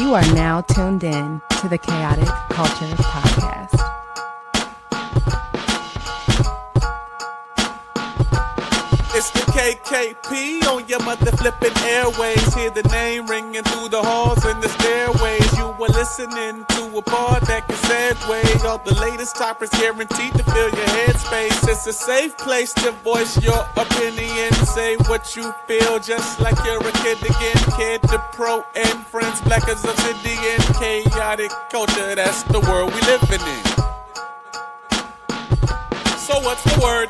You are now tuned in to the Chaotic Culture Podcast. It's the KKP on your mother flipping airways. Hear the name ringing through the halls and the stairways. You were listening to a pod that can segue all the latest topics, guaranteed to fill your headspace. It's a safe place to voice your opinion. Say what you feel, just like you're a kid again. Kid to pro and friends, black as obsidian. Chaotic culture, that's the world we living in. So what's the word?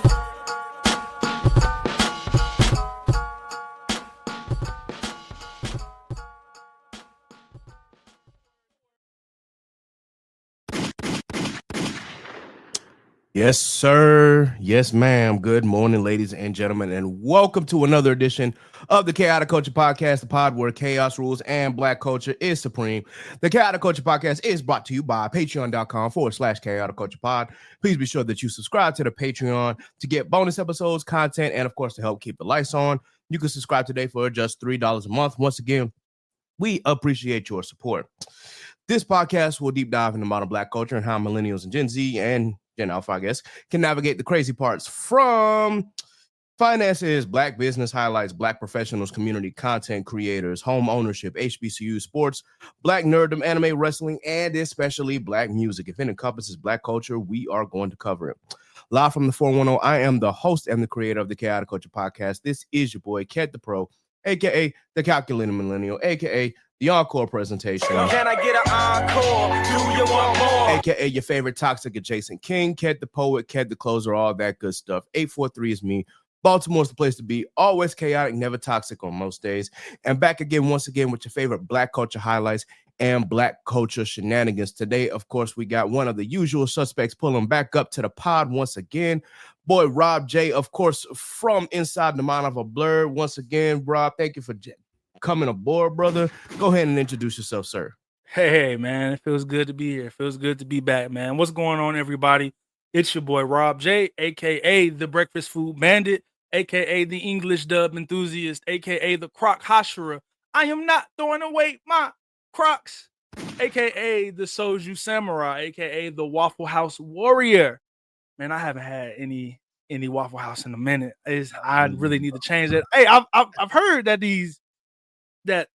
Yes, sir. Yes, ma'am. Good morning, ladies and gentlemen, and welcome to another edition of the Chaotic Culture Podcast, the pod where chaos rules and black culture is supreme. The Chaotic Culture Podcast is brought to you by patreon.com/chaotic culture pod. Please be sure that you subscribe to the Patreon to get bonus episodes, content, and of course, to help keep the lights on. You can subscribe today for just $3 a month. Once again, we appreciate your support. This podcast will deep dive into modern black culture and how millennials and Gen Z and Gen Alpha, I guess, can navigate the crazy parts from finances, black business highlights, black professionals, community content creators, home ownership, HBCU, sports, black nerddom, anime, wrestling, and especially black music. If it encompasses black culture, we are going to cover it. Live from the 410, I am the host and the creator of the Chaotic Culture Podcast. This is your boy, Ked the Pro, a.k.a. the Calculating Millennial, a.k.a. the Encore Presentation. Can I get an encore? Do you want more? AKA your favorite toxic adjacent king, Ked the Poet, Ked the Closer, all that good stuff. 843 is me. Baltimore's the place to be. Always chaotic, never toxic on most days. And back again, once again, with your favorite black culture highlights and black culture shenanigans. Today, of course, we got one of the usual suspects pulling back up to the pod once again. Boy, Rob J, of course, from Inside the Mind of a Blur. Once again, Rob, thank you for coming aboard, brother. Go ahead and introduce yourself, sir. Hey, man, it feels good to be here. It feels good to be back, man. What's going on, everybody? It's your boy, Rob J, a.k.a. the Breakfast Food Bandit, a.k.a. the English Dub Enthusiast, a.k.a. the Croc Hashira. I am not throwing away my Crocs, a.k.a. the Soju Samurai, a.k.a. the Waffle House Warrior. Man, I haven't had any Waffle House in a minute. I really need to change that. Hey, I've heard that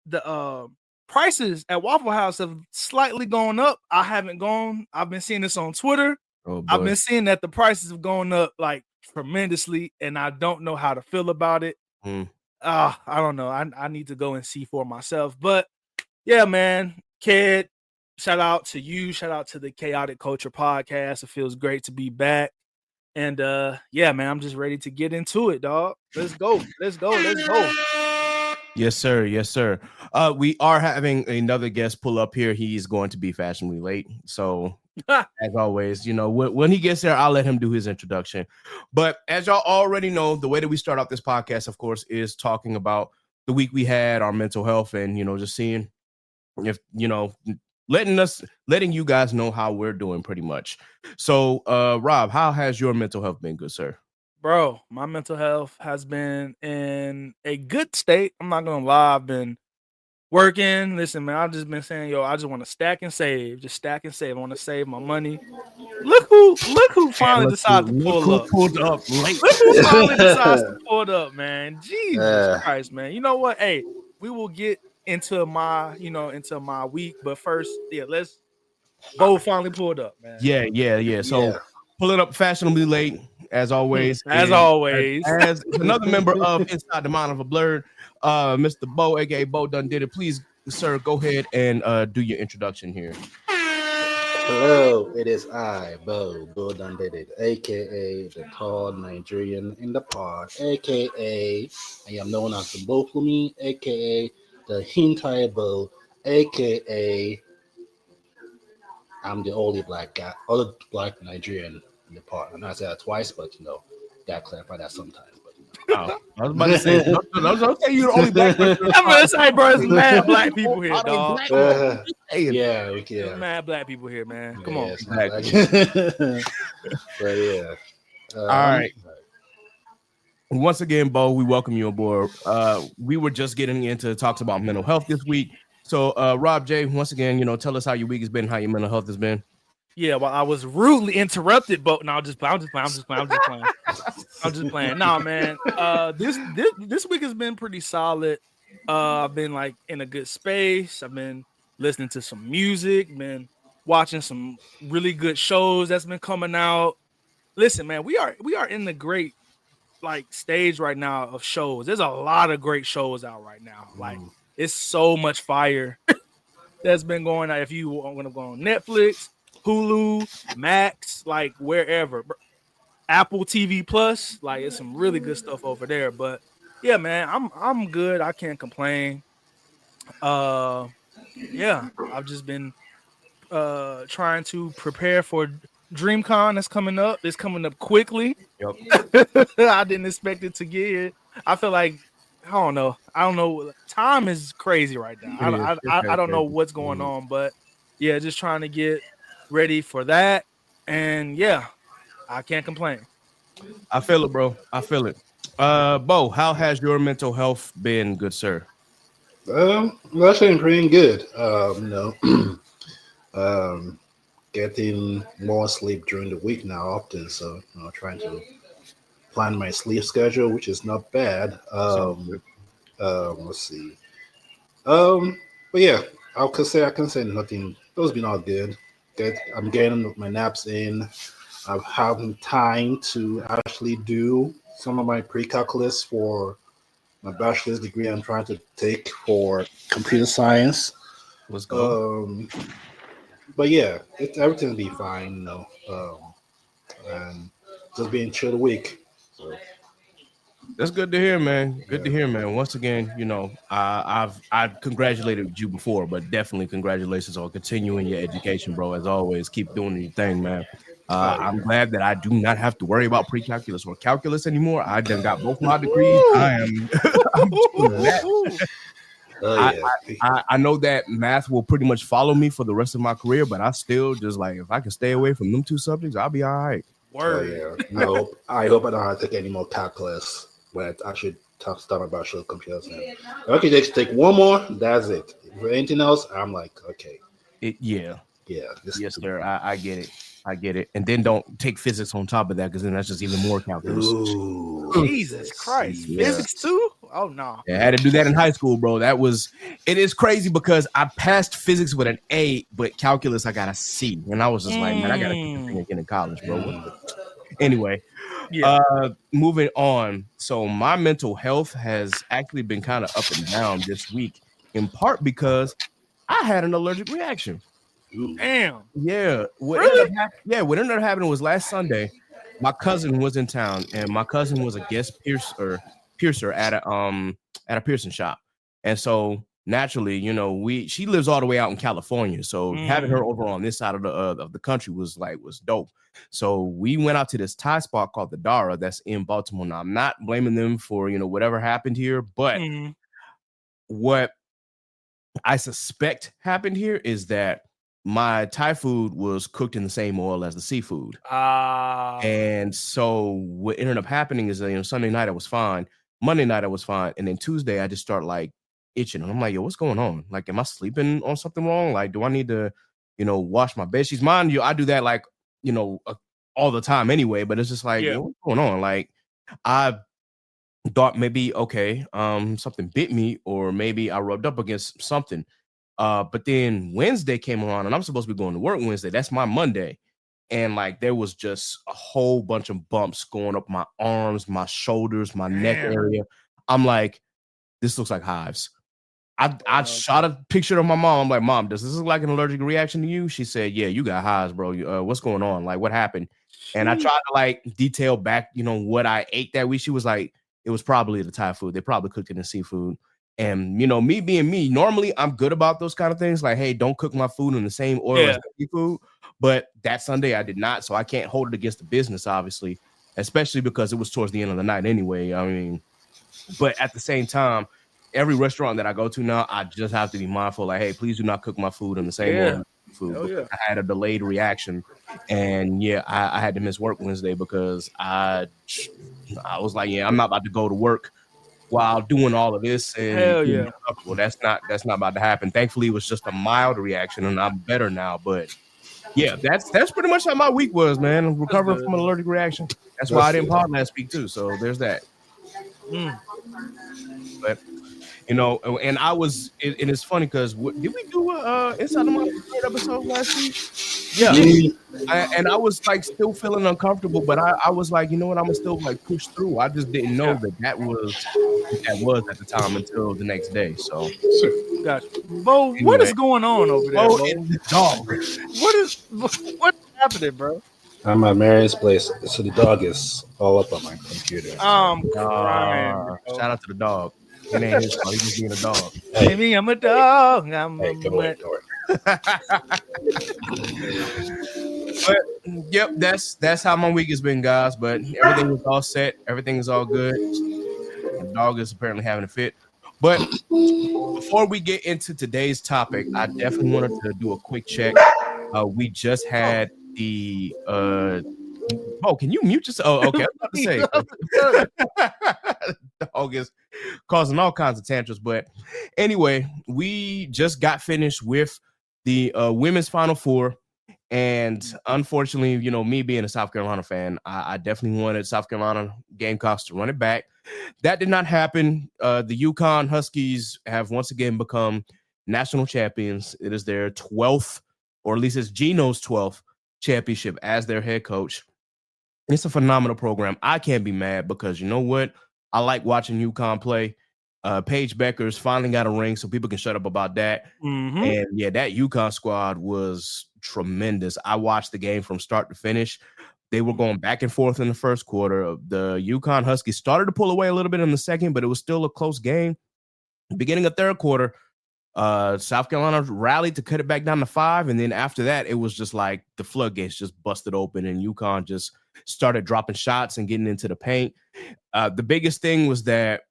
the prices at Waffle House have slightly gone up. I haven't gone. I've been seeing this on Twitter. I've been seeing that the prices have gone up like tremendously, and I don't know how to feel about it. I don't know. I need to go and see for myself. But yeah, man, Ked, shout out to you. Shout out to the Chaotic Culture Podcast. It feels great to be back. And yeah, man, I'm just ready to get into it, dog. Let's go. Let's go. Let's go. Yes, sir. Yes, sir. We are having another guest pull up here. He's going to be fashionably late. So, as always, you know, when he gets there, I'll let him do his introduction. But as y'all already know, the way that we start off this podcast, of course, is talking about the week we had, our mental health, and, you know, just seeing if, you know, letting you guys know how we're doing pretty much. So, Rob, how has your mental health been, good sir? Bro, my mental health has been in a good state. I'm not gonna lie. I've been working. Listen, man, I've just been saying, I just want to stack and save. Just stack and save. I want to save my money. Look who finally decides to pull up. Pulled up late. Look who finally decides to pull it up, man. Jesus Christ, man. You know what? Hey, we will get into my week, but first, let's Bo finally pulled up, man. Yeah. So pulling up fashionably late. As always, as another member of Inside the Mind of a Blur, Mr. Bo, aka Bodonedidit. Please, sir, go ahead and do your introduction here. Hello, it is I, Bodonedidit, aka the tall Nigerian in the pod, aka I am known as the Bo Flumi, aka the Hintai Bo, aka I'm the only black guy, only black Nigerian in the pod. And I said that twice, but you know, gotta clarify that sometimes. But you know. I was about to say, don't say you're the only black person. I'm gonna say, bro, it's mad black people here, dog. Yeah. Mad black people here, man. Come on. But yeah. All right. Once again, Bo, we welcome you aboard. We were just getting into talks about mental health this week. So, Rob J, once again, tell us how your week has been, how your mental health has been. Yeah, well, I was rudely interrupted, but no, I'm just playing. I'm just playing. No, man. This week has been pretty solid. I've been like in a good space. I've been listening to some music, been watching some really good shows that's been coming out. Listen, man, we are in the great like stage right now of shows. There's a lot of great shows out right now. Like it's so much fire that's been going on. If you want to go on Netflix, Hulu, Max, like wherever, Apple TV Plus, like it's some really good stuff over there. But yeah, man, I'm good. I can't complain. Yeah, I've just been trying to prepare for DreamCon that's coming up. It's coming up quickly. Yep. I didn't expect it to get here. I feel like I don't know. Time is crazy right now. I don't know what's going on, but yeah, just trying to get ready for that. And yeah, I can't complain. I feel it, bro. I feel it. Bo, how has your mental health been, good sir? That's been pretty good. Getting more sleep during the week now often, so trying to plan my sleep schedule, which is not bad. Let's see. But yeah, I can say nothing. Those been all good. I'm getting my naps in. I'm having time to actually do some of my pre-calculus for my bachelor's degree I'm trying to take for computer science. Let's go. But yeah, everything will be fine, and just being chill week. So. That's good to hear, man. Good to hear, man. Once again, I've congratulated you before, but definitely congratulations on continuing your education, bro. As always, keep doing your thing, man. I'm glad that I do not have to worry about pre-calculus or calculus anymore. I done got both my degrees. I'm I know that math will pretty much follow me for the rest of my career, but I still just like if I can stay away from them two subjects, I'll be all right. Word. No, I hope I don't have to take any more calculus. But I should start my bachelor of computer science. If I could just take one more, that's it. For anything else, I'm like, okay. Yeah. Yes, sir. I get it. I get it. And then don't take physics on top of that, because then that's just even more calculus. Ooh, Jesus Christ. Yeah. Physics too? Oh no. Yeah, I had to do that in high school, bro. It is crazy because I passed physics with an A, but calculus I got a C. And I was just like, man, I gotta keep this thing again in college, bro. Anyway. Yeah. Moving on. So my mental health has actually been kind of up and down this week, in part because I had an allergic reaction. Damn. Yeah. What ended up happening was last Sunday, my cousin was in town, and my cousin was a guest piercer at a piercing shop. And so naturally, she lives all the way out in California. So having her over on this side of the country was dope. So we went out to this Thai spot called the Dara that's in Baltimore. Now, I'm not blaming them for, whatever happened here, but what I suspect happened here is that my Thai food was cooked in the same oil as the seafood. And so what ended up happening is that, Sunday night I was fine. Monday night I was fine. And then Tuesday I just start itching. And I'm like, yo, what's going on? Like, am I sleeping on something wrong? Like, do I need to, wash my bed sheets? Mind you, I do that all the time anyway, but it's just like, yo, what's going on? Like, I thought maybe, okay, something bit me, or maybe I rubbed up against something. But then Wednesday came around, and I'm supposed to be going to work Wednesday. That's my Monday. And there was just a whole bunch of bumps going up my arms, my shoulders, my neck area. I'm like, this looks like hives. I shot a picture of my mom. I'm like, Mom, does this look like an allergic reaction to you? She said, yeah, you got hives, bro. What's going on? Like, what happened? And I tried to detail back, what I ate that week. She was like, it was probably the Thai food. They probably cooked it in seafood. And, me being me, normally I'm good about those kind of things. Like, hey, don't cook my food in the same oil as seafood. But that Sunday I did not. So I can't hold it against the business, obviously, especially because it was towards the end of the night anyway. I mean, but at the same time, every restaurant that I go to now, I just have to be mindful. Like, hey, please do not cook my food in the same oil as food. I had a delayed reaction. And I had to miss work Wednesday because I was like, I'm not about to go to work while doing all of this and hell yeah. well, that's not about to happen. Thankfully, it was just a mild reaction, and I'm better now. But yeah, that's pretty much how my week was, man. Recovering from an allergic reaction. That's why I didn't pod last week too. So there's that. But and I was, and it's funny because did we do Inside the Monitor episode last week? Yeah. And I was like still feeling uncomfortable, but I was like, you know what, I'm gonna still like push through. I just didn't know that was at the time until the next day. So gotcha. Bo, anyway, what is going on over there? Bo? The dog. What's happening, bro? I'm at Marion's place, so the dog is all up on my computer. Crying, shout out to the dog. It ain't his fault. He's just being a dog. Hey, me, I'm a dog. Go ahead. But yep, that's how my week has been, guys. But everything is all set. Everything is all good. The dog is apparently having a fit. But before we get into today's topic, I definitely wanted to do a quick check. We just had the can you mute yourself? Oh, okay. I was about to say dog is causing all kinds of tantrums. But anyway, we just got finished with the women's Final Four. And unfortunately, me being a South Carolina fan, I definitely wanted South Carolina Gamecocks to run it back. That did not happen. The UConn Huskies have once again become national champions. It is their 12th, or at least it's Gino's 12th championship as their head coach. It's a phenomenal program. I can't be mad because you know what? I like watching UConn play. Paige Becker's finally got a ring, so people can shut up about that. Mm-hmm. And yeah, that UConn squad was tremendous. I watched the game from start to finish. They were going back and forth in the first quarter. The UConn Huskies started to pull away a little bit in the second, but it was still a close game. Beginning of third quarter, South Carolina rallied to cut it back down to 5, and then after that, it was just like the floodgates just busted open, and UConn just started dropping shots and getting into the paint. The biggest thing was that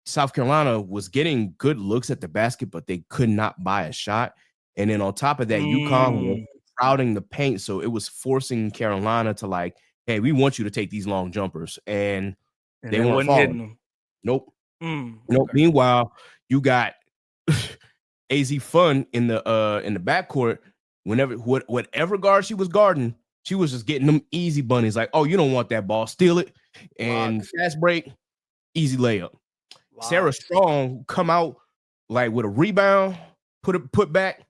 South Carolina was getting good looks at the basket, but they could not buy a shot. And then on top of that, UConn was crowding the paint, so it was forcing Carolina to like, hey, we want you to take these long jumpers, and they weren't hitting them. Nope. Nope. Okay. Meanwhile, you got AZ Fun in the backcourt. Whatever guard she was guarding, she was just getting them easy bunnies. Like, oh, you don't want that ball, steal it, and fast break, easy layup. Wow. Sarah Strong come out like with a rebound, put back.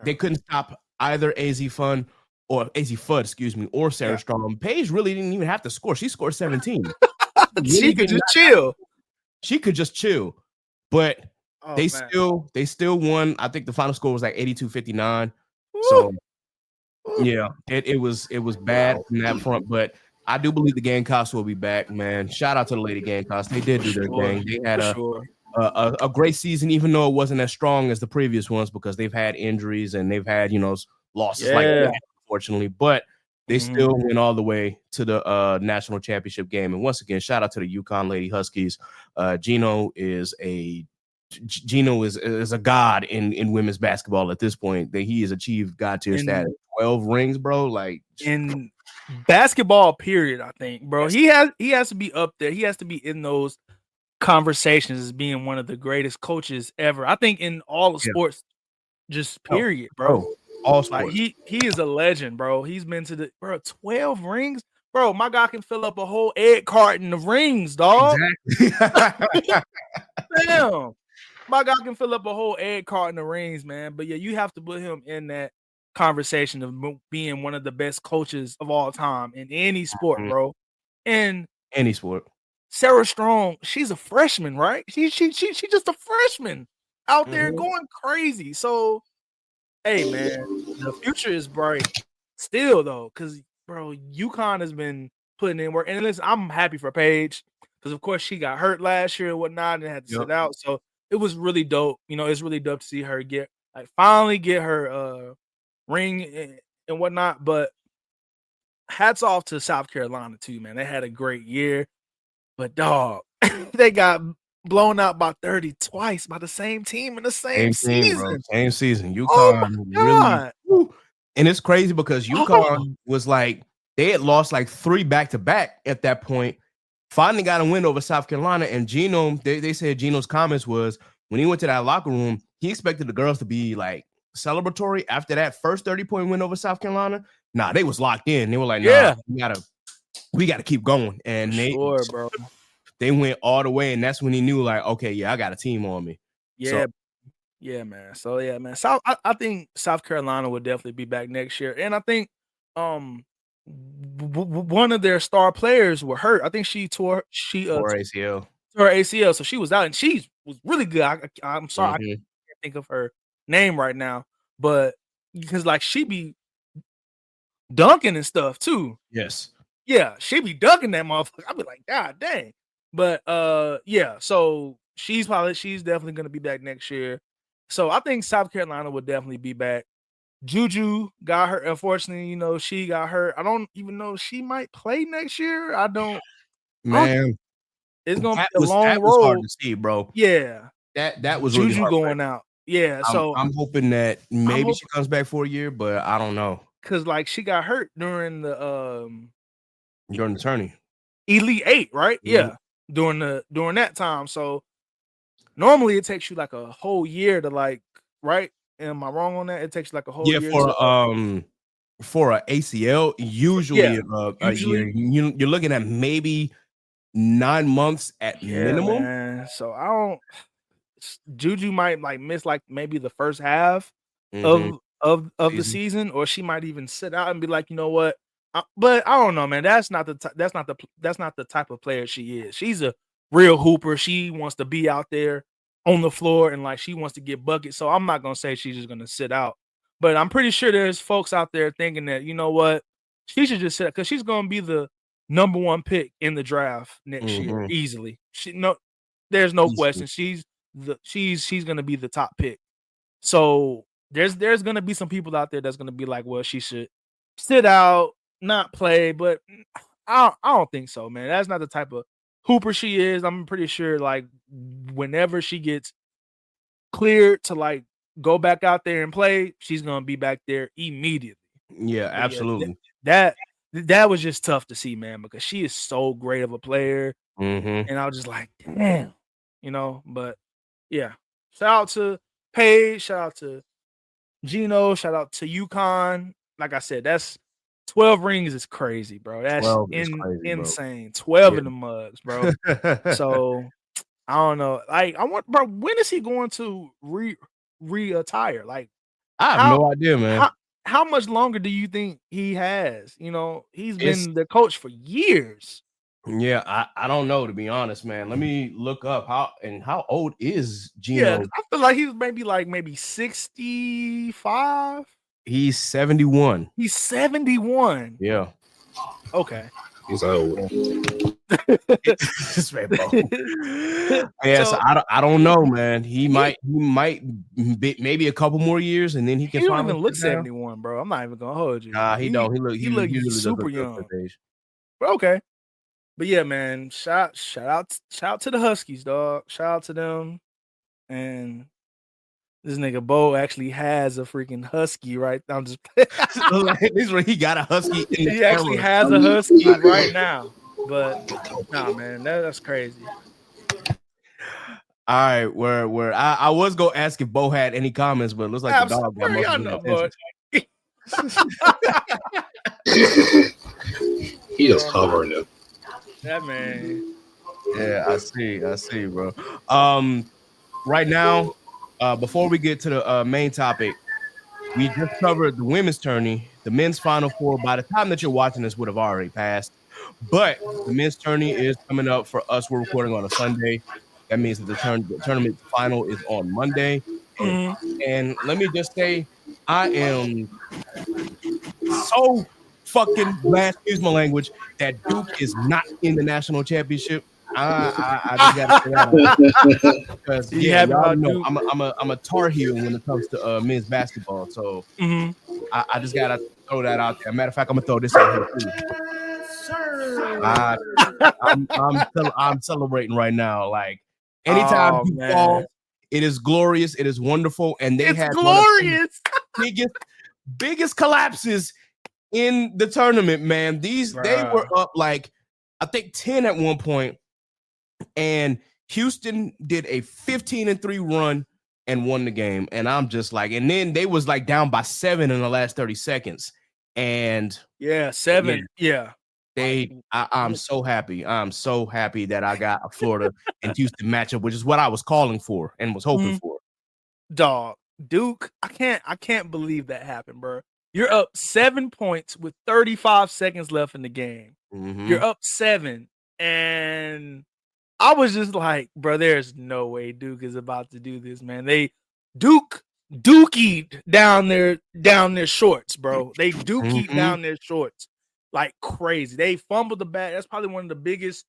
They couldn't stop either AZ Fun, or Sarah Strong. Paige really didn't even have to score. She scored 17. She could just chill. She could just chill. But they still won. I think the final score was like 82-59. So yeah, it was bad from that front. But I do believe the Gamecocks will be back, man. Shout out to the Lady Gamecocks. They did do their thing. They had a great season, even though it wasn't as strong as the previous ones because they've had injuries and they've had, losses like that, unfortunately. But they still went all the way to the national championship game. And once again, shout out to the UConn Lady Huskies. Gino is a god in women's basketball at this point. That he has achieved god tier status. 12 rings, bro. Like in basketball, period. I think, bro. He has to be up there. He has to be in those conversations as being one of the greatest coaches ever. I think in all of sports, just period, bro. All sports. Like he is a legend, bro. He's been to 12 rings. Bro, my guy can fill up a whole egg carton of rings, dog. Exactly. Damn. My guy can fill up a whole egg carton of rings, man. But yeah, you have to put him in that conversation of being one of the best coaches of all time in any sport, bro. In any sport. Sarah Strong, she's a freshman, right? She's just a freshman out there going crazy. So, hey, man, the future is bright still, though, because, bro, UConn has been putting in work. And listen, I'm happy for Paige because, of course, she got hurt last year and whatnot and had to sit out. So it was really dope. It's really dope to see her finally get her ring and whatnot. But hats off to South Carolina, too, man. They had a great year. But, dog, they got blown out by 30 twice by the same team in the same season. Same season. UConn really. And it's crazy because UConn was like, they had lost like 3 back-to-back at that point. finally got a win over South Carolina. And Gino, they said Gino's comments was when he went to that locker room, he expected the girls to be like celebratory after that first 30-point win over South Carolina. Nah, they was locked in. They were like, nah, we gotta keep going. And they went all the way, and that's when he knew, like, okay, yeah, I got a team on me. Yeah, man. So yeah, man. I think South Carolina will definitely be back next year, and I think one of their star players were hurt. I think she tore ACL. Tore ACL, so she was out, and she was really good. I'm sorry, I can't think of her name right now, but because like she be dunking and stuff too. Yes. Yeah, she be dunking that motherfucker. I'd be like, God dang. But yeah, so she's definitely gonna be back next year. So I think South Carolina will definitely be back. Juju got hurt. Unfortunately, she got hurt. I don't even know if she might play next year. Man, it's gonna be a long road. Was hard to see, bro. Yeah, that was Juju really hard going out. Yeah, so I'm hoping that maybe she comes back for a year, but I don't know. Cause like she got hurt during the tourney. Elite 8, right? Mm-hmm. Yeah. During that time. So normally it takes you like a whole year to like, right? Am I wrong on that? It takes like a whole year. For a ACL, usually a year. You're looking at maybe 9 months at minimum. Man. So Juju might like miss like maybe the first half of the season, or she might even sit out and be like, you know what? But I don't know, man. That's not the type of player she is. She's a real hooper. She wants to be out there on the floor and like she wants to get buckets. So I'm not gonna say she's just gonna sit out. But I'm pretty sure there's folks out there thinking that, you know what, she should just sit because she's gonna be the number 1 pick in the draft next year easily. There's no question. She's gonna be the top pick. So there's gonna be some people out there that's gonna be like, well, she should sit out, not play, but I don't think so, man. That's not the type of hooper she is. I'm pretty sure like whenever she gets cleared to like go back out there and play, she's gonna be back there immediately. Yeah, absolutely. That was just tough to see, man, because she is so great of a player. And I was just like, damn, but yeah. Shout out to Paige, shout out to Gino, shout out to UConn. Like I said, that's 12 rings is crazy, bro. That's insane. 12 in the mugs, bro. So I don't know. Like, bro, when is he going to retire? Like, I have no idea, man. How much longer do you think he has? He's been the coach for years. Yeah, I don't know, to be honest, man. Let me look up how old is Gino? Yeah, I feel like he's maybe 65. He's 71. He's 71. Yeah. Okay. He's old. Yes, I don't know, man. He might be, maybe a couple more years, and then he can. He don't even look 71, bro. I'm not even gonna hold you. Nah, he don't. He look super young. But okay. But yeah, man. Shout out to the Huskies, dog. Shout out to them. And this nigga Bo actually has a freaking husky, right? I'm just this is where he got a husky. He actually has a husky right now. But nah, man, that's crazy. All right, where I was gonna ask if Bo had any comments, but it looks like the dog got most He is covering it. That man. Yeah, I see, bro. Right now, before we get to the main topic, we just covered the women's tourney. The men's Final Four, by the time that you're watching this, would have already passed. But the men's tourney is coming up for us. We're recording on a Sunday. That means that the tournament final is on Monday. And let me just say, I am so fucking glad, excuse my language, that Duke is not in the national championship. I just gotta say that because y'all know I'm a Tar Heel when it comes to men's basketball. So I just gotta throw that out there. Matter of fact, I'm gonna throw this out here too. I'm celebrating right now. Like anytime you fall, it is glorious. It is wonderful, and they had glorious biggest collapses in the tournament. Man, they were up like I think 10 at one point, and Houston did a 15-3 run and won the game. And I'm just like, and then they was like down by 7 in the last 30 seconds. And 7. Yeah. I'm so happy. I'm so happy that I got a Florida and Houston matchup, which is what I was calling for and was hoping for. Dog, Duke, I can't believe that happened, bro. You're up 7 points with 35 seconds left in the game. You're up 7, and I was just like, bro, there's no way Duke is about to do this, man. Dookied down their shorts, bro. They dookied down their shorts like crazy. They fumbled the bag. That's probably one of the biggest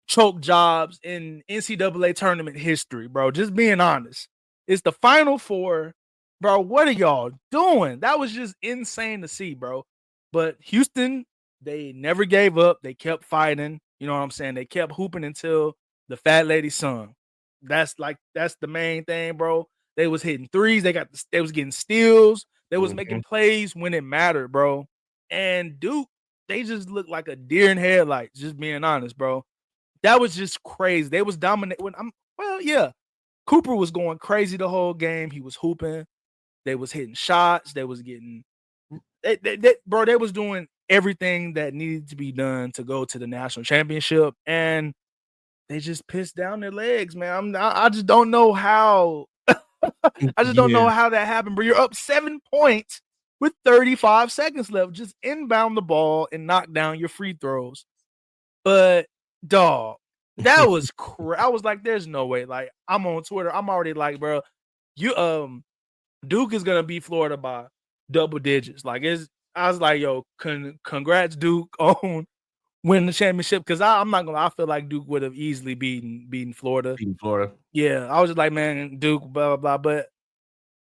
choke jobs in NCAA tournament history, bro. Just being honest. It's the Final Four. Bro, what are y'all doing? That was just insane to see, bro. But Houston, they never gave up. They kept fighting. You know what I'm saying? They kept hooping until the fat lady sung. That's the main thing, bro. They was hitting threes. They was getting steals. They was making plays when it mattered, bro. And Duke, they just looked like a deer in headlights, just being honest, bro. That was just crazy. They was dominating. Cooper was going crazy the whole game. He was hooping. They was hitting shots. They was getting they was doing everything that needed to be done to go to the national championship, and they just pissed down their legs, man. I just don't know how. I just don't know how that happened, bro. You're up 7 points with 35 seconds left. Just inbound the ball and knock down your free throws. But dog, that was I was like, there's no way. Like, I'm on Twitter. I'm already like, bro, Duke is gonna beat Florida by double digits. Like, I was like, yo, congrats, Duke, on winning the championship. Because I'm not gonna. I feel like Duke would have easily beaten Florida. Yeah, I was just like, man, Duke, blah blah blah. But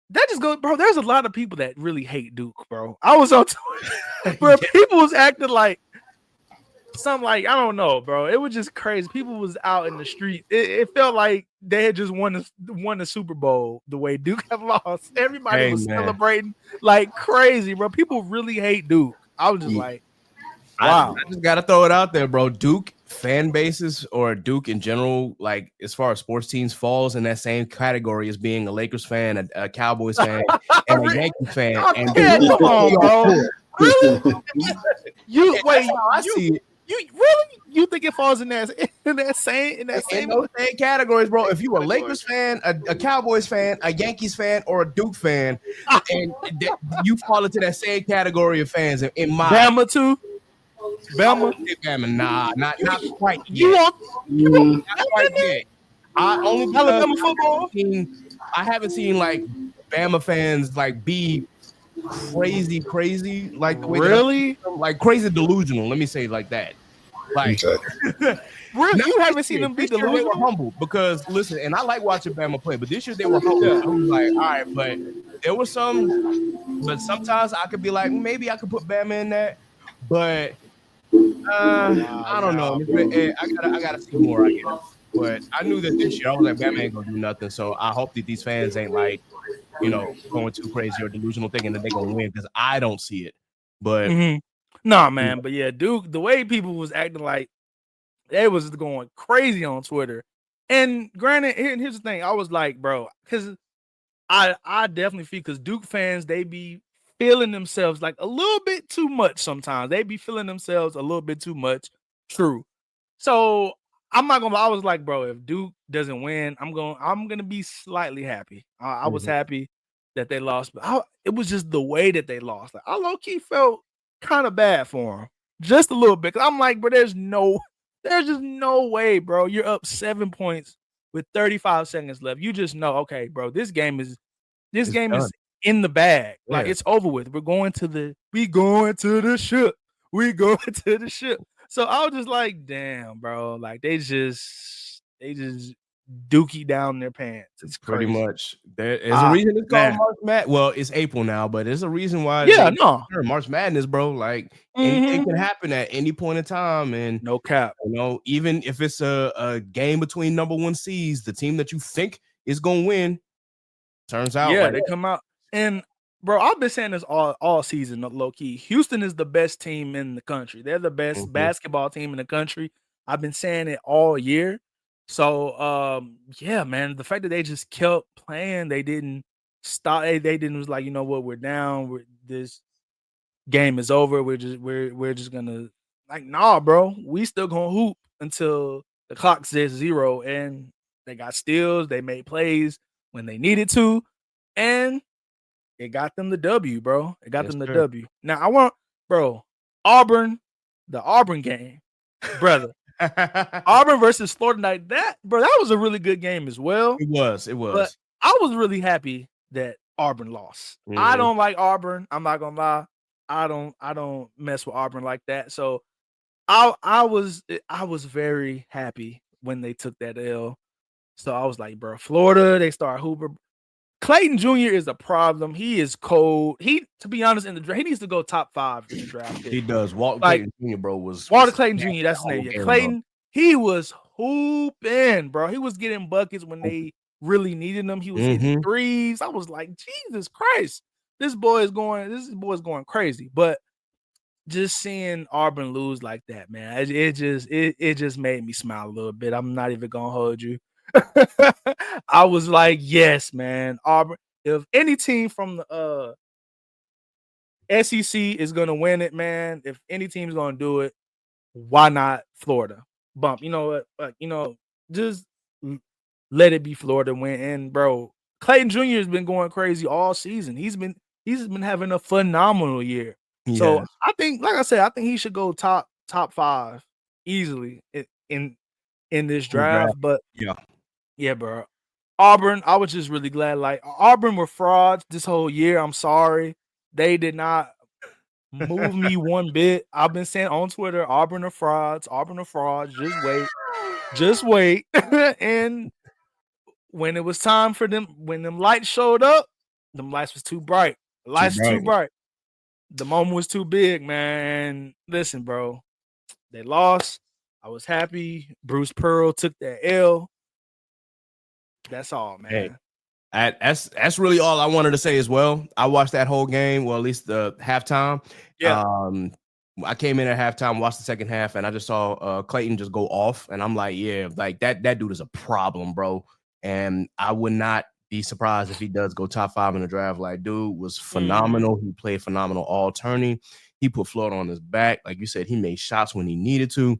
that just goes, bro. There's a lot of people that really hate Duke, bro. I was on Twitter, bro. People was acting like something like, I don't know, bro. It was just crazy. People was out in the street. It felt like they had just won the Super Bowl the way Duke have lost. Everybody was celebrating like crazy, bro. People really hate Duke. I was just like, wow. I just gotta throw it out there, bro. Duke fan bases or Duke in general, like as far as sports teams, falls in that same category as being a Lakers fan, a Cowboys fan, and a Yankees fan. And come on, bro. Really? I see it. You think it falls in that same those same categories, bro? If you a Lakers fan, a Cowboys fan, a Yankees fan, or a Duke fan, and you fall into that same category of fans. In my Bama too, Bama, nah, not quite. You want not quite yet. Alabama football. I haven't seen like Bama fans like be crazy like the way really like crazy delusional. Let me say it like that. Like, really? You haven't seen them be delusional? They were humble because listen, and I like watching Bama play, but this year they were humble. I was like, all right, but there was some, but sometimes I could be like, maybe I could put Bama in that, but I don't know. I gotta see more, I guess. But I knew that this year I was like, Bama ain't gonna do nothing. So I hope that these fans ain't like, going too crazy or delusional thinking that they're gonna win, because I don't see it. But nah, man. But yeah, Duke, the way people was acting like they was going crazy on Twitter. And granted, here's the thing. I was like, bro, because I definitely feel, because Duke fans, they be feeling themselves like a little bit too much sometimes. They be feeling themselves a little bit too much. True. So I'm not gonna. I was like, bro, if Duke doesn't win, I'm gonna be slightly happy. I was happy that they lost, but it was just the way that they lost. Like, I low key felt kind of bad for them, just a little bit. Cause I'm like, bro, there's just no way, bro. You're up 7 points with 35 seconds left. You just know, okay, bro, this game is in the bag. Yeah. Like, it's over with. We going to the ship. We going to the ship. So I was just like, damn, bro. Like, they just dookie down their pants. It's pretty much. There's a reason it's called March Madness. Well, it's April now, but there's a reason why. March Madness, bro. Like, anything can happen at any point in time, and no cap. Even if it's a game between number one seeds, the team that you think is gonna win turns out. Yeah, they come out. And bro, I've been saying this all season, low key. Houston is the best team in the country. They're the best basketball team in the country. I've been saying it all year. So yeah, man, the fact that they just kept playing, they didn't stop. They didn't was like, you know what, we're down. This game is over. We're just gonna like, nah, bro. We still gonna hoop until the clock says 0. And they got steals. They made plays when they needed to, and it got them the W, bro. It got Yes, them the sir. W. Now I want, bro, the Auburn game, brother. Auburn versus Florida Night. That was a really good game as well. It was. But I was really happy that Auburn lost. I don't like Auburn. I'm not gonna lie. I don't mess with Auburn like that. So I was very happy when they took that L. So I was like, bro, Florida, they start Hooper. Clayton Jr. is a problem. He is cold. To be honest, in the draft, he needs to go top 5 in the draft. He does. Walter Like, Clayton Jr., bro, was Walter Clayton Jr. That's his name. game, Clayton, he was hooping, bro. He was getting buckets when they really needed them. He was hitting threes. I was like, Jesus Christ, this boy is going crazy. But just seeing Auburn lose like that, man, it just made me smile a little bit. I'm not even gonna hold you. I was like, yes, man. Auburn. If any team from the SEC is gonna win it, man. If any team's gonna do it, why not Florida? Bump. You know what? Just let it be Florida win. And bro, Clayton Jr. has been going crazy all season. He's been having a phenomenal year. So I think, like I said, I think he should go top 5 easily in this draft. But yeah, bro. Auburn, I was just really glad. Like, Auburn were frauds this whole year. I'm sorry. They did not move me one bit. I've been saying on Twitter, Auburn are frauds. Auburn are frauds. Just wait. And when it was time for them, when them lights showed up, them lights was too bright. The lights too bright. The moment was too big, man. Listen, bro. They lost. I was happy. Bruce Pearl took that L. That's all, man. Hey, that's really all I wanted to say as well. I watched that whole game, well, at least the halftime. Yeah. I came in at halftime, watched the second half, and I just saw Clayton just go off, and I'm like, yeah, like that dude is a problem, bro. And I would not be surprised if he does go top 5 in the draft. Like, dude was phenomenal. He played phenomenal all turning. He put Florida on his back. Like you said, he made shots when he needed to.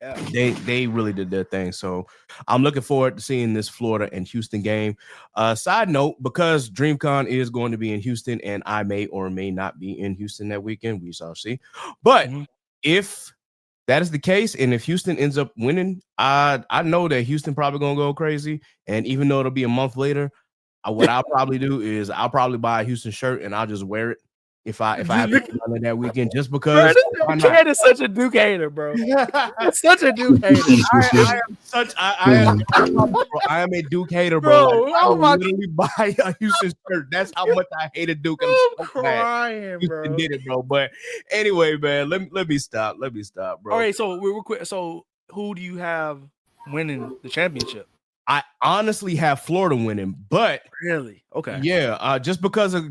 Yeah. They really did their thing. So I'm looking forward to seeing this Florida and Houston game. Side note, because DreamCon is going to be in Houston, and I may or may not be in Houston that weekend, we shall see. But if that is the case, and if Houston ends up winning, I know that Houston probably gonna go crazy. And even though it'll be a month later, what I'll probably do is I'll probably buy a Houston shirt and I'll just wear it if I have it that weekekend, just because. Bro, Cat is such a Duke hater, bro. Such a Duke hater. I am a Duke hater, bro. Like, I would literally buy a Houston shirt. That's how much I hated Duke. I'm crying, bro. Houston did it, bro. But anyway, man, let me stop, bro. All right, so we're quick. So who do you have winning the championship? I honestly have Florida winning, but really, okay, yeah, just because of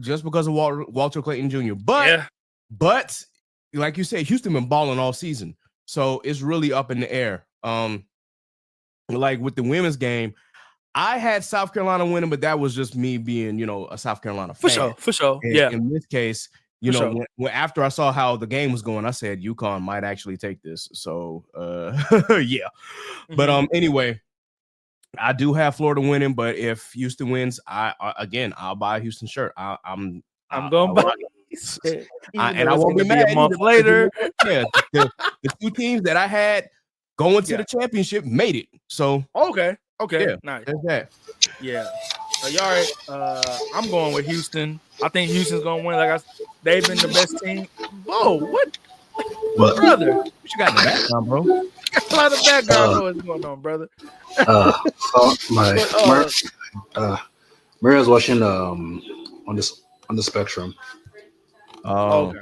Walter Clayton Jr. But like you said, Houston been balling all season, so it's really up in the air. Like with the women's game, I had South Carolina winning, but that was just me being, a South Carolina fan. For sure. And yeah. In this case, when after I saw how the game was going, I said UConn might actually take this. So yeah. But anyway. I do have Florida winning, but if Houston wins, I'll buy a Houston shirt. I'm going to buy it. And I won't be mad a month later. Yeah, the 2 teams that I had going to the championship made it. So okay, yeah, nice. There's that. Yeah. Y'all right? I'm going with Houston. I think Houston's gonna win. Like they've been the best team. Whoa, what brother? What you got in the background, bro? A lot of background noise going on, brother. Maria's watching on the Spectrum. Oh,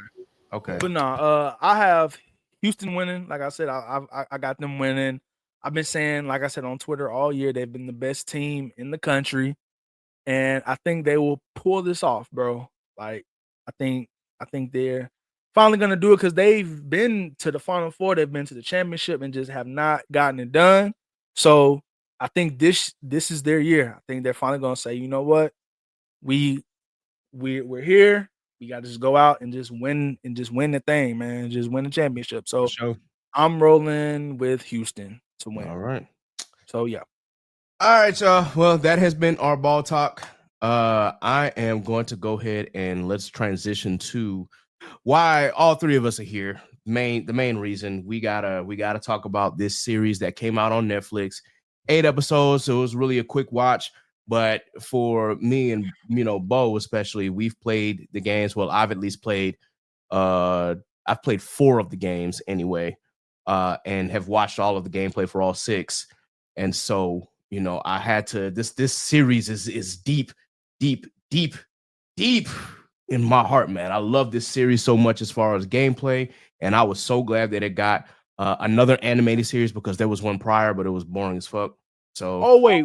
okay. But no, I have Houston winning. Like I said, I got them winning. I've been saying, like I said on Twitter all year, they've been the best team in the country, and I think they will pull this off, bro. Like I think they're finally gonna do it because they've been to the Final Four, they've been to the championship, and just have not gotten it done. So I think this is their year. I think they're finally gonna say, you know what, we're here. We got to just go out and just win the thing, man. Just win the championship. So Sure. I'm rolling with Houston to win. All right. So yeah. All right, y'all. Well, that has been our ball talk. I am going to go ahead and let's transition to why all three of us are here. The main reason we gotta talk about this series that came out on Netflix. 8 episodes, so it was really a quick watch. But for me and Bo especially, we've played the games. Well, I've at least played. I've played 4 of the games anyway, and have watched all of the gameplay for all 6. And so I had to. This series is deep in my heart, man. I love this series so much as far as gameplay, and I was so glad that it got another animated series because there was one prior, but it was boring as fuck. So, oh wait,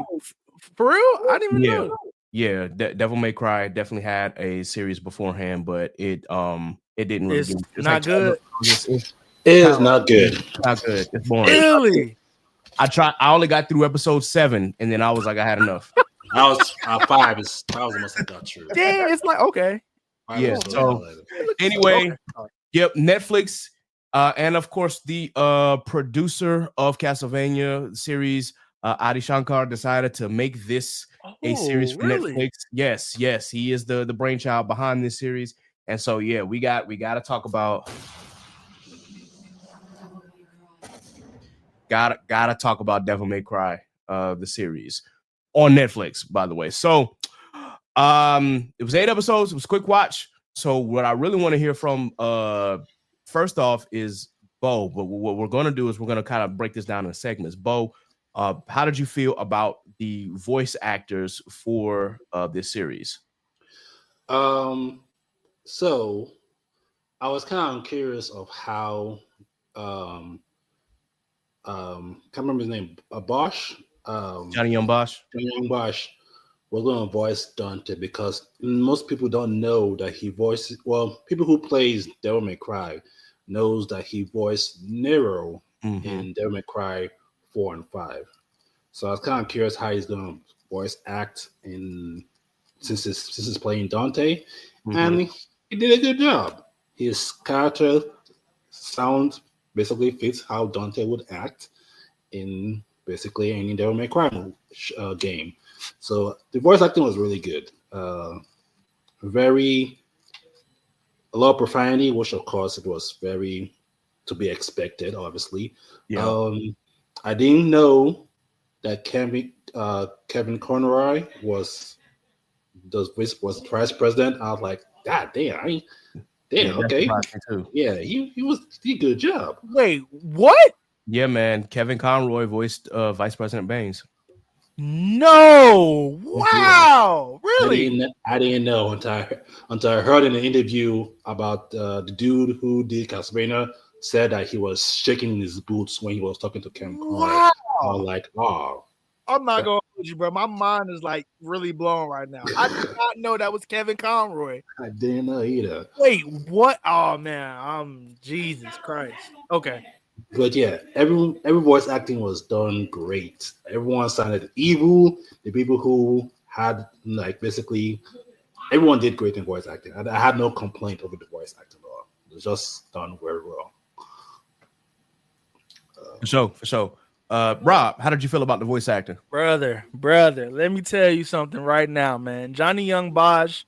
for real? I didn't even know. Yeah, Devil May Cry definitely had a series beforehand, but it didn't really. It's not good. It is not good. Not good. It's boring. Really? I only got through episode 7, and then I was like, I had enough. I was 5. That was almost not true. Yeah, it's like okay. Yeah. So anyway, yep. Netflix, and of course the producer of Castlevania series, Adi Shankar, decided to make this a series for Netflix. Yes, he is the brainchild behind this series, and so yeah, we got to talk about. Gotta talk about Devil May Cry, the series on Netflix, by the way. So, it was 8 episodes. It was a quick watch. So, what I really want to hear from, first off, is Bo. But what we're going to do is we're going to kind of break this down in segments. Bo, how did you feel about the voice actors for this series? So I was kind of curious of how. Can't remember his name. Bosch. Johnny Young Bosch. Johnny Young Bosch was going to voice Dante because most people don't know that he voices. Well, people who plays Devil May Cry knows that he voiced Nero in Devil May Cry 4 and 5. So I was kind of curious how he's going to voice act since he's playing Dante, and he did a good job. His character sound basically fits how Dante would act in basically any Devil May Cry game. So the voice acting was really good. A lot of profanity, which of course it was very to be expected, obviously. Yeah. I didn't know that Kevin Conroy was vice president. I was like, God damn, okay. Yeah, he did a good job. Wait, what? Yeah, man. Kevin Conroy voiced Vice President Baines. No, wow, really? I didn't know until I heard in an interview about the dude who did Castlevania said that he was shaking in his boots when he was talking to Kevin Conroy. Wow. I was like, oh. I'm not going to hold you, bro. My mind is like really blown right now. I did not know that was Kevin Conroy. I didn't know either. Wait, what? Oh man, Jesus Christ. Okay. But yeah, every voice acting was done great. Everyone sounded evil. The people who had basically everyone did great in voice acting. I had no complaint over the voice acting at all. It was just done very well. For sure. Rob, how did you feel about the voice acting? Brother, let me tell you something right now, man. Johnny Young Bosch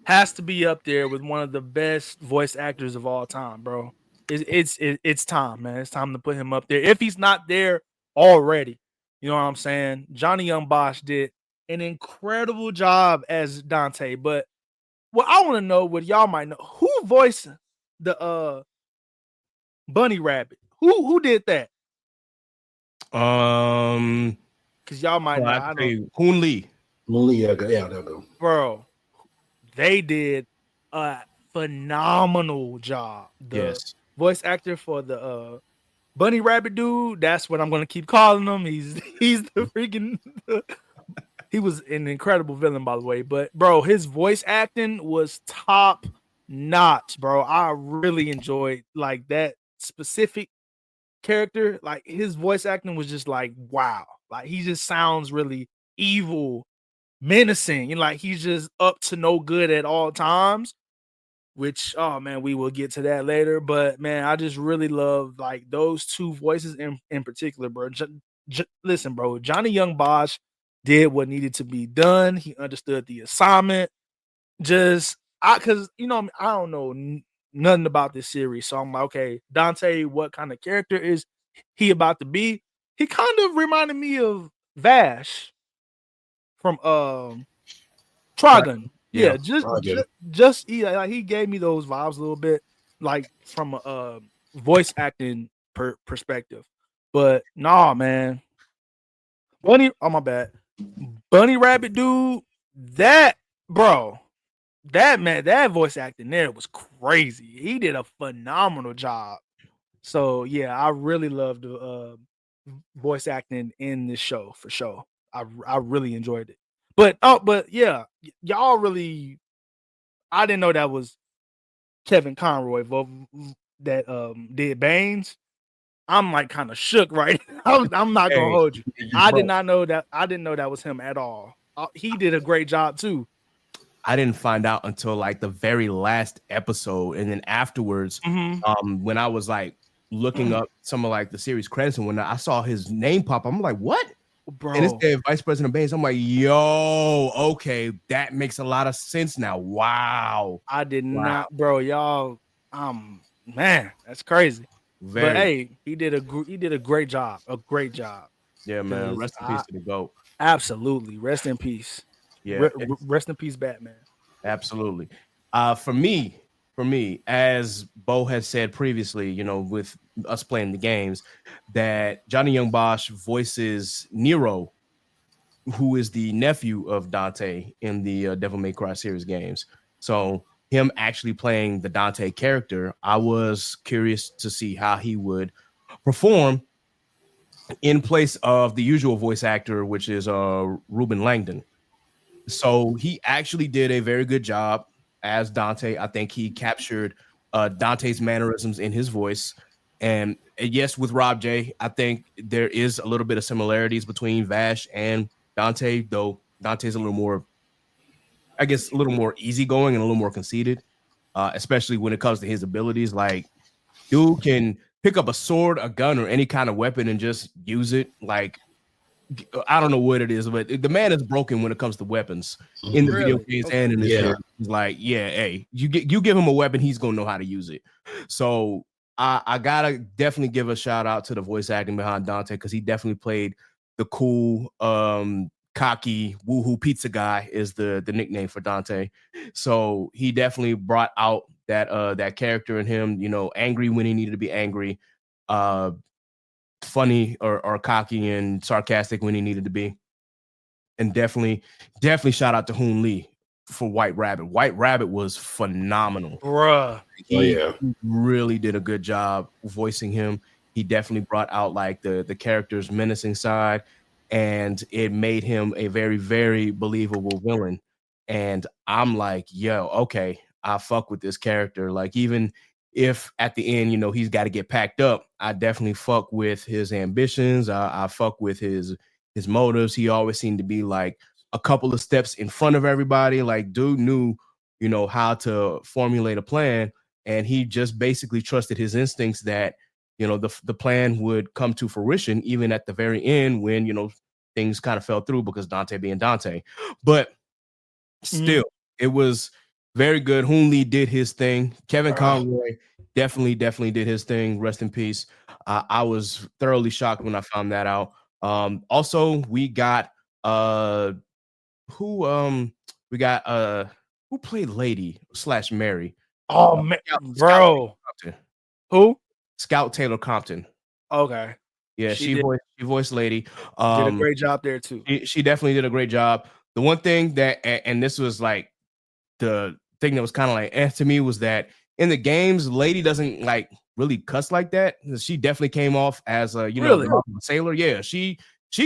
has to be up there with one of the best voice actors of all time, bro. It's time, man. It's time to put him up there. If he's not there already, you know what I'm saying? Johnny Young Bosch did an incredible job as Dante. But what I want to know, what y'all might know, who voiced the Bunny Rabbit? Who did that? Because y'all might know. Hoon Lee. Yeah, they'll go. Bro, they did a phenomenal job. Yes. Voice actor for the Bunny Rabbit dude, that's what I'm going to keep calling him. He's the freaking he was an incredible villain, by the way. But bro, his voice acting was top notch, bro. I really enjoyed like that specific character. Like his voice acting was just like wow. Like he just sounds really evil, menacing, and like he's just up to no good at all times. Which, oh man, we will get to that later. But man, I just really love like those two voices in particular, bro. Listen, bro, Johnny Young Bosch did what needed to be done. He understood the assignment. Because I don't know nothing about this series, so I'm like, okay, Dante, what kind of character is he about to be? He kind of reminded me of Vash from Trigun. Yeah, he gave me those vibes a little bit, like from a voice acting perspective. But nah, man, Bunny Rabbit dude, that voice acting there was crazy. He did a phenomenal job. So yeah, I really loved the voice acting in this show for sure. I really enjoyed it. But yeah, y'all really, I didn't know that was Kevin Conroy that did Baines. I'm like kind of shook right now. I'm not gonna hold you. I did not know that. I didn't know that was him at all. He did a great job too. I didn't find out until like the very last episode, and then afterwards, when I was like looking up some of like the series credits, and when I saw his name pop, I'm like, what? Bro. And it's the Vice President Baines. I'm like, yo, okay, that makes a lot of sense now. Wow. I did not, bro. Y'all, man, that's crazy. But hey, he did a great job. A great job. Yeah, man. Rest in peace to the GOAT. Absolutely. Rest in peace. Yeah. Rest in peace, Batman. Absolutely. For me, as Bo had said previously, with us playing the games, that Johnny Young Bosch voices Nero, who is the nephew of Dante in the Devil May Cry series games. So him actually playing the Dante character, I was curious to see how he would perform in place of the usual voice actor, which is Ruben Langdon. So he actually did a very good job as Dante. I think he captured Dante's mannerisms in his voice. And yes, with Rob J, I think there is a little bit of similarities between Vash and Dante, though Dante's a little more easygoing and a little more conceited, especially when it comes to his abilities. Like, dude can pick up a sword, a gun, or any kind of weapon and just use it. Like, I don't know what it is, but the man is broken when it comes to weapons in the video games and in the show. He's like, yeah, hey, you give him a weapon, he's gonna know how to use it. So I gotta definitely give a shout out to the voice acting behind Dante, because he definitely played the cool, cocky woohoo pizza guy is the nickname for Dante. So he definitely brought out that character in him, angry when he needed to be angry, funny or cocky and sarcastic when he needed to be. And definitely shout out to Hoon Lee for White Rabbit. White Rabbit was phenomenal. Bruh. He really did a good job voicing him. He definitely brought out like the character's menacing side, and it made him a very, very believable villain. And I'm like, yo, okay, I fuck with this character. Like, even if at the end, he's got to get packed up, I definitely fuck with his ambitions. I fuck with his motives. He always seemed to be like a couple of steps in front of everybody. Like, dude knew, how to formulate a plan, and he just basically trusted his instincts that, the plan would come to fruition, even at the very end when, things kind of fell through because Dante being Dante. But still, it was very good. Hoon Lee did his thing. Kevin Conroy definitely did his thing. Rest in peace. I was thoroughly shocked when I found that out. Also, we got who played Lady / Mary? Oh man, bro. Who? Scout Taylor Compton. Okay. Yeah, she voiced Lady. Did a great job there too. She definitely did a great job. The one thing that, and this was like the thing that was kind of like to me, was that in the games, Lady doesn't like really cuss like that. She definitely came off as a a sailor. Yeah, she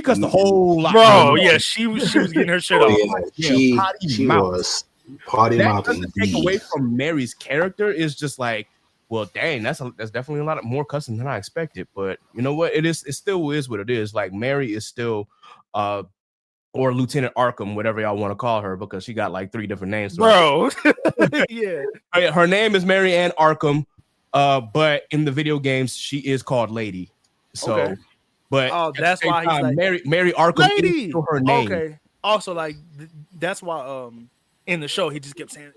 cussed a whole lot. Bro, yeah, she was getting her shit off. Yeah, she was. Party that Mountain. doesn't take away from Mary's character. It's just like, well, dang, that's definitely a lot more cussing than I expected. But you know what? It still is what it is. Like Mary is still, or Lieutenant Arkham, whatever y'all want to call her, because she got like 3 different names. Bro, yeah. Her name is Mary Ann Arkham, but in the video games she is called Lady. So, okay. But that's why he's like Mary Arkham Lady. is still her name. Okay. Also, like that's why in the show he just kept saying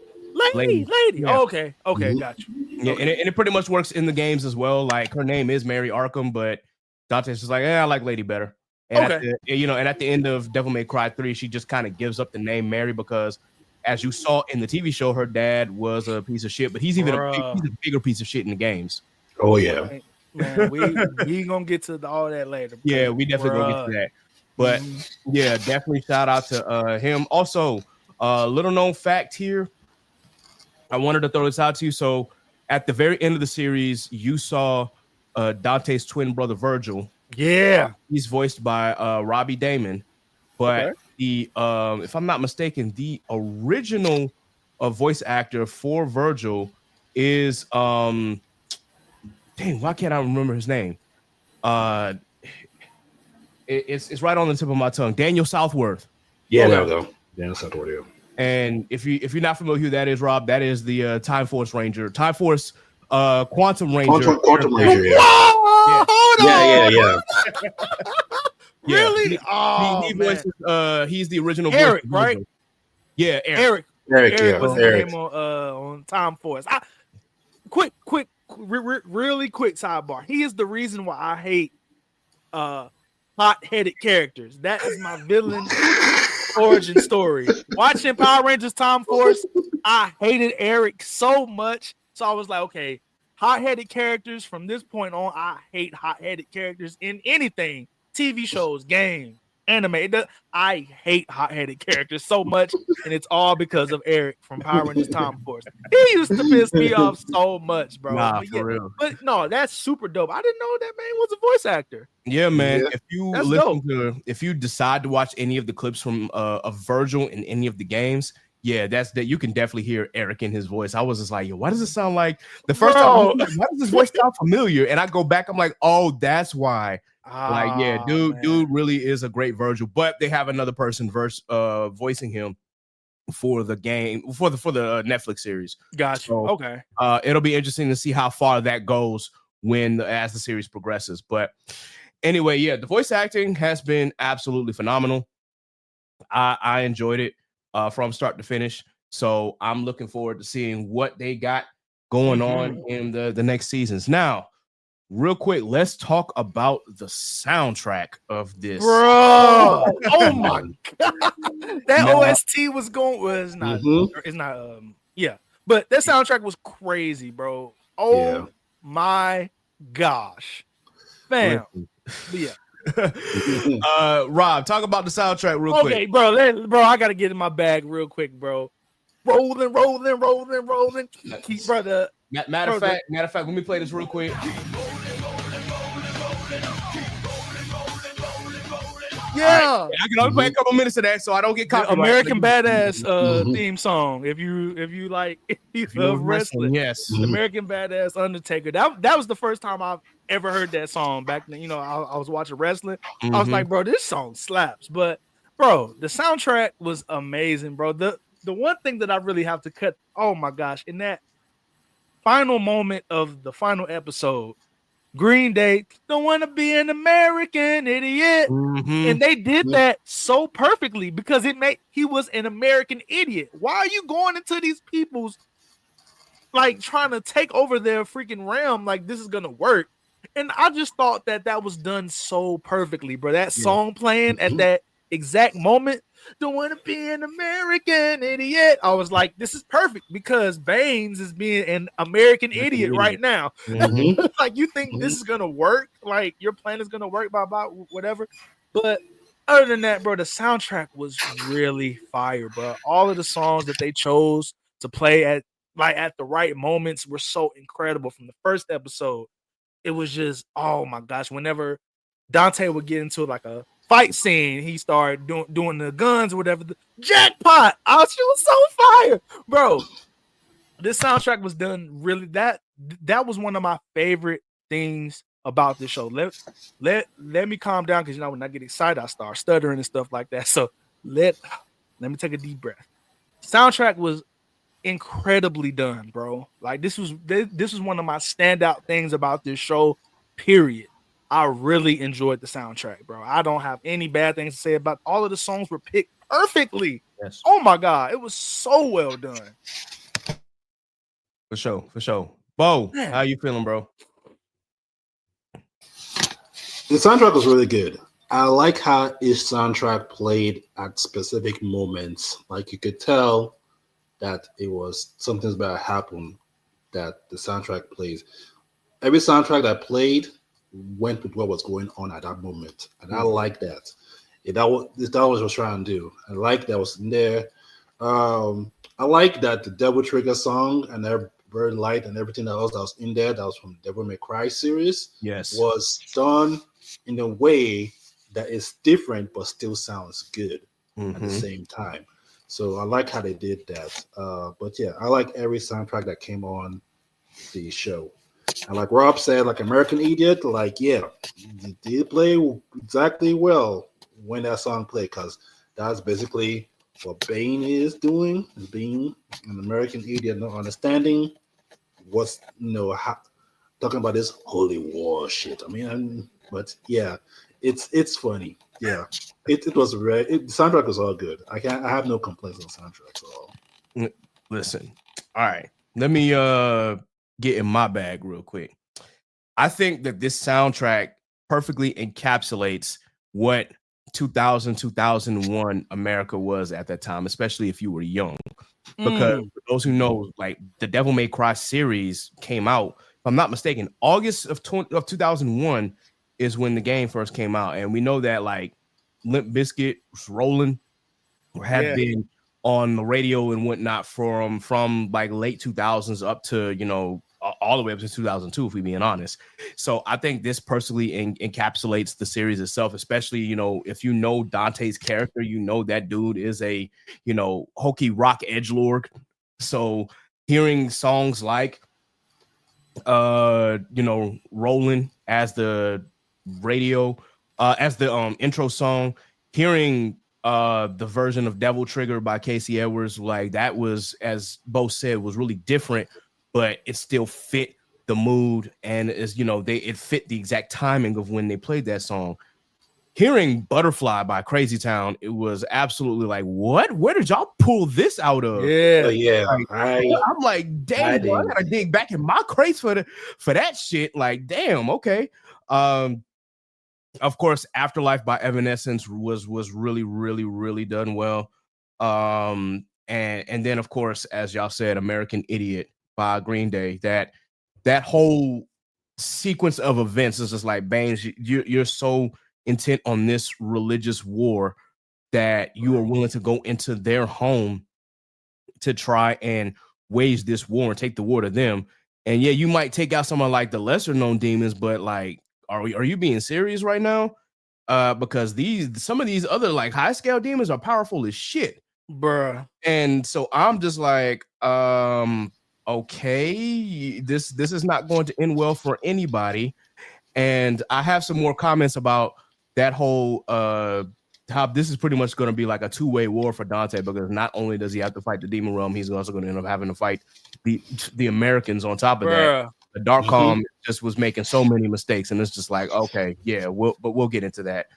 Lady. Yeah. Oh, okay, got you. Yeah, okay. and it pretty much works in the games as well. Like her name is Mary Arkham, but Dante's just like, I like Lady better. And at the end of Devil May Cry 3, she just kind of gives up the name Mary because, as you saw in the TV show, her dad was a piece of shit, but he's even a bigger piece of shit in the games. Oh yeah, man, we gonna get to all that later. Yeah, we definitely gonna get to that. But yeah, definitely shout out to him. Also, little known fact here, I wanted to throw this out to you. So at the very end of the series, you saw Dante's twin brother Virgil. Yeah, he's voiced by Robbie Damon, but the if I'm not mistaken, the original voice actor for Virgil is dang, why can't I remember his name? It's right on the tip of my tongue. Daniel Southworth. Yeah, there we go. Daniel Southworth. Yeah. And if you're not familiar who that is, Rob, that is the Time Force Ranger, Time Force Quantum Ranger. Quantum Ranger. Yeah. Whoa, hold on. Yeah. Really? He voices, he's the original Eric, voice, right? Yeah, Eric was his name on Time Force. Really quick sidebar. He is the reason why I hate hot-headed characters. That is my villain origin story. Watching Power Rangers Time Force, I hated Eric so much. So I was like, okay, hot-headed characters from this point on, I hate hot-headed characters in anything. TV shows, games, anime. I hate hot-headed characters so much, and it's all because of Eric from Power Rangers Time Force. He used to piss me off so much, bro. Nah, for real. But no, that's super dope. I didn't know that man was a voice actor. Yeah, man. Yeah. If you decide to watch any of the clips from of Virgil in any of the games, yeah, that's that. You can definitely hear Eric in his voice. I was just like, yo, why does it sound like the first time? Why does this voice sound familiar? And I go back, I'm like, oh, that's why. Dude really is a great Virgil, but they have another person voicing him for the game for the Netflix series. Gotcha. So, okay. It'll be interesting to see how far that goes as the series progresses. But anyway, yeah, the voice acting has been absolutely phenomenal. I enjoyed it from start to finish. So I'm looking forward to seeing what they got going on in the next seasons. Now, real quick, let's talk about the soundtrack of this. Bro, oh my god. That OST was not but that soundtrack was crazy, bro. Oh my gosh. Bam. Yeah. Rob, talk about the soundtrack real quick. Okay, bro, I gotta get in my bag real quick, bro. Rolling. Brother. Matter of fact, let me play this real quick. Yeah, right. I can only play a couple minutes of that, so I don't get caught. American Badass theme song. If you love wrestling, yes, American Badass Undertaker. That was the first time I've ever heard that song. Back then, I was watching wrestling. I was like, bro, this song slaps. But bro, the soundtrack was amazing, bro. The one thing that I really have to cut. Oh my gosh, in that final moment of the final episode. Green Day, don't want to be an American idiot. And they did that so perfectly because he was an American idiot. Why are you going into these people's like trying to take over their freaking realm like this is gonna work? And I just thought that was done so perfectly, bro. That song playing at that exact moment, don't want to be an American idiot. I was like, this is perfect because Baines is being an American idiot right now. Like, you think this is gonna work? Like, your plan is gonna work, blah whatever. But other than that, bro, the soundtrack was really fire, bro. All of the songs that they chose to play at the right moments were so incredible. From the first episode, it was just, oh my gosh, whenever Dante would get into like a fight scene, he started doing the guns or whatever. Jackpot! She was so fire, bro. This soundtrack was done really. That was one of my favorite things about this show. Let me calm down, because when I get excited, I start stuttering and stuff like that. So let me take a deep breath. Soundtrack was incredibly done, bro. Like this was one of my standout things about this show, period. I really enjoyed the soundtrack, bro. I don't have any bad things to say about all of the songs were picked perfectly. Yes. Oh my God, it was so well done. For sure. Bo, how you feeling, bro? The soundtrack was really good. I like how each soundtrack played at specific moments. Like you could tell that it was something's about to happen that the soundtrack plays. Every soundtrack that played went with what was going on at that moment. And I like that. That was what I was trying to do. I like that was in there. I like that the Devil Trigger song and their Bird Light and everything else that was in there, that was from Devil May Cry series, was done in a way that is different but still sounds good at the same time. So I like how they did that. But yeah, I like every soundtrack that came on the show. And like Rob said, like American Idiot, like, yeah, you did play exactly well when that song played, because that's basically what Bane is doing, is being an American Idiot, not understanding what's, talking about this holy war shit. I mean, but yeah, it's funny. Yeah, it was the soundtrack was all good. I have no complaints on the soundtrack at all. Listen, all right, let me get in my bag real quick. I think that this soundtrack perfectly encapsulates what 2001 America was at that time, especially if you were young. Because for those who know, like the Devil May Cry series came out, if I'm not mistaken, August of 2001 is when the game first came out. And we know that like Limp Bizkit was rolling or had been on the radio and whatnot from like late 2000s up to, all the way up to 2002, if we're being honest. So I think this personally encapsulates the series itself, especially, if you know Dante's character, that dude is a, hokey rock edgelord. So hearing songs like, Rolling as the radio, as the intro song, hearing the version of Devil Trigger by Casey Edwards, like that was, as Bo said, was really different, but it still fit the mood, and it fit the exact timing of when they played that song. Hearing Butterfly by Crazy Town, it was absolutely like, what? Where did y'all pull this out of? Yeah. I'm like, damn, I gotta dig back in my crates for that shit. Like, damn, okay. Of course, Afterlife by Evanescence was really, really, really done well. And then of course, as y'all said, American Idiot by Green Day. That whole sequence of events is just like, Baines, you're so intent on this religious war that you are willing to go into their home to try and wage this war and take the war to them. And yeah, you might take out someone like the lesser known demons, but like, are you being serious right now? Because some of these other like high scale demons are powerful as shit, bruh. And so I'm just like, okay, this is not going to end well for anybody. And I have some more comments about that whole how this is pretty much going to be like a two-way war for Dante, because not only does he have to fight the demon realm, he's also going to end up having to fight the Americans on top of that. The Dark Calm just was making so many mistakes, and it's just like, okay, yeah, we'll get into that.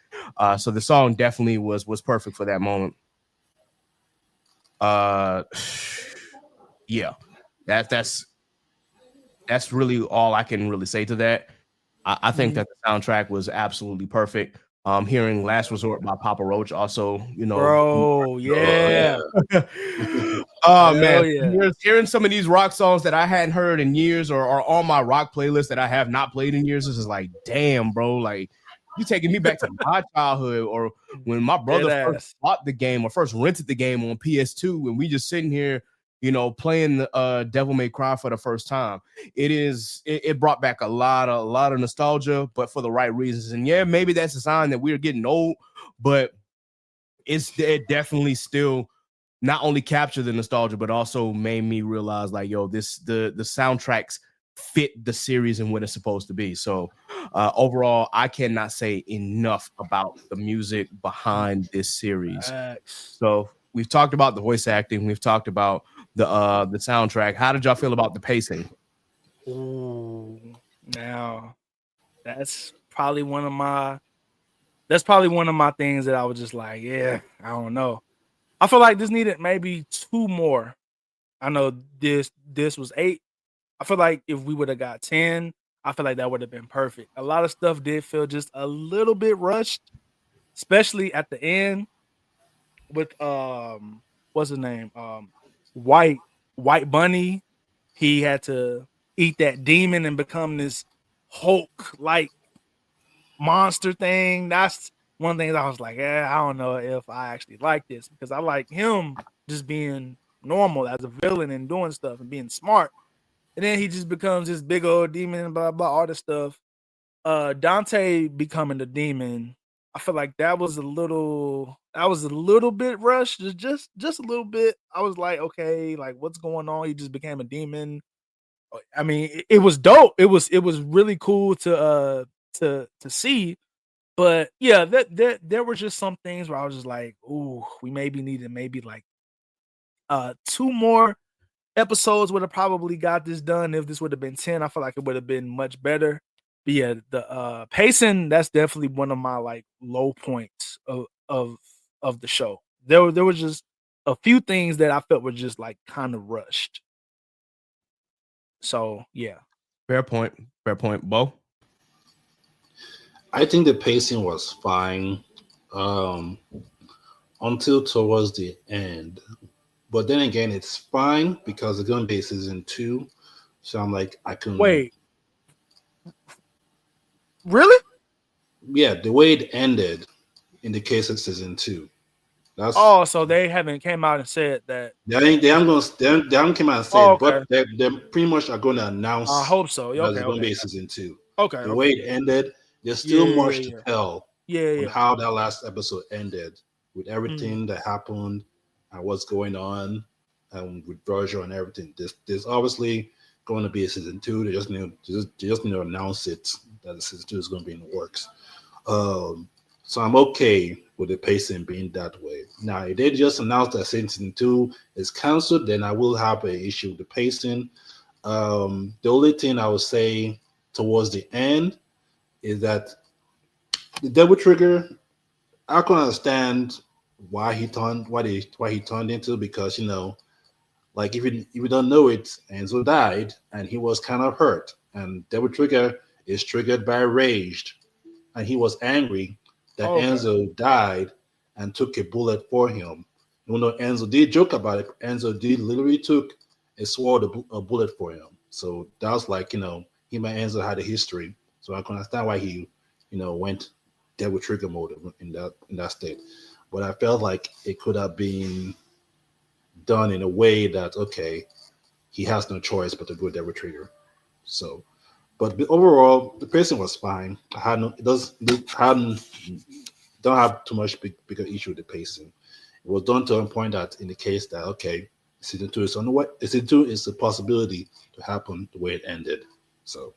So the song definitely was perfect for that moment. Yeah, that's really all I can really say to that. I think that the soundtrack was absolutely perfect. Hearing Last Resort by Papa Roach also, bro, yeah. Oh man, hearing some of these rock songs that I hadn't heard in years, or are on my rock playlist that I have not played in years, this is like, damn, bro, like you taking me back to my childhood, or when my brother first bought the game or first rented the game on PS2, and we just sitting here playing the Devil May Cry for the first time. It brought back a lot of nostalgia, but for the right reasons. And yeah, maybe that's a sign that we're getting old, but it definitely still not only captured the nostalgia, but also made me realize like, yo, the soundtracks fit the series and what it's supposed to be. So overall, I cannot say enough about the music behind this series. So we've talked about the voice acting, we've talked about the soundtrack. How did y'all feel about the pacing? Ooh, now that's probably one of my things that I was just like, yeah, I don't know. I feel like this needed maybe 2 more. I know this was 8. I feel like if we would have got 10, I feel like that would have been perfect. A lot of stuff did feel just a little bit rushed, especially at the end with what's his name? White Bunny. He had to eat that demon and become this Hulk like monster thing. That's one thing that I was like, I don't know if I actually like this, because I like him just being normal as a villain and doing stuff and being smart. And then he just becomes this big old demon and blah, blah, all this stuff. Dante becoming the demon, I feel like that was a little bit rushed, just a little bit. I was like, okay, like what's going on? He just became a demon. I mean, it was dope. It was really cool to see. But yeah, there were just some things where I was just like, ooh, we maybe needed like 2 more episodes would have probably got this done. If this would have been 10, I feel like it would have been much better. But yeah, the pacing, that's definitely one of my like low points of the show. There was just a few things that I felt were just like kind of rushed. So yeah. Fair point, Bo. I think the pacing was fine until towards the end. But then again, it's fine because it's going to be season 2. So I'm like, I can wait. Really? Yeah, the way it ended in the case of season 2. That's so they haven't came out and said that. They haven't came out and said, but they pretty much are going to announce. I hope so. There's going to be a season 2. Okay. The way it ended, there's still much to tell. On how that last episode ended, with everything that happened and what's going on, and with Virgil and everything. There's obviously going to be a season 2. They just need to announce it that the season 2 is going to be in the works. So I'm okay with the pacing being that way. Now, if they just announce that season 2 is canceled, then I will have an issue with the pacing. The only thing I would say towards the end is that the Devil Trigger, I can understand why he turned into, because like if you don't know it, Enzo died and he was kind of hurt, and Devil Trigger is triggered by rage, and he was angry that Enzo died and took a bullet for him. Even though Enzo did joke about it, Enzo did literally took a bullet for him. So that was like, him and Enzo had a history. So I can understand why he, went Devil Trigger mode in that state. But I felt like it could have been done in a way that, okay, he has no choice but to go Devil Trigger. So, but overall, the pacing was fine. Don't have too much bigger issue with the pacing. It was done to a point that indicates that, okay, season 2 is on the way. Season 2 is a possibility to happen the way it ended. So,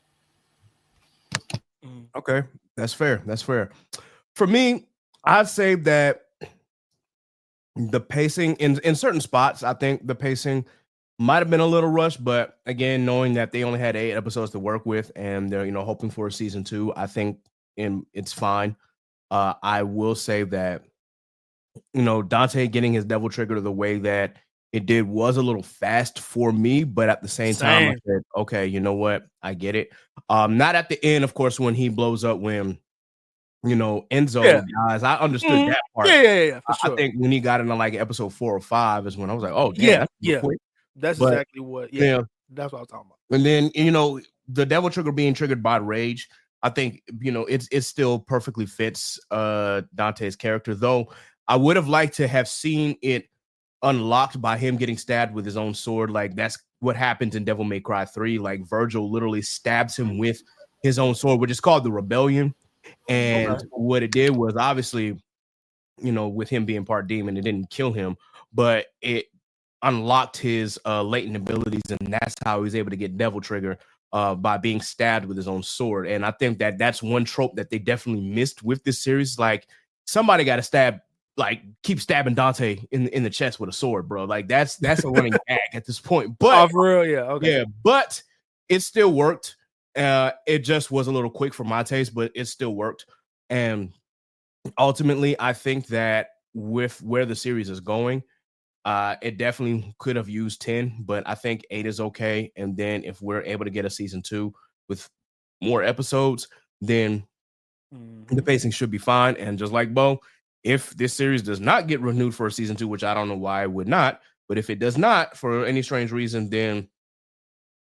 okay, that's fair. For me, I'd say that the pacing in certain spots, I think the pacing might have been a little rushed, but again, knowing that they only had 8 episodes to work with and they're hoping for a season 2, I think it's fine. I will say that Dante getting his Devil Trigger the way that it did was a little fast for me, but at the same time, I said, okay, you know what, I get it. Not at the end, of course, when he blows up, when Enzo dies. I understood that part. Yeah. For sure. I think when he got into like episode 4 or 5 is when I was like, oh, damn, that's quick. That's exactly what. Yeah, that's what I was talking about. And then the Devil Trigger being triggered by rage, I think it still perfectly fits Dante's character. Though I would have liked to have seen it unlocked by him getting stabbed with his own sword. Like that's what happens in Devil May Cry 3. Like Virgil literally stabs him with his own sword, which is called the Rebellion. And what it did was obviously, you know, with him being part demon, it didn't kill him, but it unlocked his latent abilities, and that's how he was able to get Devil Trigger by being stabbed with his own sword. And I think that that's one trope that they definitely missed with this series. Like somebody got to keep stabbing Dante in the chest with a sword, bro. Like that's a running gag at this point. But for real, yeah, okay, yeah, but it still worked. It just was a little quick for my taste, but it still worked. And ultimately, I think that with where the series is going, it definitely could have used 10, but I think 8 is okay. And then if we're able to get a season 2 with more episodes, then the pacing should be fine. And just like Bo, if this series does not get renewed for a season 2, which I don't know why it would not, but if it does not for any strange reason, then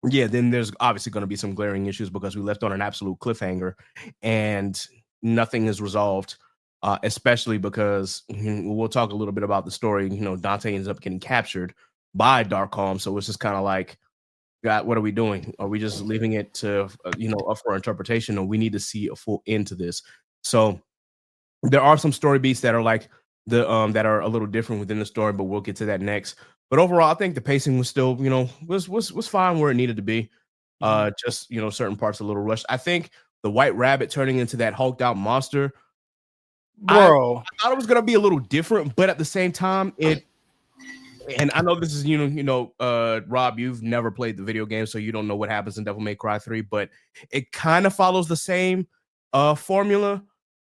yeah, then there's obviously going to be some glaring issues because we left on an absolute cliffhanger and nothing is resolved. Especially because we'll talk a little bit about the story. You know, Dante ends up getting captured by Darkholm, so it's just kind of like, God, what are we doing? Are we just leaving it to up for interpretation, or we need to see a full end to this? So there are some story beats that are like that are a little different within the story, but we'll get to that next. But overall, I think the pacing was still, was fine where it needed to be. Just certain parts a little rushed. I think the White Rabbit turning into that hulked out monster, bro. I thought it was gonna be a little different, but at the same time, and I know this is Rob, you've never played the video game, so you don't know what happens in Devil May Cry 3, but it kind of follows the same formula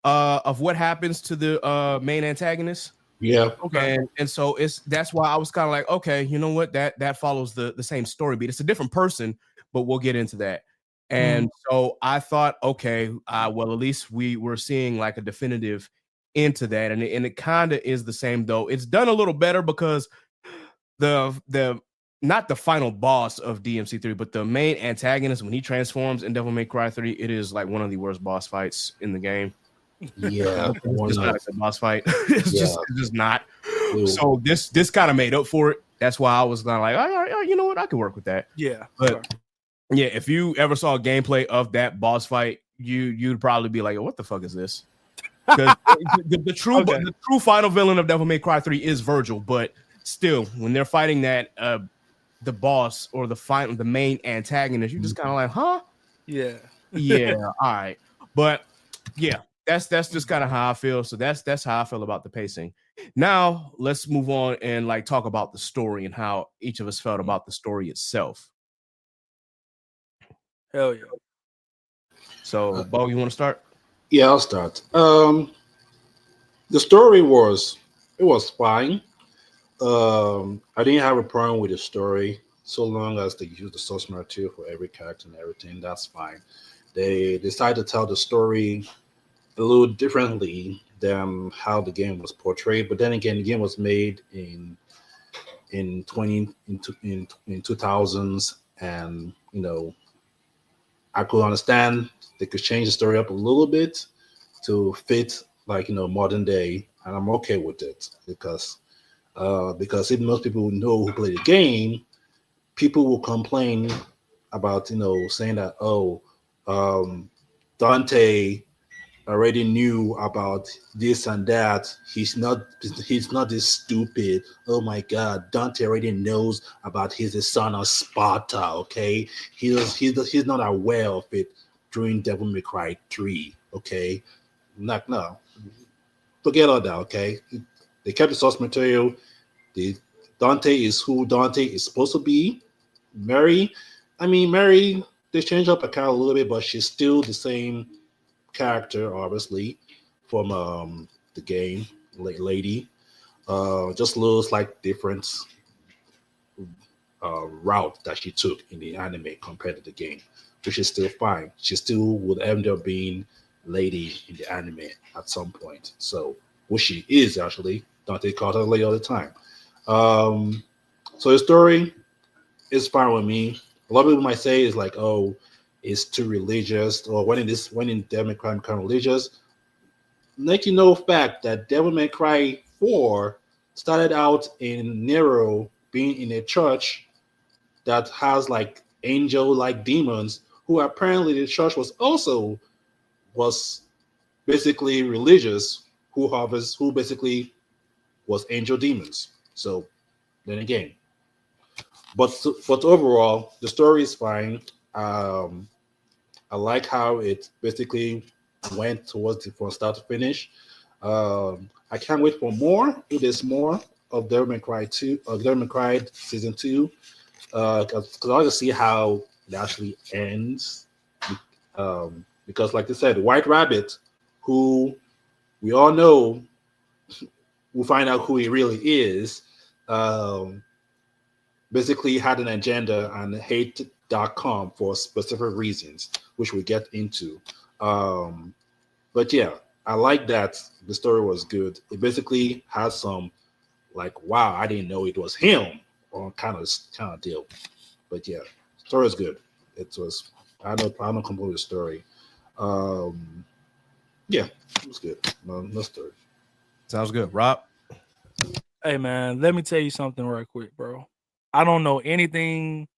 of what happens to the main antagonist. Yeah. Okay. And so that's why I was kind of like, okay, you know what? That follows the same story beat. It's a different person, but we'll get into that. And so I thought, okay, well, at least we were seeing like a definitive into that. And it kind of is the same, though. It's done a little better because the not the final boss of DMC3, but the main antagonist, when he transforms in Devil May Cry 3, it is like one of the worst boss fights in the game. Yeah, it's not a boss fight. It's just not. So this kind of made up for it. That's why I was not like, oh, you know what, I could work with that. Yeah, but yeah, if you ever saw gameplay of that boss fight, you'd probably be like, what the fuck is this? Because the true final villain of Devil May Cry 3 is Virgil, but still, when they're fighting that the boss or the main antagonist, you're just kind of like, huh? Yeah, all right. But yeah, that's just kind of how I feel. So that's how I feel about the pacing. Now let's move on and like talk about the story and how each of us felt about the story itself. Hell yeah. So Bo, you want to start? Yeah, I'll start. The story was fine. I didn't have a problem with the story so long as they use the source material for every character and everything. That's fine. They decided to tell the story a little differently than how the game was portrayed. But then again, the game was made in 2000s, and I could understand they could change the story up a little bit to fit modern day, and I'm okay with it because even most people who know who play the game, people will complain about saying that Dante already knew about this and that. He's not this stupid. Oh my God, Dante already knows about he's the son of Sparta. Okay, he's not aware of it during Devil May Cry 3. Okay, no, forget all that. Okay, they kept the source material. Dante is who Dante is supposed to be. Mary, they changed up her character a little bit, but she's still the same character, obviously, from the game lady. Just looks like different route that she took in the anime compared to the game, which is still fine. She still would end up being lady in the anime at some point. So what she is actually, Dante called her lady all the time. So the story is fine with me. A lot of people might say it's like, oh, it's too religious, or when in Devil May Cry become religious. Let you know fact that Devil May Cry 4 started out in Nero being in a church that has like angel-like demons, who apparently the church was basically religious, who basically was angel demons. So then again, but overall the story is fine. I like how it basically went towards from start to finish. I can't wait for more. It is more of Devil May Cry 2, Devil May Cry Season 2, because I want to see how it actually ends. Because, like I said, White Rabbit, who we all know, we'll find out who he really is, basically had an agenda and hate.com for specific reasons, which we get into. But yeah, I like that the story was good. It basically has some like, wow, I didn't know it was him, or kind of deal. But yeah, story is good. It was I don't complete the story. Yeah, it was good. No story. Sounds good. Rob? Hey man, let me tell you something right quick, bro. I don't know anything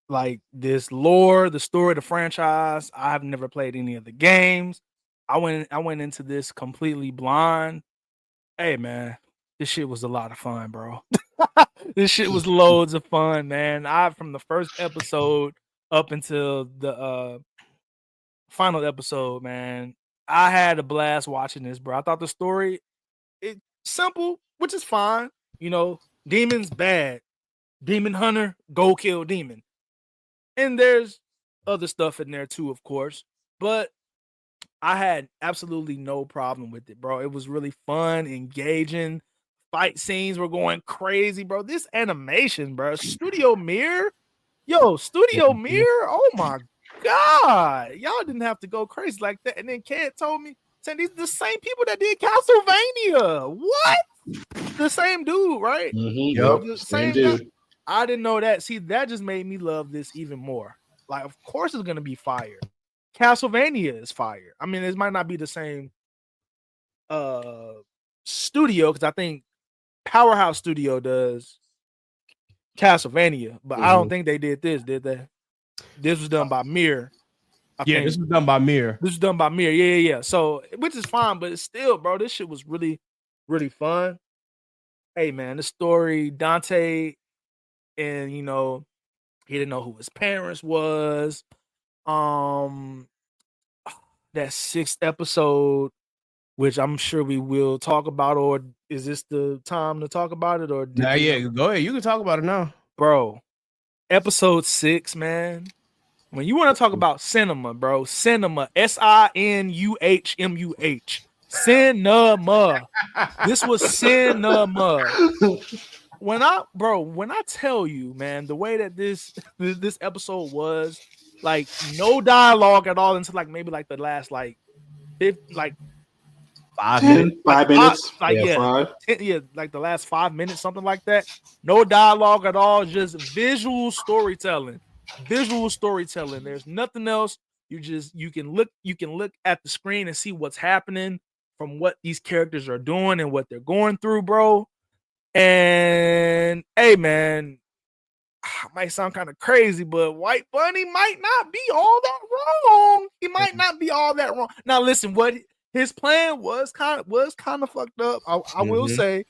like this lore, the story, the franchise. I have never played any of the games. I went into this completely blind. Hey man, this shit was a lot of fun, bro. This shit was loads of fun, man. From the first episode up until the final episode, man, I had a blast watching this, bro. I thought the story it's simple, which is fine. You know, demons bad. Demon hunter, go kill demon. And there's other stuff in there too, of course. But I had absolutely no problem with it, bro. It was really fun, engaging. Fight scenes were going crazy, bro. This animation, bro. Studio Mirror. Studio Mirror. Oh my God. Y'all didn't have to go crazy like that. And then Kat told me, saying these the same people that did Castlevania. What? The same dude, right? Mm-hmm. Yep. The same dude. Guy. I didn't know that. See, that just made me love this even more. Like, of course it's gonna be fire. Castlevania is fire. I mean, it might not be the same studio, because I think Powerhouse Studio does Castlevania, but I don't think they did this, did they? This was done by Mirror. This was done by Mirror. This was done by Mirror. Yeah. So, which is fine, but it's still, bro, this shit was really, really fun. Hey, man, the story, Dante, and he didn't know who his parents was. That 6th episode, which I'm sure we will talk about, or is this the time to talk about it? Or go ahead. You can talk about it now, bro. Episode 6, man. When you want to talk about cinema, bro, cinema, SINUHMUH, cinema. This was cinema. When I tell you, man, the way that this episode was, like, no dialogue at all until maybe the last 5 minutes. 5 minutes. The last 5 minutes, something like that. No dialogue at all, just visual storytelling. There's nothing else. You can look at the screen and see what's happening from what these characters are doing and what they're going through, bro. And hey, man, I might sound kind of crazy, but White Bunny might not be all that wrong. He might not be all that wrong. Now, listen, what his plan was kind of fucked up. I will say,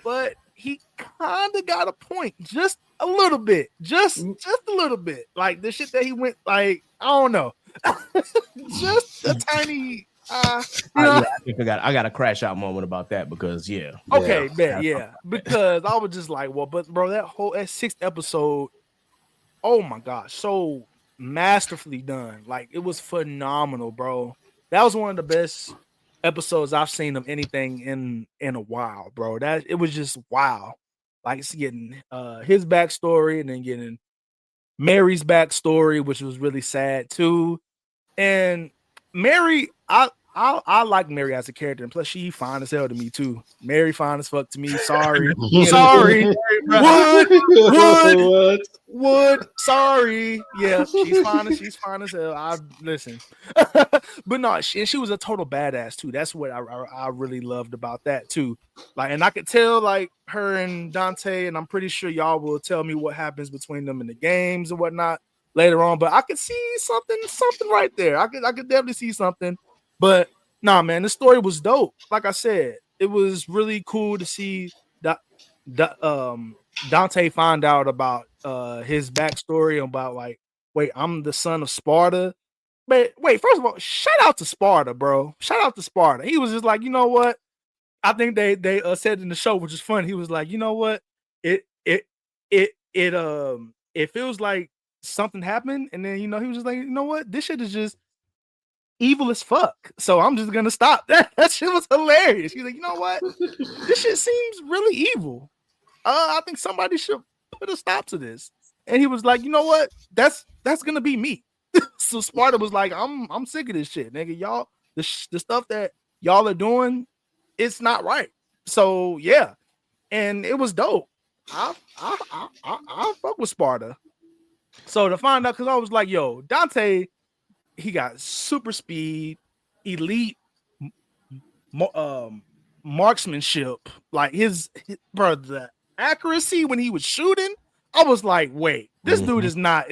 but he kind of got a point, just a little bit, just a little bit. Like the shit that he went, I don't know, just a tiny. I got a crash out moment about that because because I was just like, well, but bro, that 6th episode, oh my gosh, so masterfully done. Like, it was phenomenal, bro. That was one of the best episodes I've seen of anything in a while, bro. That it was just wow. Like, it's getting his backstory and then getting Mary's backstory, which was really sad too. And Mary, I like Mary as a character, and plus she fine as hell to me too. Mary fine as fuck to me. Sorry. What? Wood, sorry. Yeah, she's fine as hell. I listen. But no, she was a total badass too. That's what I really loved about that too. Like, and I could tell like her and Dante, and I'm pretty sure y'all will tell me what happens between them in the games and whatnot later on. But I could see something right there. I could definitely see something. But nah, man, the story was dope. Like I said, it was really cool to see that Dante find out about his backstory about like, wait, I'm the son of Sparta. But wait, first of all, shout out to Sparta, bro. Shout out to Sparta. He was just like, you know what? I think they said in the show, which is fun. He was like, you know what? It feels like something happened, and then he was just like, you know what? This shit is just evil as fuck. So I'm just gonna stop. That shit was hilarious. He's like, you know what? This shit seems really evil. I think somebody should put a stop to this. And he was like, you know what? That's gonna be me. So Sparta was like, I'm sick of this shit, nigga. Y'all, the stuff that y'all are doing, it's not right. So yeah, and it was dope. I fuck with Sparta. So to find out, because I was like, yo, Dante, he got super speed, elite marksmanship, like his brother accuracy when he was shooting. I was like, wait, this dude he's not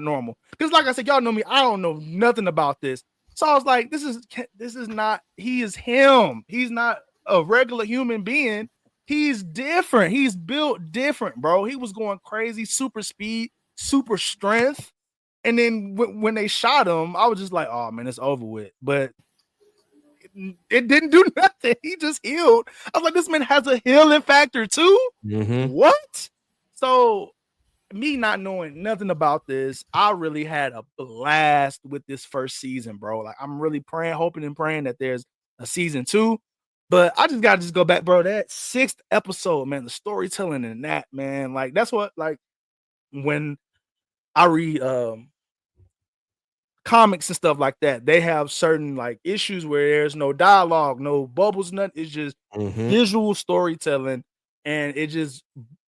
normal. Because like I said, y'all know me, I don't know nothing about this. So I was like, this is not, he is him. He's not a regular human being. He's different. He's built different, bro. He was going crazy, super speed, super strength. And then when they shot him, I was just like, oh man, it's over with. But it didn't do nothing. He just healed. I was like, this man has a healing factor too. What? So me not knowing nothing about this, I really had a blast with this first season, bro. Like, I'm really hoping and praying that there's a season 2. But I just gotta go back, bro. That 6th episode, man, the storytelling in that, man, like that's what, like, when I read comics and stuff like that, they have certain like issues where there's no dialogue, no bubbles, nothing. It's just visual storytelling, and it just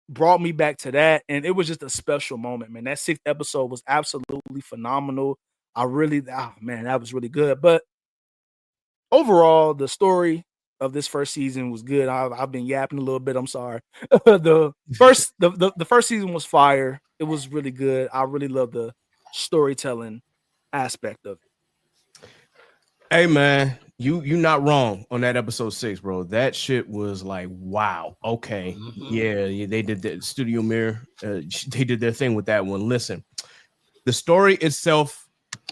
brought me back to that, and it was just a special moment, man. That 6th episode was absolutely phenomenal. That was really good. But overall, the story of this first season was good. I've been yapping a little bit. I'm sorry. the first season was fire. It was really good. I really love the storytelling aspect of it. Hey man, you not wrong on that episode 6, bro. That shit was like, wow. Okay, yeah, they did the Studio Mirror. They did their thing with that one. Listen, the story itself,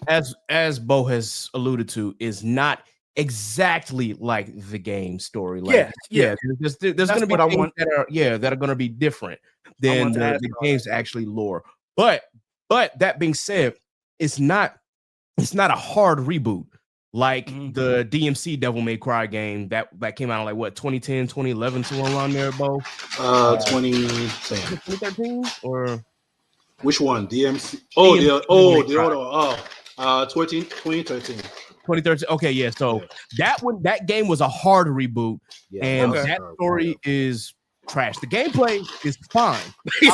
as Bo has alluded to, is not exactly like the game story. Like, there's going to be things that are going to be different than the game's actually lore. But that being said, it's not a hard reboot like the DMC Devil May Cry game that came out in like what, 2010, 2011, somewhere around there, Bo? 2013 or which one? DMC? The other one. 2013. 2013. Okay, yeah. So that game was a hard reboot, and that story is trash. The gameplay is fine.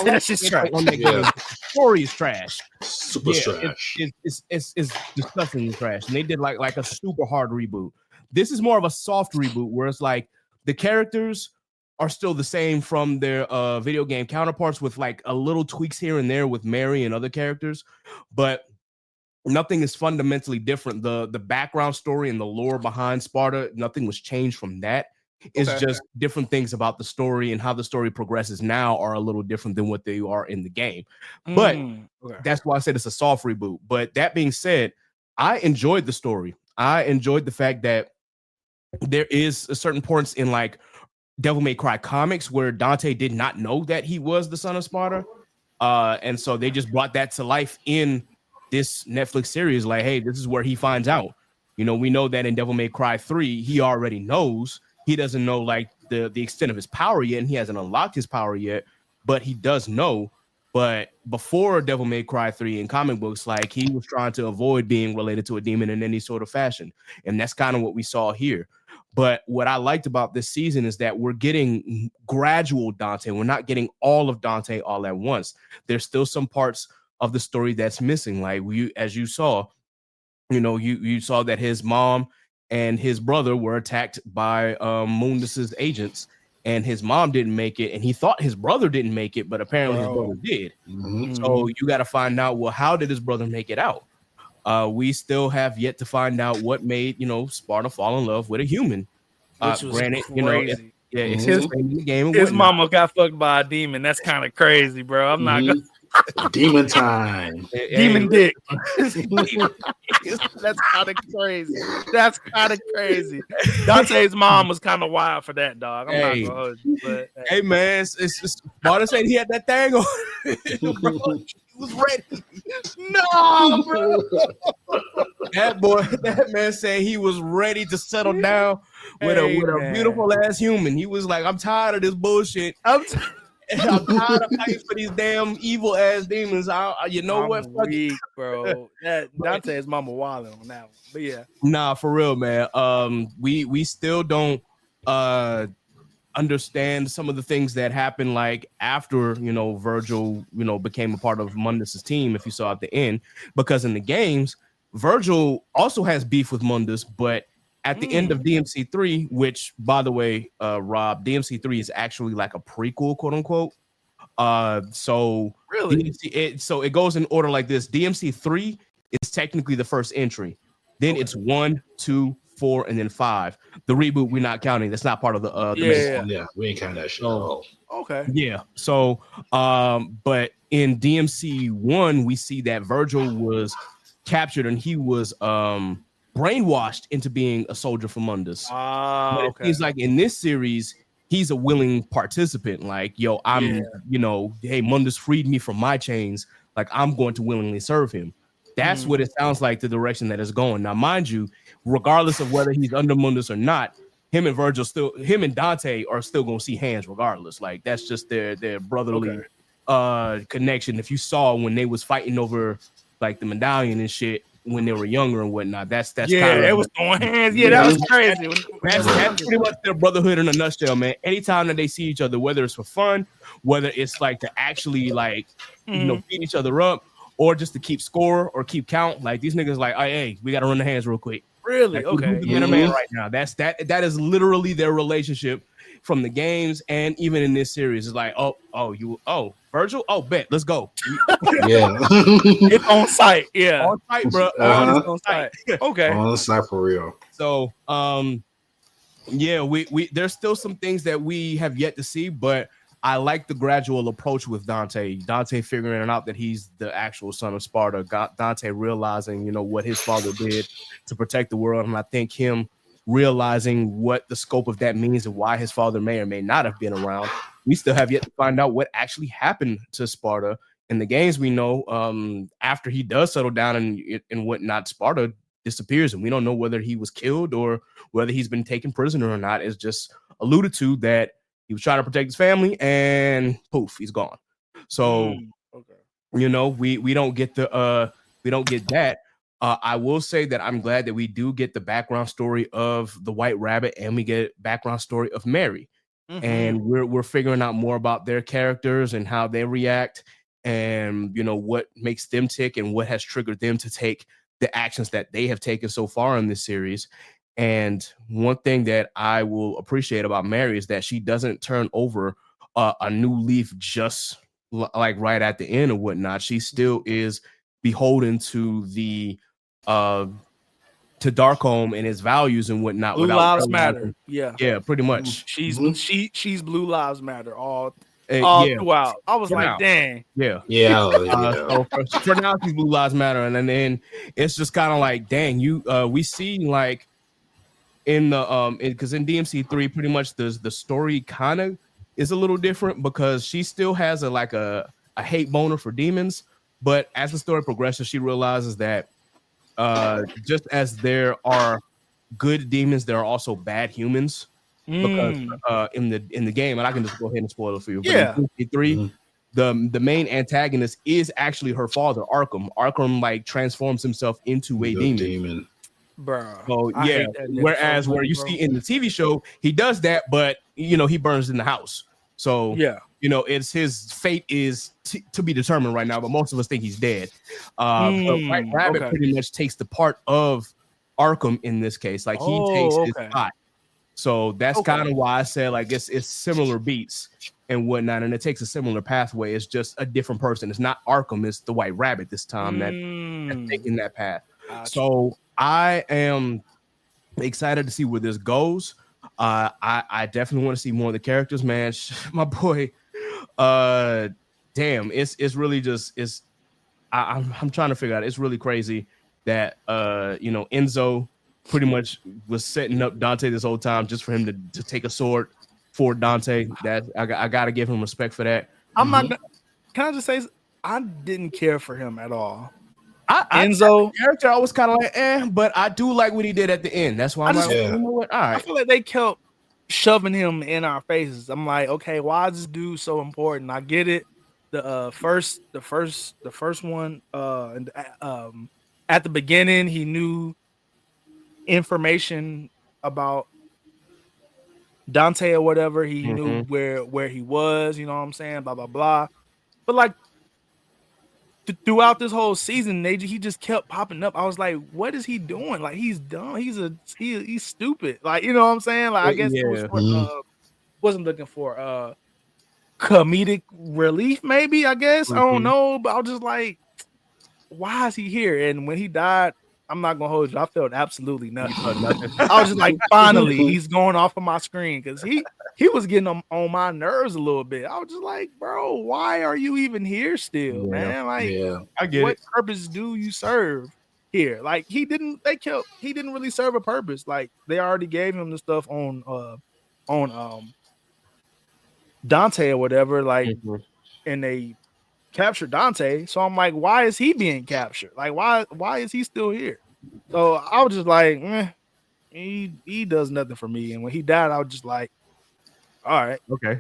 That's just trash. The story is trash. Super trash. It's disgusting trash. And they did like a super hard reboot. This is more of a soft reboot where it's like the characters are still the same from their video game counterparts with like a little tweaks here and there with Mary and other characters, but nothing is fundamentally different. The background story and the lore behind Sparta, nothing was changed from that. It's just different things about the story, and how the story progresses now are a little different than what they are in the game. But that's why I said it's a soft reboot. But that being said, I enjoyed the story. I enjoyed the fact that there is a certain points in like Devil May Cry comics where Dante did not know that he was the son of Sparta. And so they just brought that to life in this Netflix series. Like, hey, this is where he finds out. You know, we know that in Devil May Cry 3, he already knows. He doesn't know like the extent of his power yet, and he hasn't unlocked his power yet, but he does know. But before Devil May Cry 3 in comic books, like, he was trying to avoid being related to a demon in any sort of fashion. And that's kind of what we saw here. But what I liked about this season is that we're getting gradual Dante. We're not getting all of Dante all at once. There's still some parts of the story that's missing. Like as you saw, you saw that his mom and his brother were attacked by Mundus's agents, and his mom didn't make it, and he thought his brother didn't make it, but apparently his brother did. So you got to find out, well, how did his brother make it out? We still have yet to find out what made Sparta fall in love with a human. Which was granted, crazy. It's his game. His mama got fucked by a demon. That's kind of crazy, bro. I'm not gonna. Demon time. Demon dick. That's kind of crazy. That's kind of crazy. Dante's mom was kind of wild for that, dog. I'm not gonna hold you, but hey man, it's just Sparta said he had that thing on. Bro, he was ready. No, bro. That man said he was ready to settle down with a beautiful ass human. He was like, I'm tired of this bullshit. I'm tired of fighting for these damn evil ass demons. I'm weak, bro. Dante's mama wilding on that one. But yeah. Nah, for real, man. We still don't understand some of the things that happened, like after Virgil became a part of Mundus's team, if you saw at the end, because in the games Virgil also has beef with Mundus, but at the end of DMC3, which, by the way, Rob, DMC3 is actually like a prequel, quote unquote. So really, so it goes in order like this. DMC3 is technically the first entry. Then it's 1, 2, 4, and then 5. The reboot we're not counting. That's not part of the we ain't counting that shit. Okay. Yeah. So, but in DMC1, we see that Virgil was captured and he was brainwashed into being a soldier for Mundus. But it seems like in this series, he's a willing participant. Like, hey, Mundus freed me from my chains. Like, I'm going to willingly serve him. That's what it sounds like, the direction that is going. Now, mind you, regardless of whether he's under Mundus or not, him and Dante are still going to see hands regardless. Like, that's just their brotherly connection. If you saw when they was fighting over like the medallion and shit, when they were younger and whatnot, that's kind of, it was throwing hands. Yeah, that was crazy. That's pretty much their brotherhood in a nutshell, man. Anytime that they see each other, whether it's for fun, whether it's like to actually like beat each other up, or just to keep score or keep count, like these niggas like, hey, we got to run the hands real quick. Really? Like, okay. Who's the man right now? That is literally their relationship from the games, and even in this series, it's like, Virgil, bet, let's go. It's on site, on site, bro. On site. Okay, on site for real. So, we there's still some things that we have yet to see, but I like the gradual approach with Dante. Dante figuring out that he's the actual son of Sparta. Dante realizing, what his father did to protect the world, and I think him realizing what the scope of that means and why his father may or may not have been around. We still have yet to find out what actually happened to Sparta. In the games, we know after he does settle down and whatnot, Sparta disappears, and we don't know whether he was killed or whether he's been taken prisoner or not. It's just alluded to that he was trying to protect his family, and poof, he's gone. So, we don't get that. I will say that I'm glad that we do get the background story of the White Rabbit, and we get background story of Mary, and we're figuring out more about their characters and how they react, and what makes them tick and what has triggered them to take the actions that they have taken so far in this series. And one thing that I will appreciate about Mary is that she doesn't turn over a new leaf just like right at the end or whatnot. She still is beholden to the to Darkholm and his values and whatnot. Blue Lives Matter. Yeah, pretty much. She's Blue Lives Matter all throughout. I was like, dang. Yeah. So for now, she's Blue Lives Matter, and then it's just kind of like, dang, we see like in the because in DMC3, pretty much the story kind of is a little different because she still has a hate boner for demons, but as the story progresses, she realizes that just as there are good demons, there are also bad humans. Because in the game, and I can just go ahead and spoil it for you. But in DMC3, the main antagonist is actually her father, Arkham. Arkham like transforms himself into a demon. Bro. So yeah, whereas where you see in the TV show, he does that, but he burns in the house. So yeah, it's his fate is to be determined right now, but most of us think he's dead. But White Rabbit pretty much takes the part of Arkham in this case. Like he takes his spot. So that's kind of why I said like it's similar beats and whatnot, and it takes a similar pathway. It's just a different person. It's not Arkham, it's the White Rabbit this time that's taking that path. So I am excited to see where this goes. I definitely want to see more of the characters, man. My boy, damn, it's really just I'm trying to figure out. It's really crazy that Enzo pretty much was setting up Dante this whole time just for him to take a sword for Dante. That I gotta give him respect for that. I'm not. Can I just say I didn't care for him at all. Enzo character, I was kind of like, but I do like what he did at the end. That's why I'm like, you know what? All right. I feel like they kept shoving him in our faces. I'm like, okay, why is this dude so important? I get it. The first one, at the beginning, he knew information about Dante or whatever. He knew where he was. You know what I'm saying? Blah blah blah. But like throughout this whole season, he just kept popping up. I was like, what is he doing? Like he's dumb. He's stupid. Like you know what I'm saying? Like I guess it was for, wasn't looking for comedic relief, maybe. I guess I don't know, but I was just like, why is he here? And when he died, I'm not gonna hold you. I felt absolutely nothing. I was just like, finally, he's going off of my screen because he was getting on my nerves a little bit. I was just like, bro, why are you even here still, man? Like, I get what purpose do you serve here? Like, he didn't really serve a purpose. Like, they already gave him the stuff on Dante or whatever, like, and they captured Dante. So I'm like, why is he being captured? Like, why is he still here? So I was just like, he does nothing for me. And when he died, I was just like, all right, okay.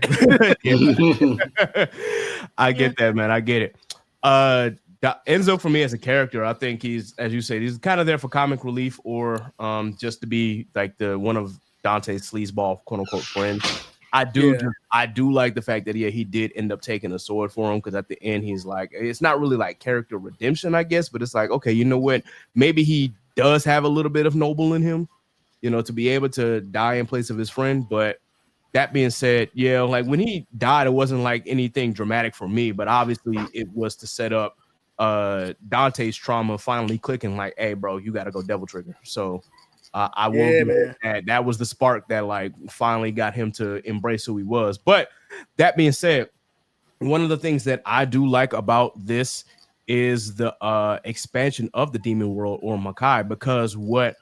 I get that, man. I get it. Enzo for me as a character, I think he's, as you said, he's kind of there for comic relief or just to be like the one of Dante's sleazeball quote unquote friends. I do like the fact that he did end up taking a sword for him because at the end he's like, it's not really like character redemption, I guess, but it's like, okay, you know what? Maybe he does have a little bit of noble in him, to be able to die in place of his friend. But that being said, like when he died, it wasn't like anything dramatic for me, but obviously it was to set up Dante's trauma finally clicking like, hey, bro, you got to go Devil Trigger. So I will that was the spark that like finally got him to embrace who he was. But that being said, one of the things that I do like about this is the expansion of the demon world or Makai, because what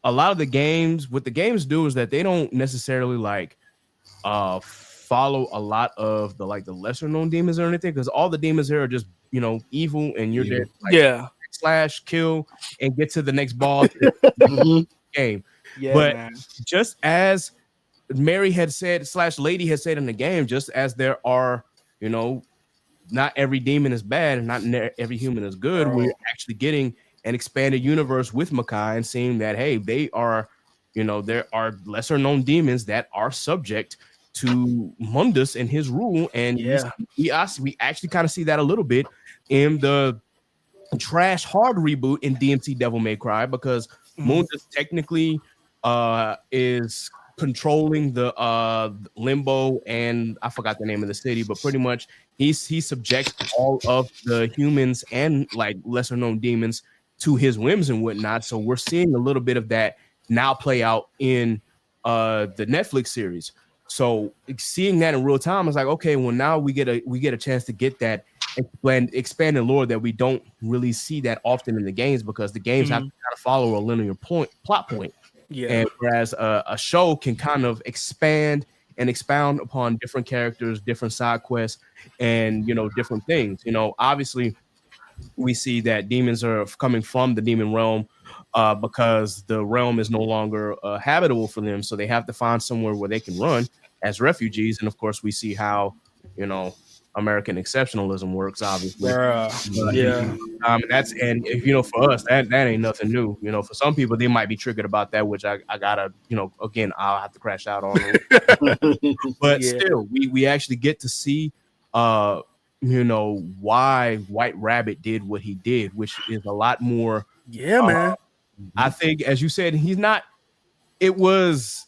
a lot of the games do is that they don't necessarily like follow a lot of the like the lesser known demons or anything, because all the demons here are just evil and you're dead. Like, slash kill and get to the next boss. Game. But just as Mary had said / Lady had said in the game, just as there are, not every demon is bad and not every human is good. We're actually getting an expanded universe with Makai and seeing that, hey, they are, there are lesser known demons that are subject to Mundus and his rule. And we actually kind of see that a little bit in the trash hard reboot in DMC Devil May Cry, because Mundus technically is controlling the limbo, and I forgot the name of the city, but pretty much he subjects all of the humans and like lesser known demons to his whims and whatnot. So we're seeing a little bit of that now play out in the Netflix series. So seeing that in real time is like, okay, well now we get a chance to get that expanded lore that we don't really see that often in the games, because the games have to kind of follow a linear plot point. And whereas a show can kind of expand and expound upon different characters, different side quests, and different things. Obviously we see that demons are coming from the demon realm because the realm is no longer habitable for them, so they have to find somewhere where they can run as refugees. And of course we see how American exceptionalism works, obviously. Yeah. And if, you know, for us, that ain't nothing new. You know, for some people, they might be triggered about that, which I gotta, you know, again, I'll have to crash out on. But still, we actually get to see, you know, why White Rabbit did what he did, which is a lot more. Yeah, man. I think, as you said, it was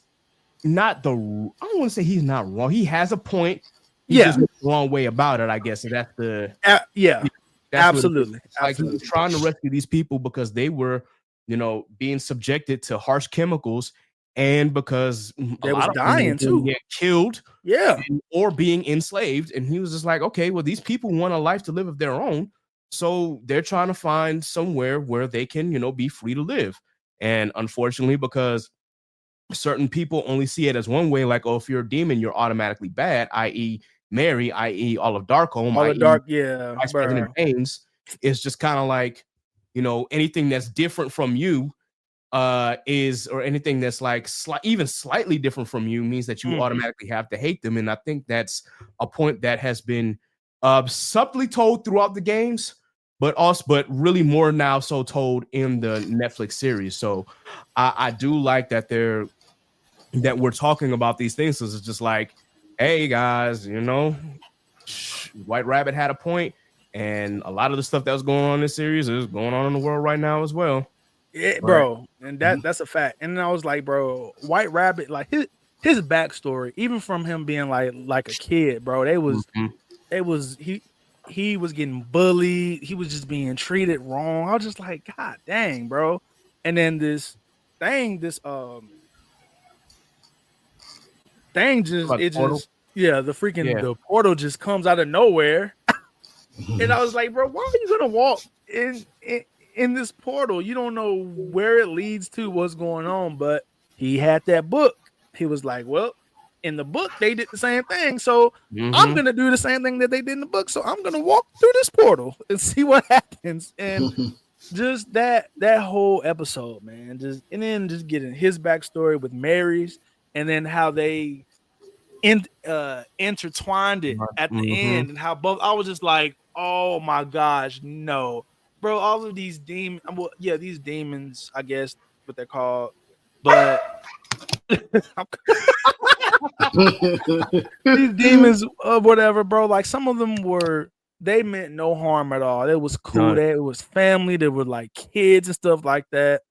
not I don't want to say he's not wrong. He has a point. He's just the wrong way about it, I guess. So that's absolutely. Like, he was trying to rescue these people because they were, you know, being subjected to harsh chemicals, and because they was dying too, get killed, or being enslaved. And he was just like, okay, well, these people want a life to live of their own, so they're trying to find somewhere where they can, you know, be free to live. And unfortunately, because certain people only see it as one way, like, oh, if you're a demon, you're automatically bad, i.e. Mary, i.e. all of Darkholme, Vice President Haynes, is just kind of like, you know, anything that's different from you or anything that's like even slightly different from you means that you automatically have to hate them. And I think that's a point that has been subtly told throughout the games, but really more now so told in the Netflix series. So I do like that we're talking about these things, because it's just like, hey guys, you know, White Rabbit had a point, and a lot of the stuff that was going on in this series is going on in the world right now as well. Yeah, bro, and that's a fact. And I was like, bro, White Rabbit, like his backstory, even from him being like a kid, bro, he was getting bullied, he was just being treated wrong. I was just like, God dang, bro. And then the portal just comes out of nowhere. And I was like, bro, why are you gonna walk in this portal? You don't know where it leads to, what's going on. But he had that book. He was like, well, in the book they did the same thing, so I'm gonna do the same thing that they did in the book. So I'm gonna walk through this portal and see what happens. And just that whole episode, man, and then getting his backstory with Mary's, and then how they intertwined it at the end, and how both, I was just like, oh my gosh, no, bro, all of these demons, these demons, I guess what they're called, but these demons whatever, bro, like some of them they meant no harm at all. It was cool. It was family. They were like kids and stuff like that.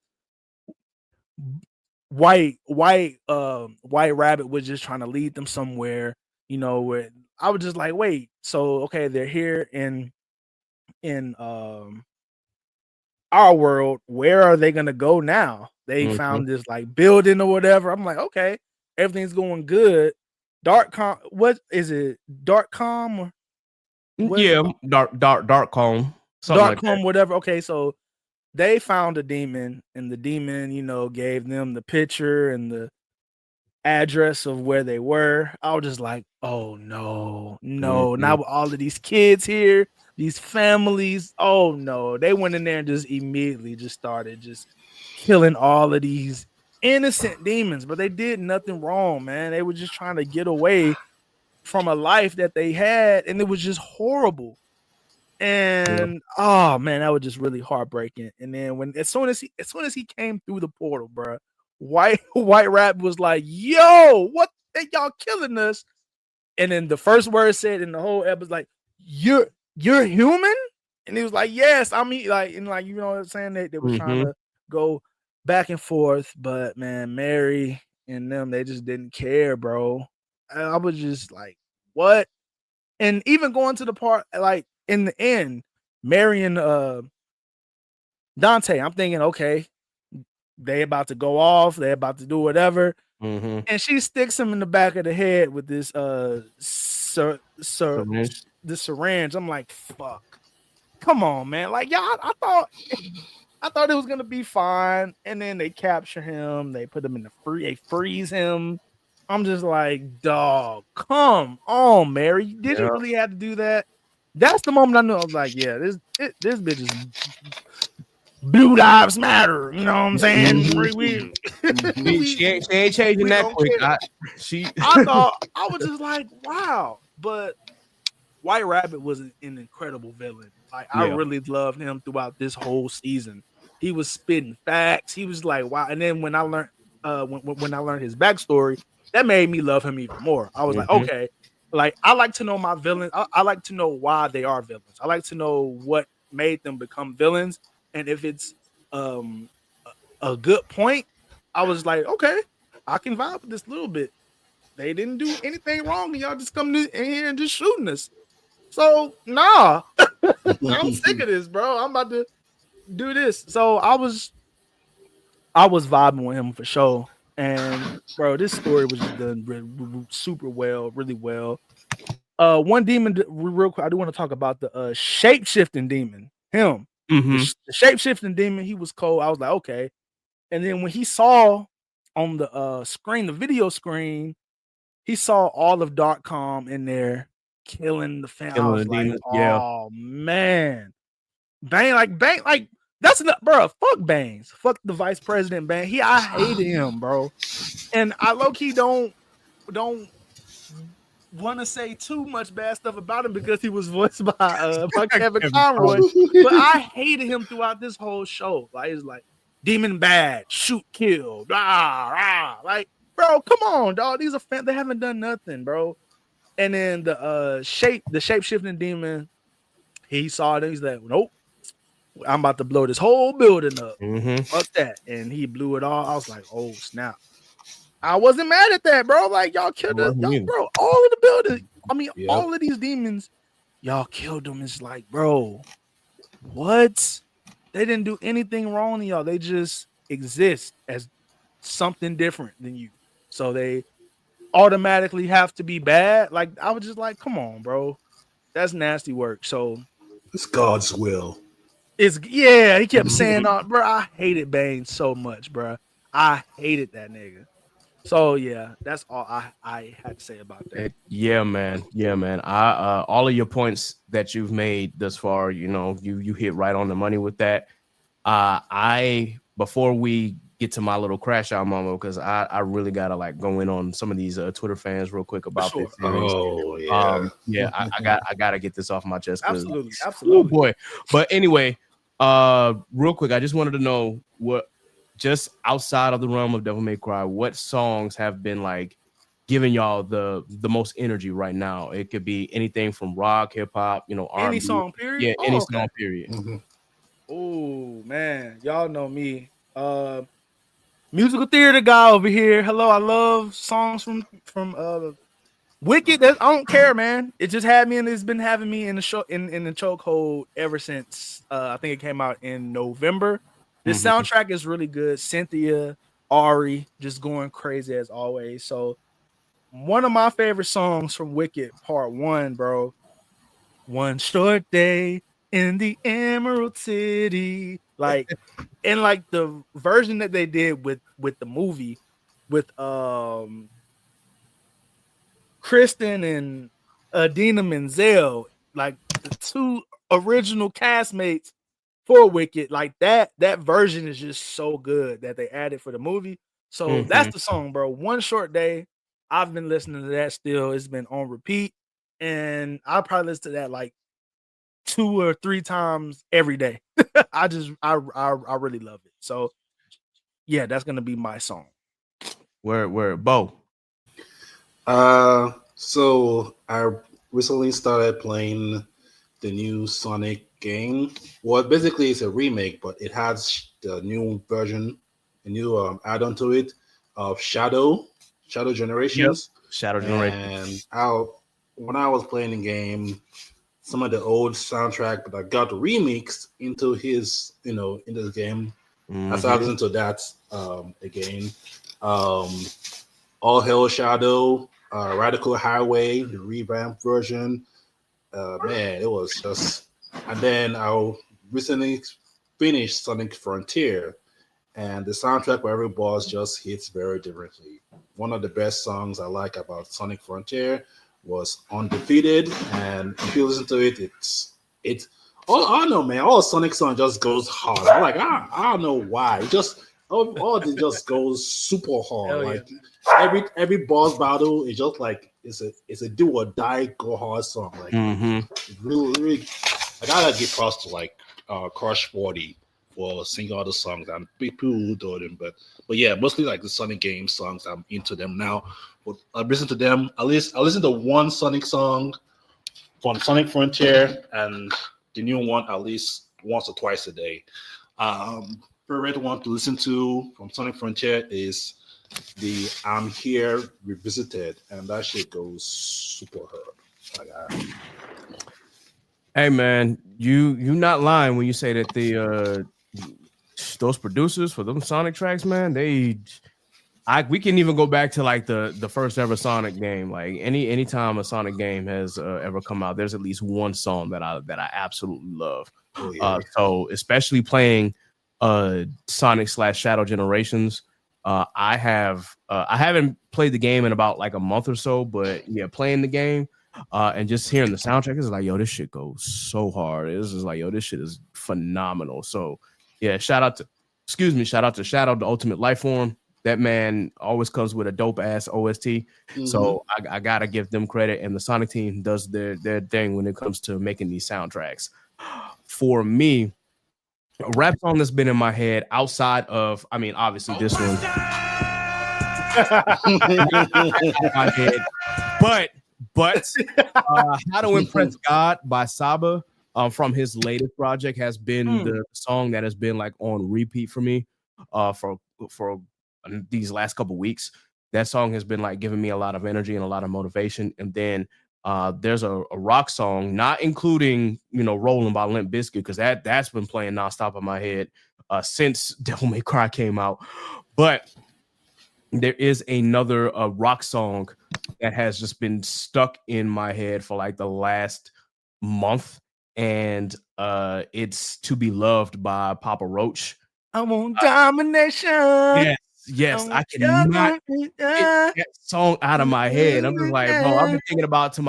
White Rabbit was just trying to lead them somewhere, you know, where I was just like, wait, so okay, they're here in our world. Where are they gonna go now? They found this like building or whatever. I'm like, okay, everything's going good. What is it? Darkholme or Darkholme. Darkholme, whatever. Okay, so they found a demon, and the demon, you know, gave them the picture and the address of where they were. I was just like, oh no. Now with all of these kids here, these families, oh no. They went in there and just immediately just started just killing all of these innocent demons, but they did nothing wrong, man. They were just trying to get away from a life that they had, and it was just horrible. And oh man, that was just really heartbreaking. And then as soon as he came through the portal, bro, White Rabbit was like, yo, what, y'all killing us? And then the first word said in the whole episode, like, you're human? And he was like, yes, I mean, like, and like, you know what I'm saying? They were trying to go back and forth, but man, Mary and them, they just didn't care, bro. I was just like, what? And even going to the part, like, in the end, Mary and Dante, I'm thinking, okay, they about to go off, they about to do whatever, and she sticks him in the back of the head with this the syringe. I'm like, fuck, come on, man. Like, yeah, I thought it was gonna be fine, and then they capture him, they put him in they freeze him. I'm just like, dog, come on, Mary, did you really have to do that? That's the moment I knew. I was like, yeah, this bitch is Blue Lives Matter. You know what I'm saying? She ain't changing that quick. I was just like, wow. But White Rabbit was an incredible villain. Like I really loved him throughout this whole season. He was spitting facts. He was like, wow. And then when I learned when I learned his backstory, that made me love him even more. I was like, okay, like I like to know my villains. I like to know why they are villains. I like to know what made them become villains. And if it's a good point, I was like, okay, I can vibe with this a little bit. They didn't do anything wrong, and y'all just come in here and just shooting us. So nah, I'm sick of this, bro. I'm about to do this. So I was vibing with him for sure. And bro, this story was just done super well, really well. One demon, real quick. I do want to talk about the shape-shifting demon. Him, the shape-shifting demon. He was cold. I was like, okay. And then when he saw on the screen, the video screen, he saw all of Darkcom in there killing the family. I was like, oh man, Bane, like that's enough, bro. Fuck Baines, fuck the vice president Bane. I hated him, bro. And I low key don't want to say too much bad stuff about him because he was voiced by Kevin Conroy, but I hated him throughout this whole show. Like it's like demon bad, shoot, kill, blah, blah. Like, bro, come on, dog. These are they haven't done nothing, bro. And then the shape-shifting demon, he saw it. He's like, nope, I'm about to blow this whole building up. Fuck that. And he blew it all. I was like, oh snap. I wasn't mad at that, bro. Like y'all killed us, bro. All of the buildings. I mean, all of these demons, y'all killed them. It's like, bro, what? They didn't do anything wrong to y'all. They just exist as something different than you. So they automatically have to be bad. Like I was just like, come on, bro. That's nasty work. So it's God's will. He kept saying, bro, I hated Bane so much, bro. I hated that nigga. So yeah, that's all I had to say about that. Yeah, man. I all of your points that you've made thus far, you know, you hit right on the money with that. Before we get to my little crash out moment, because I really gotta like go in on some of these Twitter fans real quick about this series. Oh yeah, I gotta get this off my chest. Absolutely. Oh boy. But anyway, real quick, I just wanted to know what, just outside of the realm of Devil May Cry, what songs have been like giving y'all the most energy right now? It could be anything from rock, hip hop, you know, R&B. Any song, period. Yeah, any song, period. Oh man, y'all know me. Musical theater guy over here. Hello, I love songs from Wicked. I don't care, man. It just had me, and it's been having me in the show in the chokehold ever since. I think it came out in November. This soundtrack is really good. Cynthia, Ari, just going crazy as always. So, one of my favorite songs from Wicked Part 1, bro. One short day in the Emerald City, like, and like the version that they did with the movie, with Kristen and Adina Menzel, like the two original castmates for Wicked, like that version is just so good that they added for the movie. So that's the song, bro. One Short Day. I've been listening to that still. It's been on repeat, and I'll probably listen to that like 2 or 3 times every day. I really love it. So yeah, that's gonna be my song. Where Bo? So I recently started playing the new Sonic game. Well, basically it's a remake, but it has the new version, a new add-on to it of Shadow Generations. Shadow Generations. And when I was playing the game, some of the old soundtrack, but I got remixed into his, in this game. I started listening to that again. All Hell Shadow, Radical Highway, the revamped version. Man, it was just. And then I recently finished Sonic Frontier, and the soundtrack for every boss just hits very differently. One of the best songs I like about Sonic Frontier was Undefeated, and if you listen to it, it's I don't know, man. All Sonic song just goes hard. I'm like, I don't know why. It just all it just goes super hard. Like every boss battle is just like it's a do or die go hard song. Like really, I gotta give props to like Crush 40 for singing all the songs. And people who do them, but yeah, mostly like the Sonic game songs. I'm into them now. But I listen to them. I listen to one Sonic song from Sonic Frontier and the new one at least once or twice a day. Favorite one to listen to from Sonic Frontier is the I'm Here Revisited, and that shit goes super hard. Hey man, you not lying when you say that the those producers for them Sonic tracks, man, we can even go back to like the first ever Sonic game. Like anytime a Sonic game has ever come out, there's at least one song that I absolutely love. Oh, yeah. So especially playing Sonic / Shadow Generations, I haven't played the game in about like a month or so, but yeah, playing the game and just hearing the soundtrack is like, yo, this shit goes so hard. It's just like, yo, this shit is phenomenal. So yeah, shout out to Shadow, the Ultimate Life Form. That man always comes with a dope ass OST. So I gotta give them credit, and the Sonic team does their thing when it comes to making these soundtracks. For me, a rap song that's been in my head outside of, I mean, obviously this one. My head. But How to Impress God by Saba from his latest project has been the song that has been like on repeat for me for these last couple weeks. That song has been like giving me a lot of energy and a lot of motivation. And then there's a rock song, not including, Rolling by Limp Bizkit, because that's been playing nonstop in my head since Devil May Cry came out. But there is another rock song that has just been stuck in my head for like the last month, and it's To Be Loved by Papa Roach. I want domination. Yes, I cannot get that song out of my head. I'm just like, bro, I've been thinking about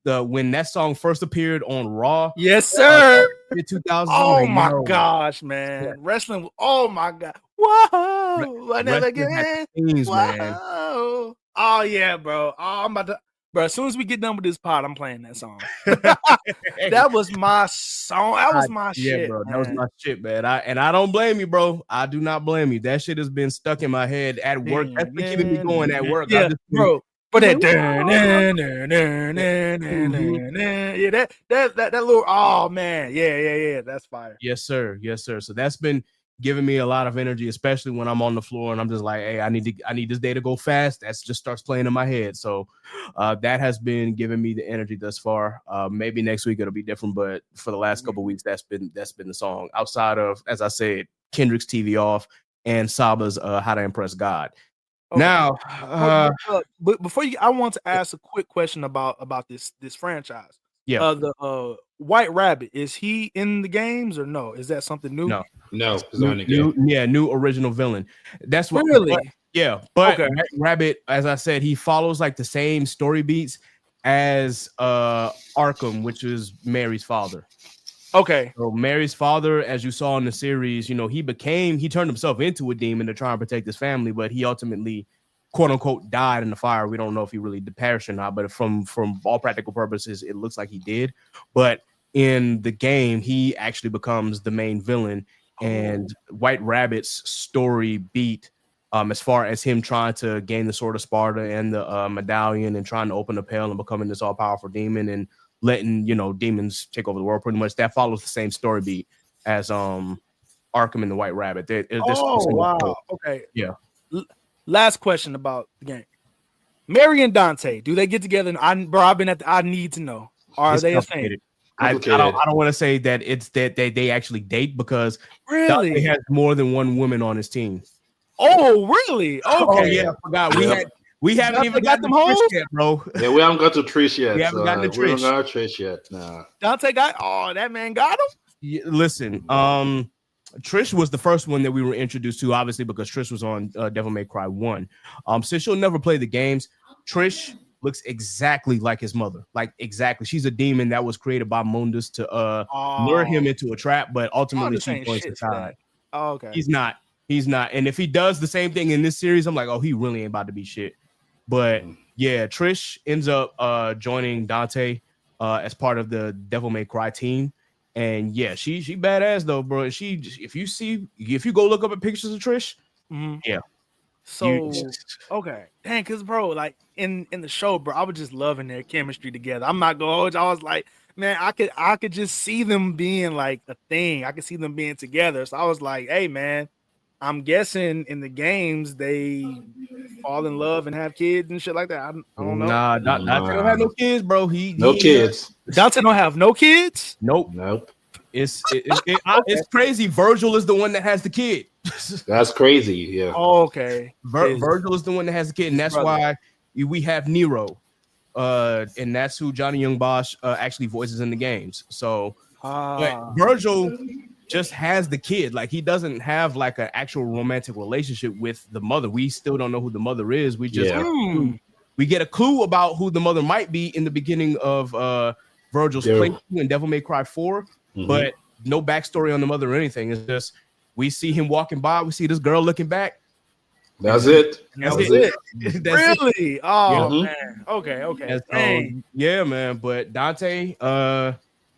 when that song first appeared on Raw. Yes, sir. 2000. Oh my gosh, man. Yeah. Wrestling. Oh my God. Whoa. Another again. Whoa. Oh yeah, bro. Oh, I'm about to. Bro, as soon as we get done with this pod, I'm playing that song. That was my song. That was my shit. Yeah, bro. Man. That was my shit, man. I don't blame you, bro. I do not blame you. That shit has been stuck in my head at work. That's been keeping me going at work. Yeah, bro. But that that little, oh man, yeah. That's fire. Yes, sir. So that's been giving me a lot of energy, especially when I'm on the floor and I'm just like, hey, I need this day to go fast. That just starts playing in my head. So that has been giving me the energy thus far. Maybe next week it'll be different, but for the last couple of weeks, that's been the song. Outside of, as I said, Kendrick's TV Off and Saba's How to Impress God. Okay. Now, but before I want to ask a quick question about this franchise. Yeah. The White Rabbit, is he in the games or no? Is that something new? No, he's not in the game. New original villain. That's what. Really? But okay. White Rabbit, as I said, he follows like the same story beats as Arkham, which is Mary's father. Okay. So Mary's father, as you saw in the series, he turned himself into a demon to try and protect his family, but he ultimately, quote unquote, died in the fire. We don't know if he really perished or not, but from all practical purposes, it looks like he did. But in the game, he actually becomes the main villain, and White Rabbit's story beat, as far as him trying to gain the Sword of Sparta and the medallion and trying to open the pale and becoming this all-powerful demon and letting demons take over the world, pretty much that follows the same story beat as Arkham and the White Rabbit. Wow. Okay. Yeah. Last question about the game. Mary and Dante, do they get together? I need to know. Are they a thing? I don't want to say that it's that they actually date, because really Dante has more than one woman on his team. Oh, really? Okay. Oh, yeah, I forgot. We haven't even got them home yet, bro. Yeah, we haven't got to Trish yet. We haven't gotten to Trish. We haven't got Trish yet. Nah. Dante that man got him. Yeah, listen, Trish was the first one that we were introduced to, obviously, because Trish was on Devil May Cry 1. Since she'll never play the games, Trish looks exactly like his mother. Like, exactly. She's a demon that was created by Mundus to lure him into a trap, but ultimately she points aside. Oh, okay. He's not. And if he does the same thing in this series, I'm like, oh, he really ain't about to be shit. But Yeah, Trish ends up joining Dante as part of the Devil May Cry team. And yeah, she badass though, bro. If you go look up at pictures of Trish, yeah. So okay, dang, cause bro, like in the show, bro, I was just loving their chemistry together. I'm not gonna hold you. I was like, man, I could just see them being like a thing. I could see them being together. So I was like, hey, man, I'm guessing in the games they fall in love and have kids and shit like that. I don't know. Nah, Dante don't have no kids, bro. No kids. Dante don't have no kids. Nope. It's crazy. Virgil is the one that has the kid. That's crazy. Yeah. Oh, okay. Virgil is the one that has the kid, and that's why we have Nero, and that's who Johnny Young Bosch actually voices in the games. So, but Virgil just has the kid. Like he doesn't have like an actual romantic relationship with the mother. We still don't know who the mother is. We just we get a clue about who the mother might be in the beginning of Virgil's playthrough in Devil May Cry 4. But no backstory on the mother or anything. It's just we see him walking by. We see this girl looking back. That's it. That's it. Really? Oh man. Okay. Yeah, man. But Dante,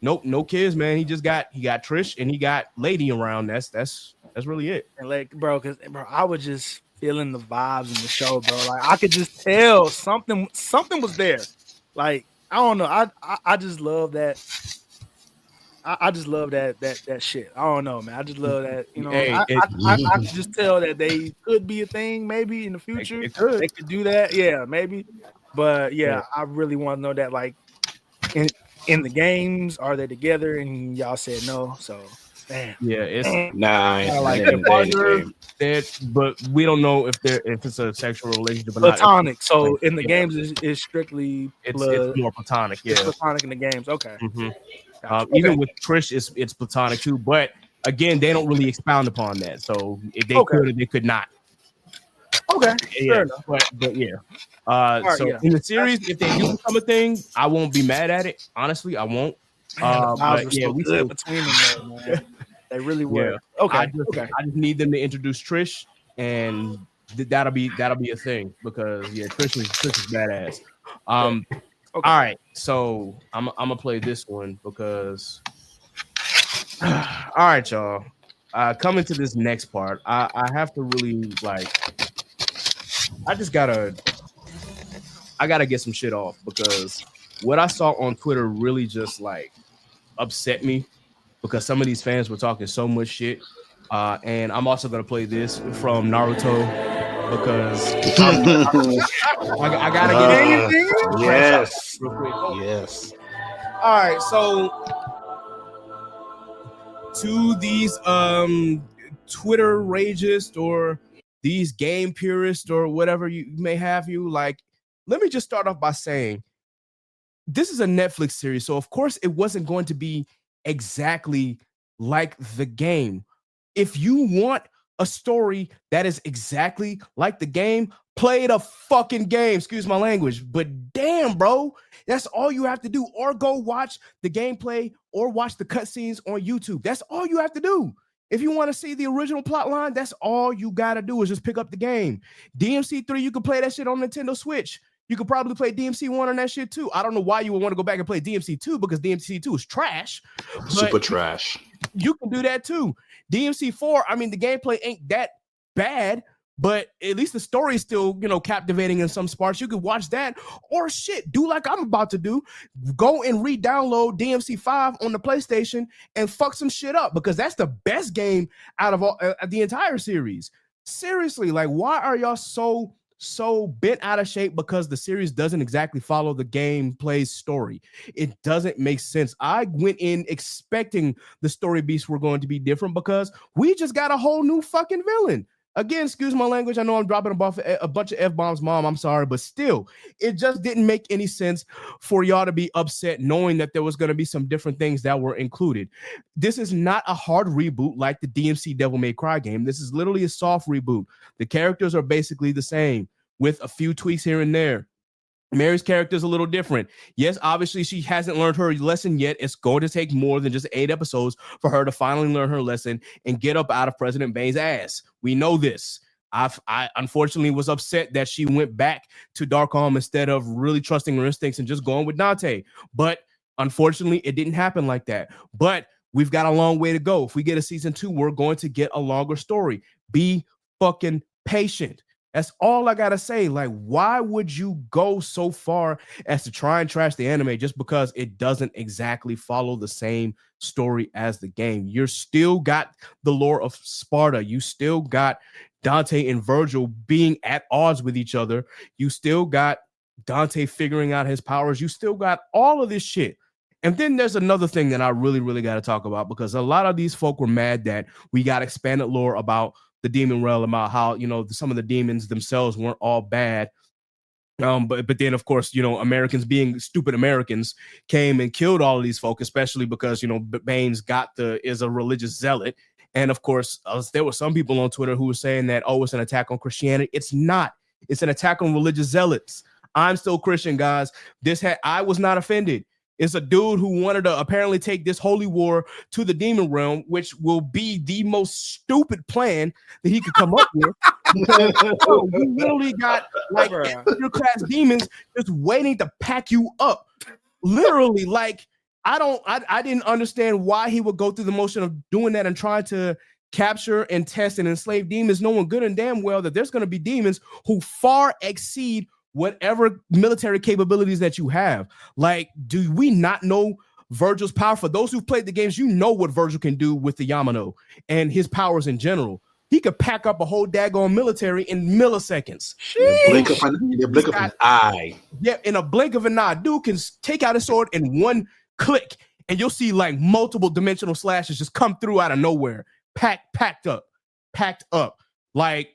nope, no kids, man. He got Trish and he got Lady around. That's really it. And like, bro, I was just feeling the vibes in the show, bro. Like I could just tell something was there. Like I don't know. I just love that. I just love that shit. I don't know, man. I just love that. You know, I can just tell that they could be a thing maybe in the future. They could do that. Yeah, maybe. But yeah, I really want to know that. Like in the games, are they together? And y'all said no. So damn. Yeah, it's but we don't know if it's a sexual relationship or platonic. So in the games, is strictly it's more platonic. Yeah, it's platonic in the games. Okay. Even with Trish, it's platonic too. But again, they don't really expound upon that. So if they could, or they could not. Okay, fair enough. But yeah. In the series, if they do become a thing, I won't be mad at it. Honestly, I won't. But yeah, we still between them, though, man. They really were. Yeah. Okay. I just need them to introduce Trish, and that'll be a thing because Trish is badass. All right, so I'm gonna play this one because all right, y'all. Coming to this next part, I have to really I gotta get some shit off because what I saw on Twitter really just upset me because some of these fans were talking so much shit. And I'm also gonna play this from Naruto because I gotta get it. Yes. Yes. All right, so to these Twitter ragists or these game purists or whatever you may have let me just start off by saying this is a Netflix series, so of course it wasn't going to be exactly like the game. If you want a story that is exactly like the game, play the fucking game. Excuse my language, but damn, bro, that's all you have to do. Or go watch the gameplay or watch the cutscenes on YouTube. That's all you have to do. If you want to see the original plot line, that's all you got to do is just pick up the game. DMC 3, you can play that shit on Nintendo Switch. You could probably play DMC 1 on that shit too. I don't know why you would want to go back and play DMC 2 because DMC 2 is trash. Super trash. You can do that too. DMC 4, I mean, the gameplay ain't that bad, but at least the story is still, captivating in some parts. You could watch that or shit, do like I'm about to do. Go and re-download DMC 5 on the PlayStation and fuck some shit up because that's the best game out of all the entire series. Seriously, why are y'all so bent out of shape because the series doesn't exactly follow the gameplay story? It doesn't make sense. I went in expecting the story beats were going to be different because we just got a whole new fucking villain. Again, excuse my language. I know I'm dropping a bunch of F-bombs, Mom. I'm sorry, but still, it just didn't make any sense for y'all to be upset knowing that there was going to be some different things that were included. This is not a hard reboot like the DMC Devil May Cry game. This is literally a soft reboot. The characters are basically the same with a few tweaks here and there. Mary's character is a little different. Yes, obviously she hasn't learned her lesson yet. It's going to take more than just 8 episodes for her to finally learn her lesson and get up out of President Bane's ass. We know this. I unfortunately was upset that she went back to Darkholm instead of really trusting her instincts and just going with Dante. But unfortunately, it didn't happen like that. But we've got a long way to go. If we get a season 2, we're going to get a longer story. Be fucking patient. That's all I gotta say. Like, why would you go so far as to try and trash the anime just because it doesn't exactly follow the same story as the game? You're still got the lore of Sparta. You still got Dante and Virgil being at odds with each other. You still got Dante figuring out his powers. You still got all of this shit. And then there's another thing that I really, really got to talk about, because a lot of these folk were mad that we got expanded lore about the demon realm, about how, you know, some of the demons themselves weren't all bad. But then, of course, you know, Americans being stupid Americans came and killed all of these folk, especially because, you know, Baines is a religious zealot. And of course, there were some people on Twitter who were saying that, oh, it's an attack on Christianity. It's not. It's an attack on religious zealots. I'm still Christian, guys. I was not offended. It's a dude who wanted to apparently take this holy war to the demon realm, which will be the most stupid plan that he could come up with. You literally got like class demons just waiting to pack you up. Literally, like I didn't understand why he would go through the motion of doing that and trying to capture and test and enslave demons, knowing good and damn well that there's going to be demons who far exceed whatever military capabilities that you have. Like, do we not know Virgil's power? For those who've played the games, you know what Virgil can do with the Yamano and his powers in general. He could pack up a whole daggone military in milliseconds. In the blink of an eye. Yeah, in a blink of an eye. Dude can take out his sword in one click, and you'll see like multiple dimensional slashes just come through out of nowhere. Packed up. Like,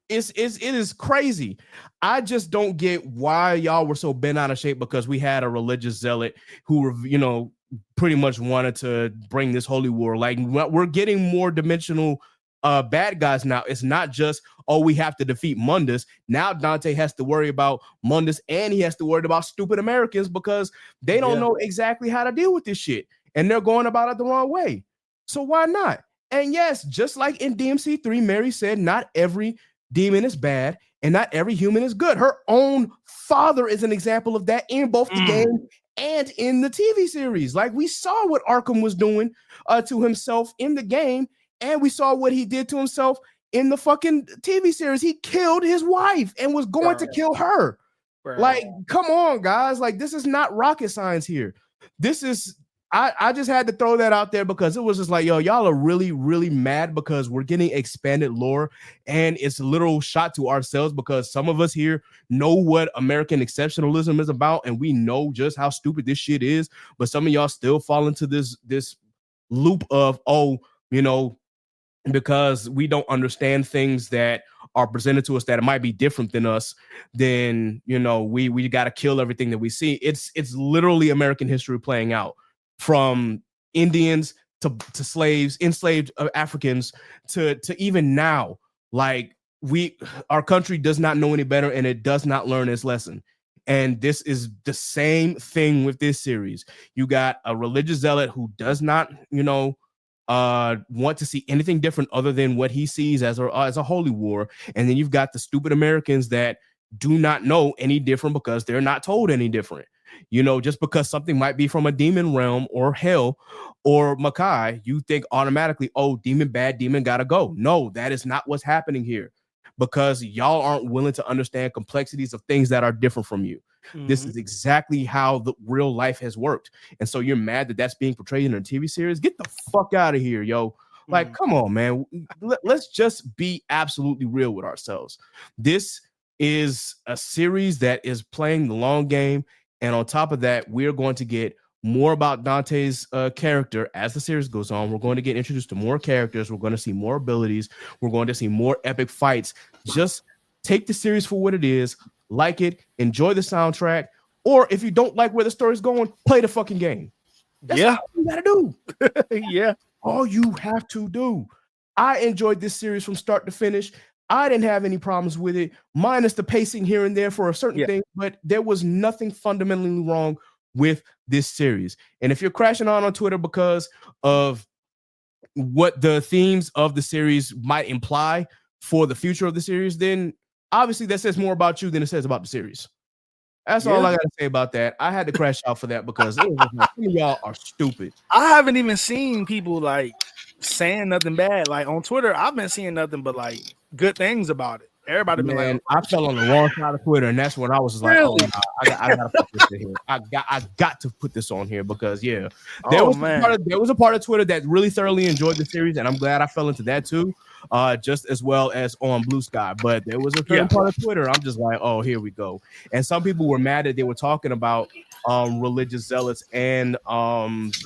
it is crazy. I just don't get why y'all were so bent out of shape because we had a religious zealot who were, you know, pretty much wanted to bring this holy war. Like, we're getting more dimensional bad guys now. It's not just, oh, we have to defeat Mundus. Now Dante has to worry about Mundus, and he has to worry about stupid Americans because they don't know exactly how to deal with this shit, and they're going about it the wrong way. So why not? And yes, just like in DMC3, Mary said, not every demon is bad and not every human is good. Her own father is an example of that in both the game and in the TV series. Like, we saw what Arkham was doing to himself in the game, and we saw what he did to himself in the fucking TV series. He killed his wife and was going to kill her. Like, come on, guys. Like, this is not rocket science here. This is I just had to throw that out there because it was just like, yo, y'all are really, really mad because we're getting expanded lore, and it's a little shot to ourselves because some of us here know what American exceptionalism is about, and we know just how stupid this shit is. But some of y'all still fall into this loop of, oh, you know, because we don't understand things that are presented to us that it might be different than us, then, you know, we got to kill everything that we see. It's literally American history playing out. From Indians to slaves, enslaved Africans to even now. Like, our country does not know any better, and it does not learn its lesson. And this is the same thing with this series. You got a religious zealot who does not, you know, want to see anything different other than what he sees as a holy war. And then you've got the stupid Americans that do not know any different because they're not told any different. You know, just because something might be from a demon realm or hell or Makai, you think automatically, oh, demon bad, demon gotta go. No, that is not what's happening here, because y'all aren't willing to understand complexities of things that are different from you. This is exactly how the real life has worked. And so you're mad that that's being portrayed in a TV series? Get the fuck out of here, yo. Like, come on, man. Let's just be absolutely real with ourselves. This is a series that is playing the long game. And on top of that, we're going to get more about Dante's character as the series goes on. We're going to get introduced to more characters. We're going to see more abilities. We're going to see more epic fights. Just take the series for what it is, like it, enjoy the soundtrack, or if you don't like where the story's going, play the fucking game. That's all you gotta do. All you have to do. I enjoyed this series from start to finish. I didn't have any problems with it, minus the pacing here and there for a certain thing, but there was nothing fundamentally wrong with this series. And if you're crashing on Twitter because of what the themes of the series might imply, for the future of the series, then obviously that says more about you than it says about the series. That's all I gotta say about that. I had to crash out for that because it was like, some of y'all are stupid. I haven't even seen people like saying nothing bad. Like on Twitter, I've been seeing nothing but like good things about it. Everybody been like, I fell on the wrong side of Twitter, and that's when I was just like, really? "Oh, nah, I gotta put this in here. I got to put this on here because there was a part of Twitter that really thoroughly enjoyed the series, and I'm glad I fell into that too, just as well as on Blue Sky. But there was a certain part of Twitter I'm just like, oh, here we go. And some people were mad that they were talking about religious zealots and demons.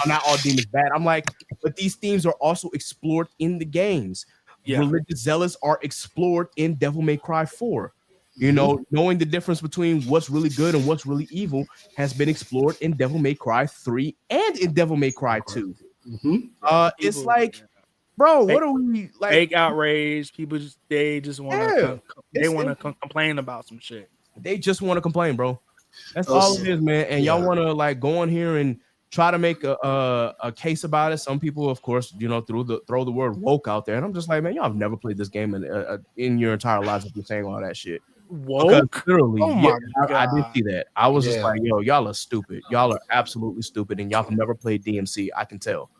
Not all demons bad. I'm like, but these themes are also explored in the games. Religious zealots are explored in Devil May Cry 4. You know, knowing the difference between what's really good and what's really evil has been explored in Devil May Cry 3 and in Devil May Cry 2. It's like, bro, what are we like? Fake outrage. People just want to complain about some shit. They just want to complain, bro. That's all it is, man. And y'all want to like go in here and try to make a case about it. Some people, of course, throw the word woke out there, and I'm just like, man, y'all have never played this game in your entire lives if you're saying all that shit. Woke? Literally, my God. I did see that. I was just like, yo, y'all are stupid. Y'all are absolutely stupid, and y'all have never played DMC. I can tell.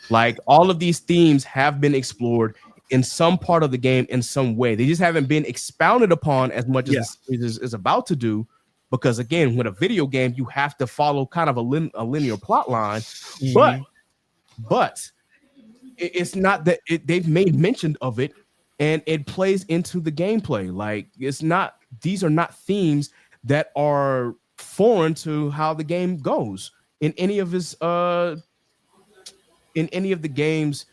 Like all of these themes have been explored in some part of the game in some way. They just haven't been expounded upon as much as the series is about to do. Because again, with a video game, you have to follow kind of a linear plot line, but it's not that they've made mention of it, and it plays into the gameplay. Like these are not themes that are foreign to how the game goes in any of the game's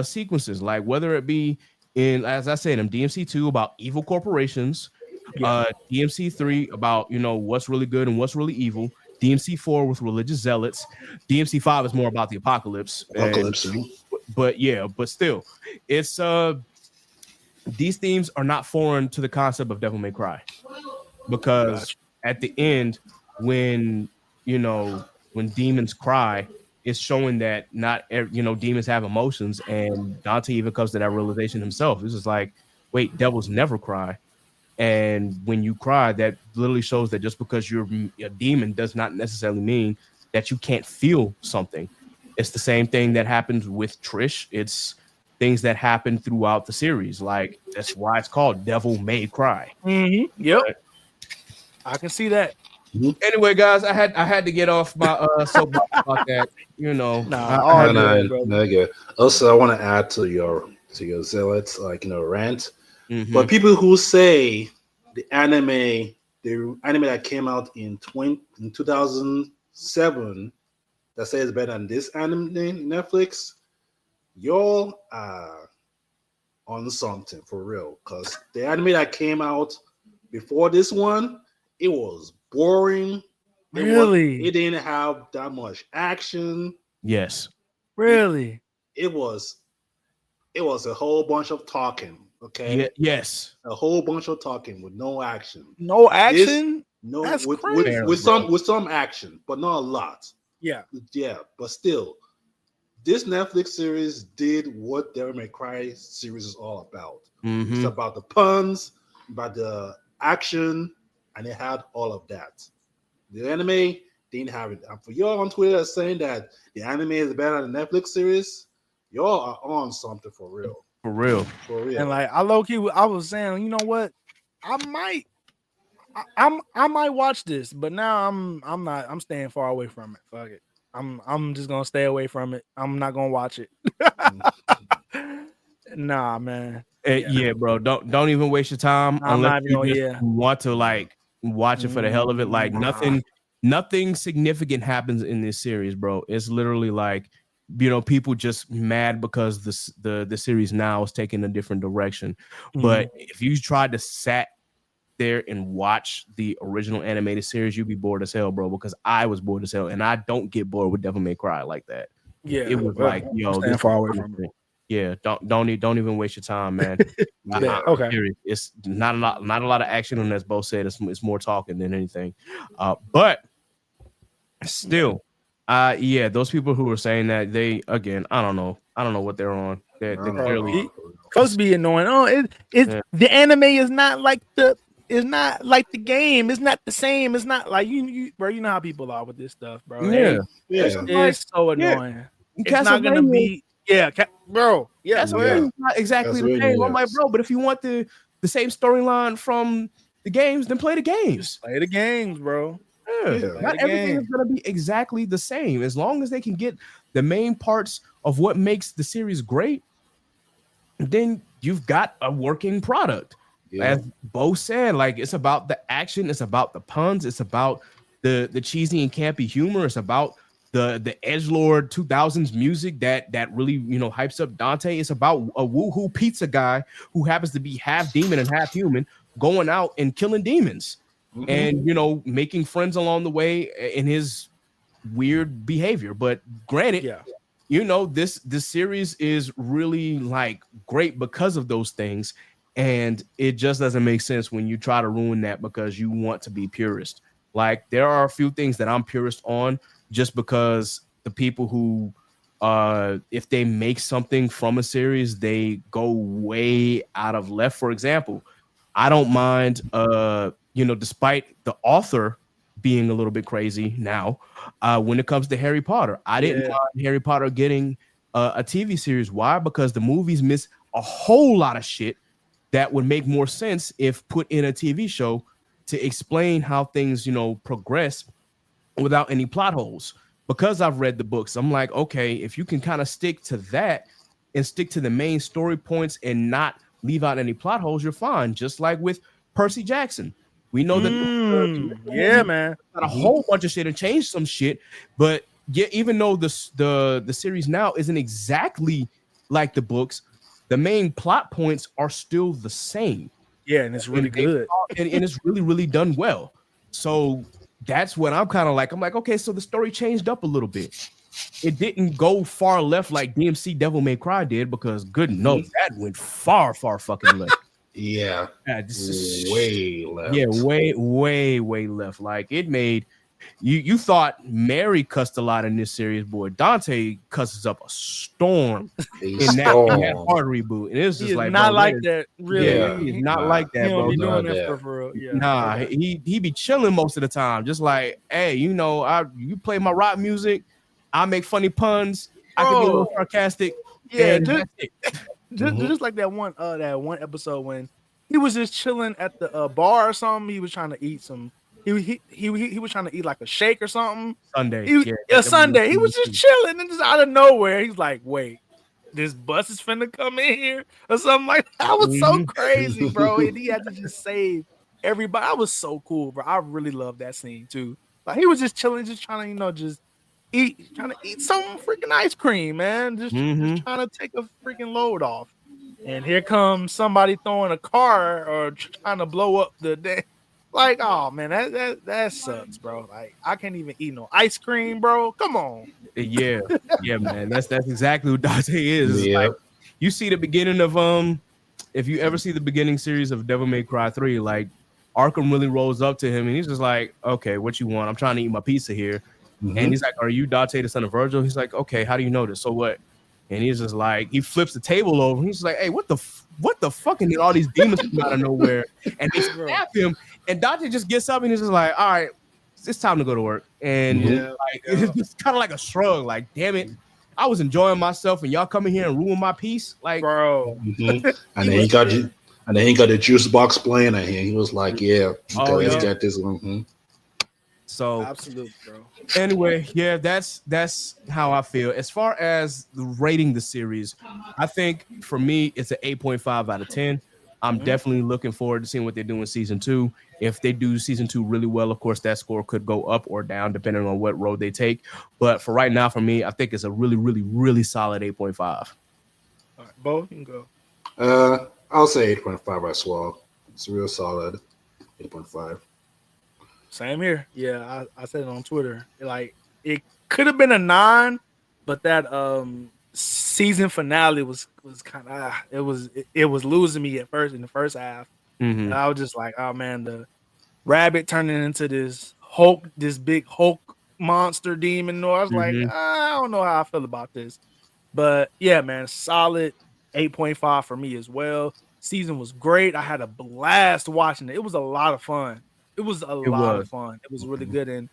sequences. Like whether it be in, as I said, in DMC 2 about evil corporations. DMC 3 about what's really good and what's really evil. DMC 4 with religious zealots. DMC 5 is more about the apocalypse. But still, it's these themes are not foreign to the concept of Devil May Cry, because at the end, when demons cry, it's showing that not demons have emotions, and Dante even comes to that realization himself. This is like, wait, devils never cry. And when you cry, that literally shows that just because you're a demon does not necessarily mean that you can't feel something. It's the same thing that happens with Trish. It's things that happen throughout the series. Like that's why it's called Devil May Cry. Yep, I can see that. Anyway, guys, I had to get off my soapbox about that. Also, I want to add to your zealots rant. But people who say the anime that came out in 2007 that says better than this anime Netflix, y'all are on something for real. Because the anime that came out before this one, it was boring. It didn't have that much action. Yes. Really? It was a whole bunch of talking. Okay. Yes. A whole bunch of talking with no action. No action? That's crazy. With some action, but not a lot. Yeah. But still, this Netflix series did what Devil May Cry series is all about. It's about the puns, about the action, and it had all of that. The anime didn't have it. And for y'all on Twitter saying that the anime is better than the Netflix series, y'all are on something for real. For real. And like I was saying, you know what? I might watch this, but now I'm staying far away from it. Fuck it. I'm just gonna stay away from it. I'm not gonna watch it. Nah, man. Yeah, bro. Don't even waste your time unless you just want to like watch it for the hell of it. Like nothing significant happens in this series, bro. It's literally like people just mad because the series now is taking a different direction. But if you tried to sat there and watch the original animated series, you'd be bored as hell, bro. Because I was bored as hell, and I don't get bored with Devil May Cry like that. Yeah, it was like, this far away from it. Yeah, don't even waste your time, man. Okay, it's not a lot of action, and as Bo said, it's more talking than anything. But still. Those people who were saying that, I don't know what they're on. They're clearly supposed to be annoying. Oh, the anime is not like the game. It's not the same. It's not like you bro. You know how people are with this stuff, bro. Yeah, It's so annoying. Yeah. It's not gonna be bro. Yeah, that's not exactly the same. I'm like, bro, but if you want the same storyline from the games, then play the games. Just play the games, bro. Not everything is going to be exactly the same. As long as they can get the main parts of what makes the series great, then you've got a working product. As Bo said, like, it's about the action, it's about the puns, it's about the cheesy and campy humor, it's about the edgelord 2000s music that really hypes up Dante. It's about a woohoo pizza guy who happens to be half demon and half human going out and killing demons. And making friends along the way in his weird behavior. But granted, this series is really like great because of those things, and it just doesn't make sense when you try to ruin that because you want to be purist. Like, there are a few things that I'm purist on just because the people who if they make something from a series, they go way out of left. For example, I don't mind despite the author being a little bit crazy now, when it comes to Harry Potter, I didn't mind Harry Potter getting a TV series. Why? Because the movies miss a whole lot of shit that would make more sense if put in a TV show to explain how things, progress without any plot holes. Because I've read the books, I'm like, okay, if you can kind of stick to that and stick to the main story points and not leave out any plot holes, you're fine. Just like with Percy Jackson. We know that man, got a whole bunch of shit and changed some shit, but even though the series now isn't exactly like the books, the main plot points are still the same. Yeah, and it's really good, and it's really, really done well. So that's what I'm kind of like. I'm like, okay, so the story changed up a little bit. It didn't go far left like DMC Devil May Cry did, because good knows that went far fucking left. Yeah, way left. Yeah, way left. Like, it made you thought Mary cussed a lot in this series, boy. Dante cusses up a storm in that hard reboot, and it's just like not like that. Really, he's not like that, bro. He doing that for real. Yeah. Nah, he be chilling most of the time, just like, hey, you play my rock music, I make funny puns, I can be a little sarcastic. Yeah, just like that one episode when he was just chilling at the bar or something. He was trying to eat some. He was trying to eat like a shake or something. Sunday. He was just chilling, and just out of nowhere, he's like, "Wait, this bus is finna come in here or something like that." I was so crazy, bro. And he had to just save everybody. I was so cool, bro. I really love that scene too. Like, he was just chilling, just trying to, trying to eat some freaking ice cream, man. Just trying to take a freaking load off. And here comes somebody throwing a car or trying to blow up the day. Like, oh man, that sucks, bro. Like, I can't even eat no ice cream, bro. Come on. Yeah, man. That's exactly what Dante is. Yeah. Like, you see the beginning of if you ever see the beginning series of Devil May Cry 3, like, Arkham really rolls up to him and he's just like, okay, what you want? I'm trying to eat my pizza here. And he's like, are you Dante, the son of Virgil? He's like, okay, how do you know this? So what? And he's just like, he flips the table over. He's just like, hey, what the fuck? And then all these demons come out of nowhere and they snap him. And Dante just gets up and he's just like, all right, it's time to go to work. And it's just kind of like a shrug, like, damn it, I was enjoying myself and y'all come in here and ruin my peace, like, bro. And then he got the juice box playing at him. He was like, yeah, let's get this one. So absolutely, bro. Anyway, yeah, that's how I feel. As far as rating the series, I think for me it's an 8.5 out of 10. I'm definitely looking forward to seeing what they do in season 2. If they do season 2 really well, of course, that score could go up or down depending on what road they take. But for right now, for me, I think it's a really, really, really solid 8.5. All right, Bo, you can go. I'll say 8.5 as well. It's real solid. 8.5. Same here. Yeah, I said it on Twitter. Like, it could have been a 9, but that season finale was kind of it was losing me at first in the first half. And I was just like, oh man, the rabbit turning into this big Hulk monster demon. I was like, I don't know how I feel about this, but yeah, man, solid 8.5 for me as well. Season was great. I had a blast watching it. It was a lot of fun. It was really good. And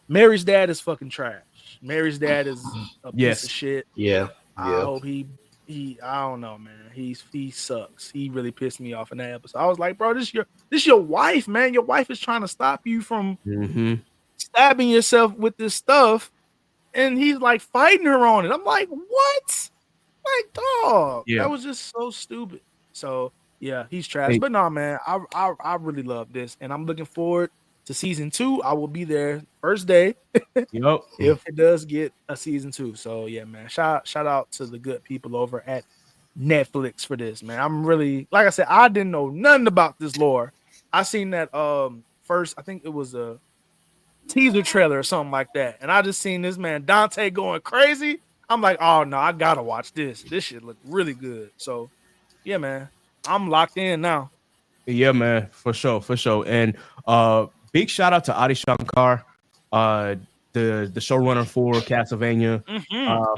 Mary's dad is fucking trash. Mary's dad is a piece of shit. Yeah. I hope he I don't know, man. He sucks. He really pissed me off in that episode. I was like, bro, this your wife, man. Your wife is trying to stop you from stabbing yourself with this stuff. And he's like fighting her on it. I'm like, what? Like, dog. Yeah. That was just so stupid. So yeah, he's trash. But no, man, I really love this. And I'm looking forward to season 2. I will be there first day. Yep. If it does get a season 2. So yeah, man. Shout out to the good people over at Netflix for this, man. I'm really, like I said, I didn't know nothing about this lore. I seen that first, I think it was a teaser trailer or something like that. And I just seen this man Dante going crazy. I'm like, oh no, I gotta watch this. This shit look really good. So yeah, man. I'm locked in now. Yeah, man, for sure. And big shout out to Adi Shankar, the showrunner for Castlevania,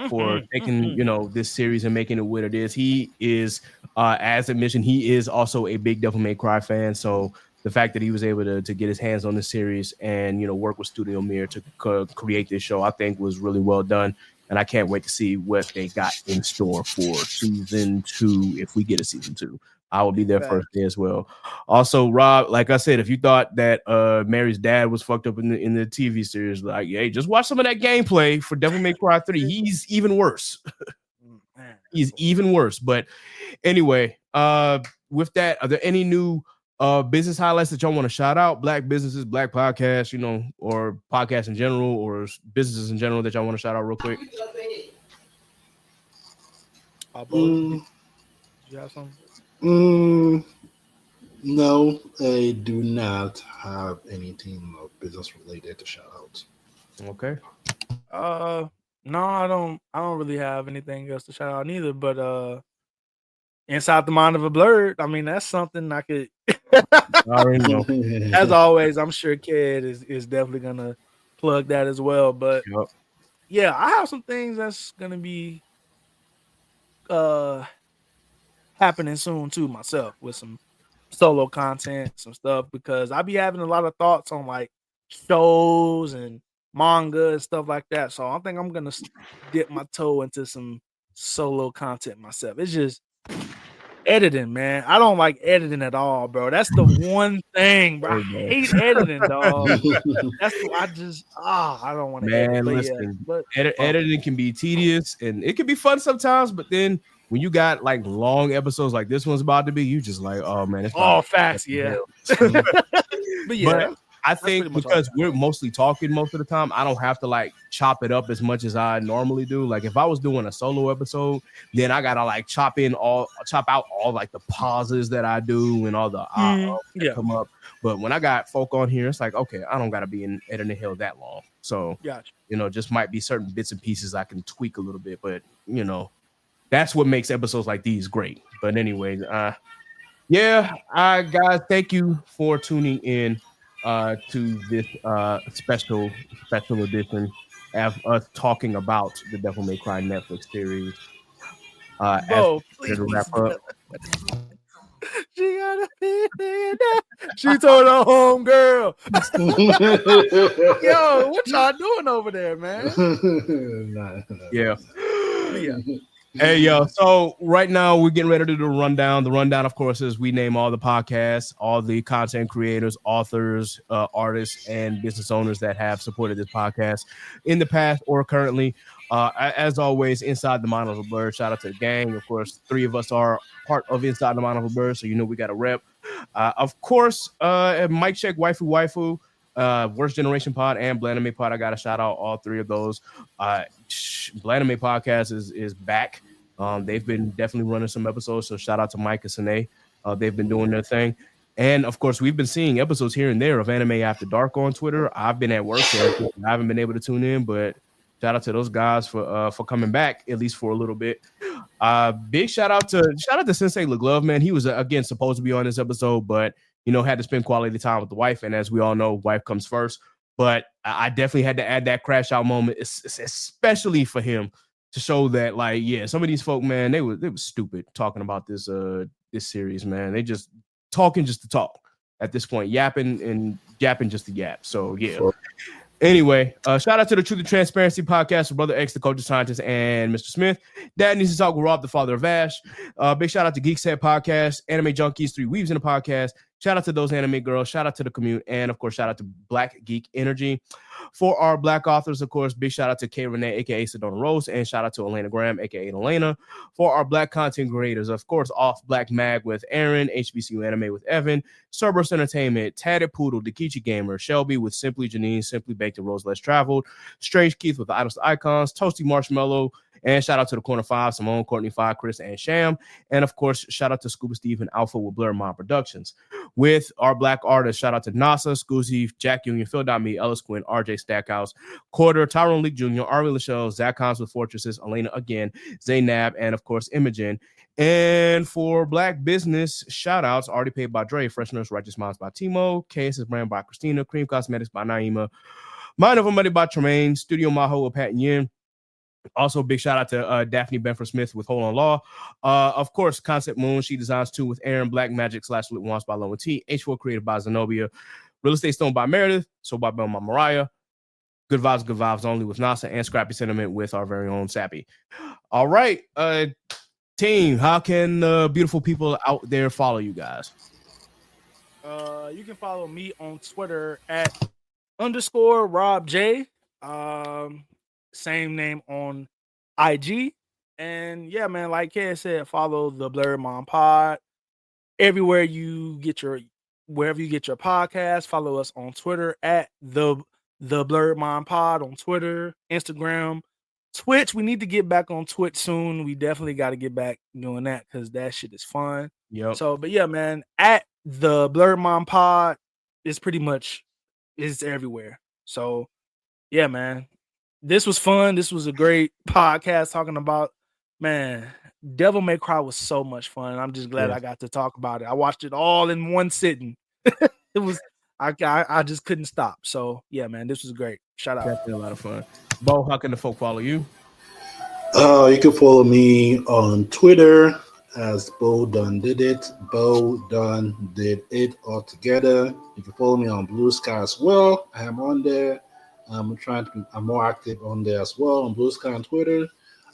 for taking this series and making it what it is. He is, as I mentioned, he is also a big Devil May Cry fan. So the fact that he was able to get his hands on the series and work with Studio Mir to create this show, I think was really well done. And I can't wait to see what they got in store for season 2. If we get a season 2, I will be there first day as well. Also, Rob, like I said, if you thought that Mary's dad was fucked up in the TV series, like, hey, just watch some of that gameplay for Devil May Cry 3. He's even worse. He's even worse. But anyway, with that, are there any new business highlights that y'all want to shout out? Black businesses, black podcasts, or podcasts in general, or businesses in general that y'all want to shout out real quick? Do you have something? No, I do not have anything business related to shout out. Okay. No, I don't really have anything else to shout out neither, but Inside the Mind of a Blurred, I mean, that's something I could I already know. As always, I'm sure Ked is definitely gonna plug that as well. But yeah, I have some things that's gonna be happening soon too myself, with some solo content, some stuff, because I be having a lot of thoughts on like shows and manga and stuff like that. So I think I'm gonna dip my toe into some solo content myself. It's just editing, man. I don't like editing at all, bro. That's the one thing, bro. I hate editing, dog. That's what I don't want to edit. Listen, editing can be tedious and it can be fun sometimes, but then when you got like long episodes like this one's about to be, you just like, oh man, it's all fast, yeah. But yeah. But I think because we're mostly talking most of the time, I don't have to like chop it up as much as I normally do. Like if I was doing a solo episode, then I gotta like chop out all like the pauses that I do and all the that come up. But when I got folk on here, it's like, okay, I don't gotta be in editing hell that long. So just might be certain bits and pieces I can tweak a little bit, but that's what makes episodes like these great. But anyway, guys, thank you for tuning in to this special edition of us talking about the Devil May Cry Netflix series. Bro, please wrap up. She got a feeling. She told her home girl. Yo, what y'all doing over there, man? Yeah. Hey, yo. So right now we're getting ready to do the rundown. The rundown, of course, is we name all the podcasts, all the content creators, authors, artists, and business owners that have supported this podcast in the past or currently. As always, Inside the Mind of a Bird. Shout out to the gang. Of course, 3 of us are part of Inside the Mind of a Bird, so we got a rep. Of course, Mic Check, Waifu, Worst Generation Pod, and Blaname Pod. I got to shout out all 3 of those. Blaname Podcast is back. They've been definitely running some episodes, so shout out to Mike and Sine. They've been doing their thing. And of course, we've been seeing episodes here and there of Anime After Dark on Twitter. I've been at work, so I haven't been able to tune in, but shout out to those guys for coming back, at least for a little bit. Big shout out to Sensei LeGlove, man. He was again supposed to be on this episode, but had to spend quality time with the wife, and as we all know, wife comes first. But I definitely had to add that crash out moment, especially for him. to show that, like, yeah, some of these folk, man, they were stupid talking about this series, man. They just talking just to talk at this point, yapping and yapping just to yap. So yeah. Anyway, shout out to the Truth and Transparency podcast with Brother X, the culture scientist, and Mr. Smith. Dad Needs to Talk with Rob, the father of Ash. Big shout out to Geek Set Podcast, Anime Junkies, 3 Weaves in the Podcast. Shout out to those anime girls. Shout out to the commute. And, of course, shout out to Black Geek Energy. For our Black authors, of course, big shout out to K. Renee, a.k.a. Sedona Rose. And shout out to Elena Graham, a.k.a. Elena. For our Black content creators, of course, Off Black Mag with Aaron, HBCU Anime with Evan, Cerberus Entertainment, Tatted Poodle, Dekichi Gamer, Shelby with Simply Janine, Simply Baked and Rose Less Traveled, Strange Keith with the Idols to Icons, Toasty Marshmallow, and shout out to the Corner 5, Simone, Courtney 5, Chris, and Sham. And, of course, shout out to Scuba Steve and Alpha with Blur Mind Productions. With our Black artists, shout out to NASA, Scoozy, Jack Union, Phil.me, Ellis Quinn, RJ Stackhouse, Quarter, Tyrone Leak Jr., Ari Lachelle, Zach Cons with Fortresses, Elena again, Zaynab, and, of course, Imogen. And for Black business, shout outs already paid by Dre, Fresheners, Righteous Minds by Timo, KS's Brand by Christina, Cream Cosmetics by Naima, Mind Over Money by Tremaine, Studio Maho with Pat and Yin. Also, big shout out to Daphne Benford Smith with Hold on Law. Of course, Concept Moon, She Designs 2 with Aaron, Black Magic / Lit Wants by Lone T, H4 Creative by Zenobia, Real Estate Stone by Meredith, So by Bell by Mariah, Good Vibes Only with NASA, and Scrappy Sentiment with our very own Sappy. All right, team, how can beautiful people out there follow you guys? You can follow me on Twitter at _RobJ. Same name on IG. And yeah, man, like Kay said, follow the Blurred Mind Pod. Wherever you get your podcast, follow us on Twitter at the Blurred Mind Pod on Twitter, Instagram, Twitch. We need to get back on Twitch soon. We definitely got to get back doing that because that shit is fun. Yep. So, but yeah, man, at the Blurred Mind Pod is pretty much is everywhere. So yeah, man. This was fun. This was a great podcast talking about, man, Devil May Cry was so much fun. I'm just glad I got to talk about it. I watched it all in one sitting. It was, I just couldn't stop. So yeah, man, this was great. Shout out. Definitely a lot of fun. Bo, how can the folk follow you? You can follow me on Twitter as Bodonedidit. Bodonedidit all together. You can follow me on Blue Sky as well. I am on there. I'm more active on there as well on Blue Sky on Twitter.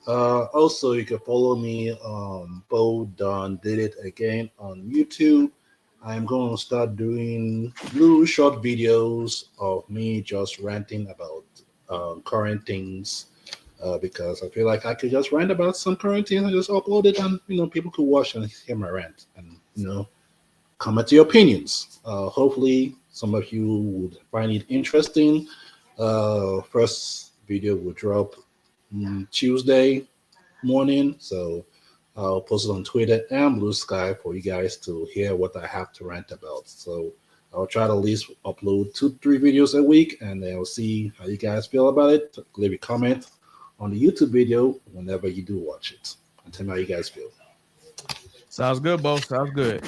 Also, you can follow me on Bodonedidit again on YouTube. I'm going to start doing little short videos of me just ranting about current things because I feel like I could just rant about some current things and just upload it, and people could watch and hear my rant and comment your opinions. Hopefully, some of you would find it interesting. First video will drop Tuesday morning, so I'll post it on Twitter and Blue Sky for you guys to hear what I have to rant about. So I'll try to at least upload 2-3 videos a week, and then I'll see how you guys feel about it. Leave a comment on the YouTube video whenever you do watch it, and tell me how you guys feel. Sounds good, Bo. Sounds good.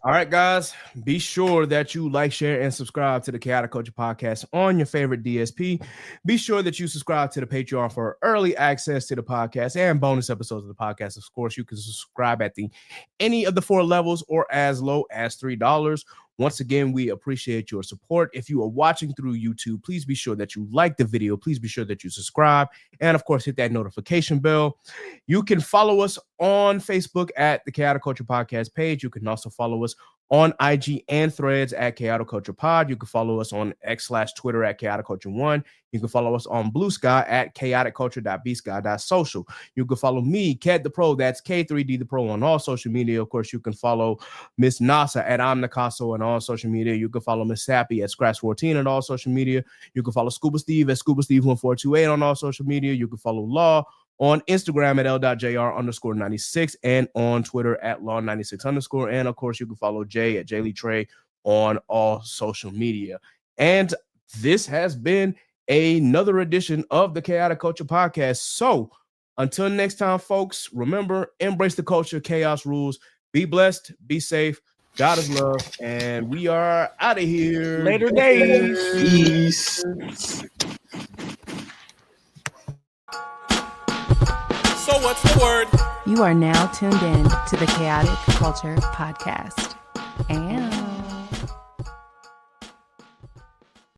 All right, guys, be sure that you like, share, and subscribe to the Chaotic Culture Podcast on your favorite DSP. Be sure that you subscribe to the Patreon for early access to the podcast and bonus episodes of the podcast. Of course, you can subscribe at any of the 4 levels or as low as $3. Once again, we appreciate your support. If you are watching through YouTube, please be sure that you like the video. Please be sure that you subscribe. And, of course, hit that notification bell. You can follow us on Facebook at the Chaotic Culture Podcast page. You can also follow us on IG and Threads at Chaotic Culture Pod. You can follow us on X/Twitter at Chaotic Culture 1. You can follow us on Blue Sky at chaoticculture.bsky.social. You can follow me, Kat the Pro, that's K3D the Pro on all social media. Of course, you can follow Miss Nasa at Omnicaso on all social media. You can follow Miss Sappy at Scratch14 on all social media. You can follow Scuba Steve at Scuba Steve 1428 on all social media. You can follow Law on Instagram at L.JR_96 and on Twitter at Law96_. And of course, you can follow Jay at Jaylee Trey on all social media. And this has been another edition of the Chaotic Culture Podcast. So until next time, folks, remember, embrace the culture, chaos rules, be blessed, be safe, God is love, and we are out of here. Later days. Peace. So what's the word? You are now tuned in to the Chaotic Culture Podcast. And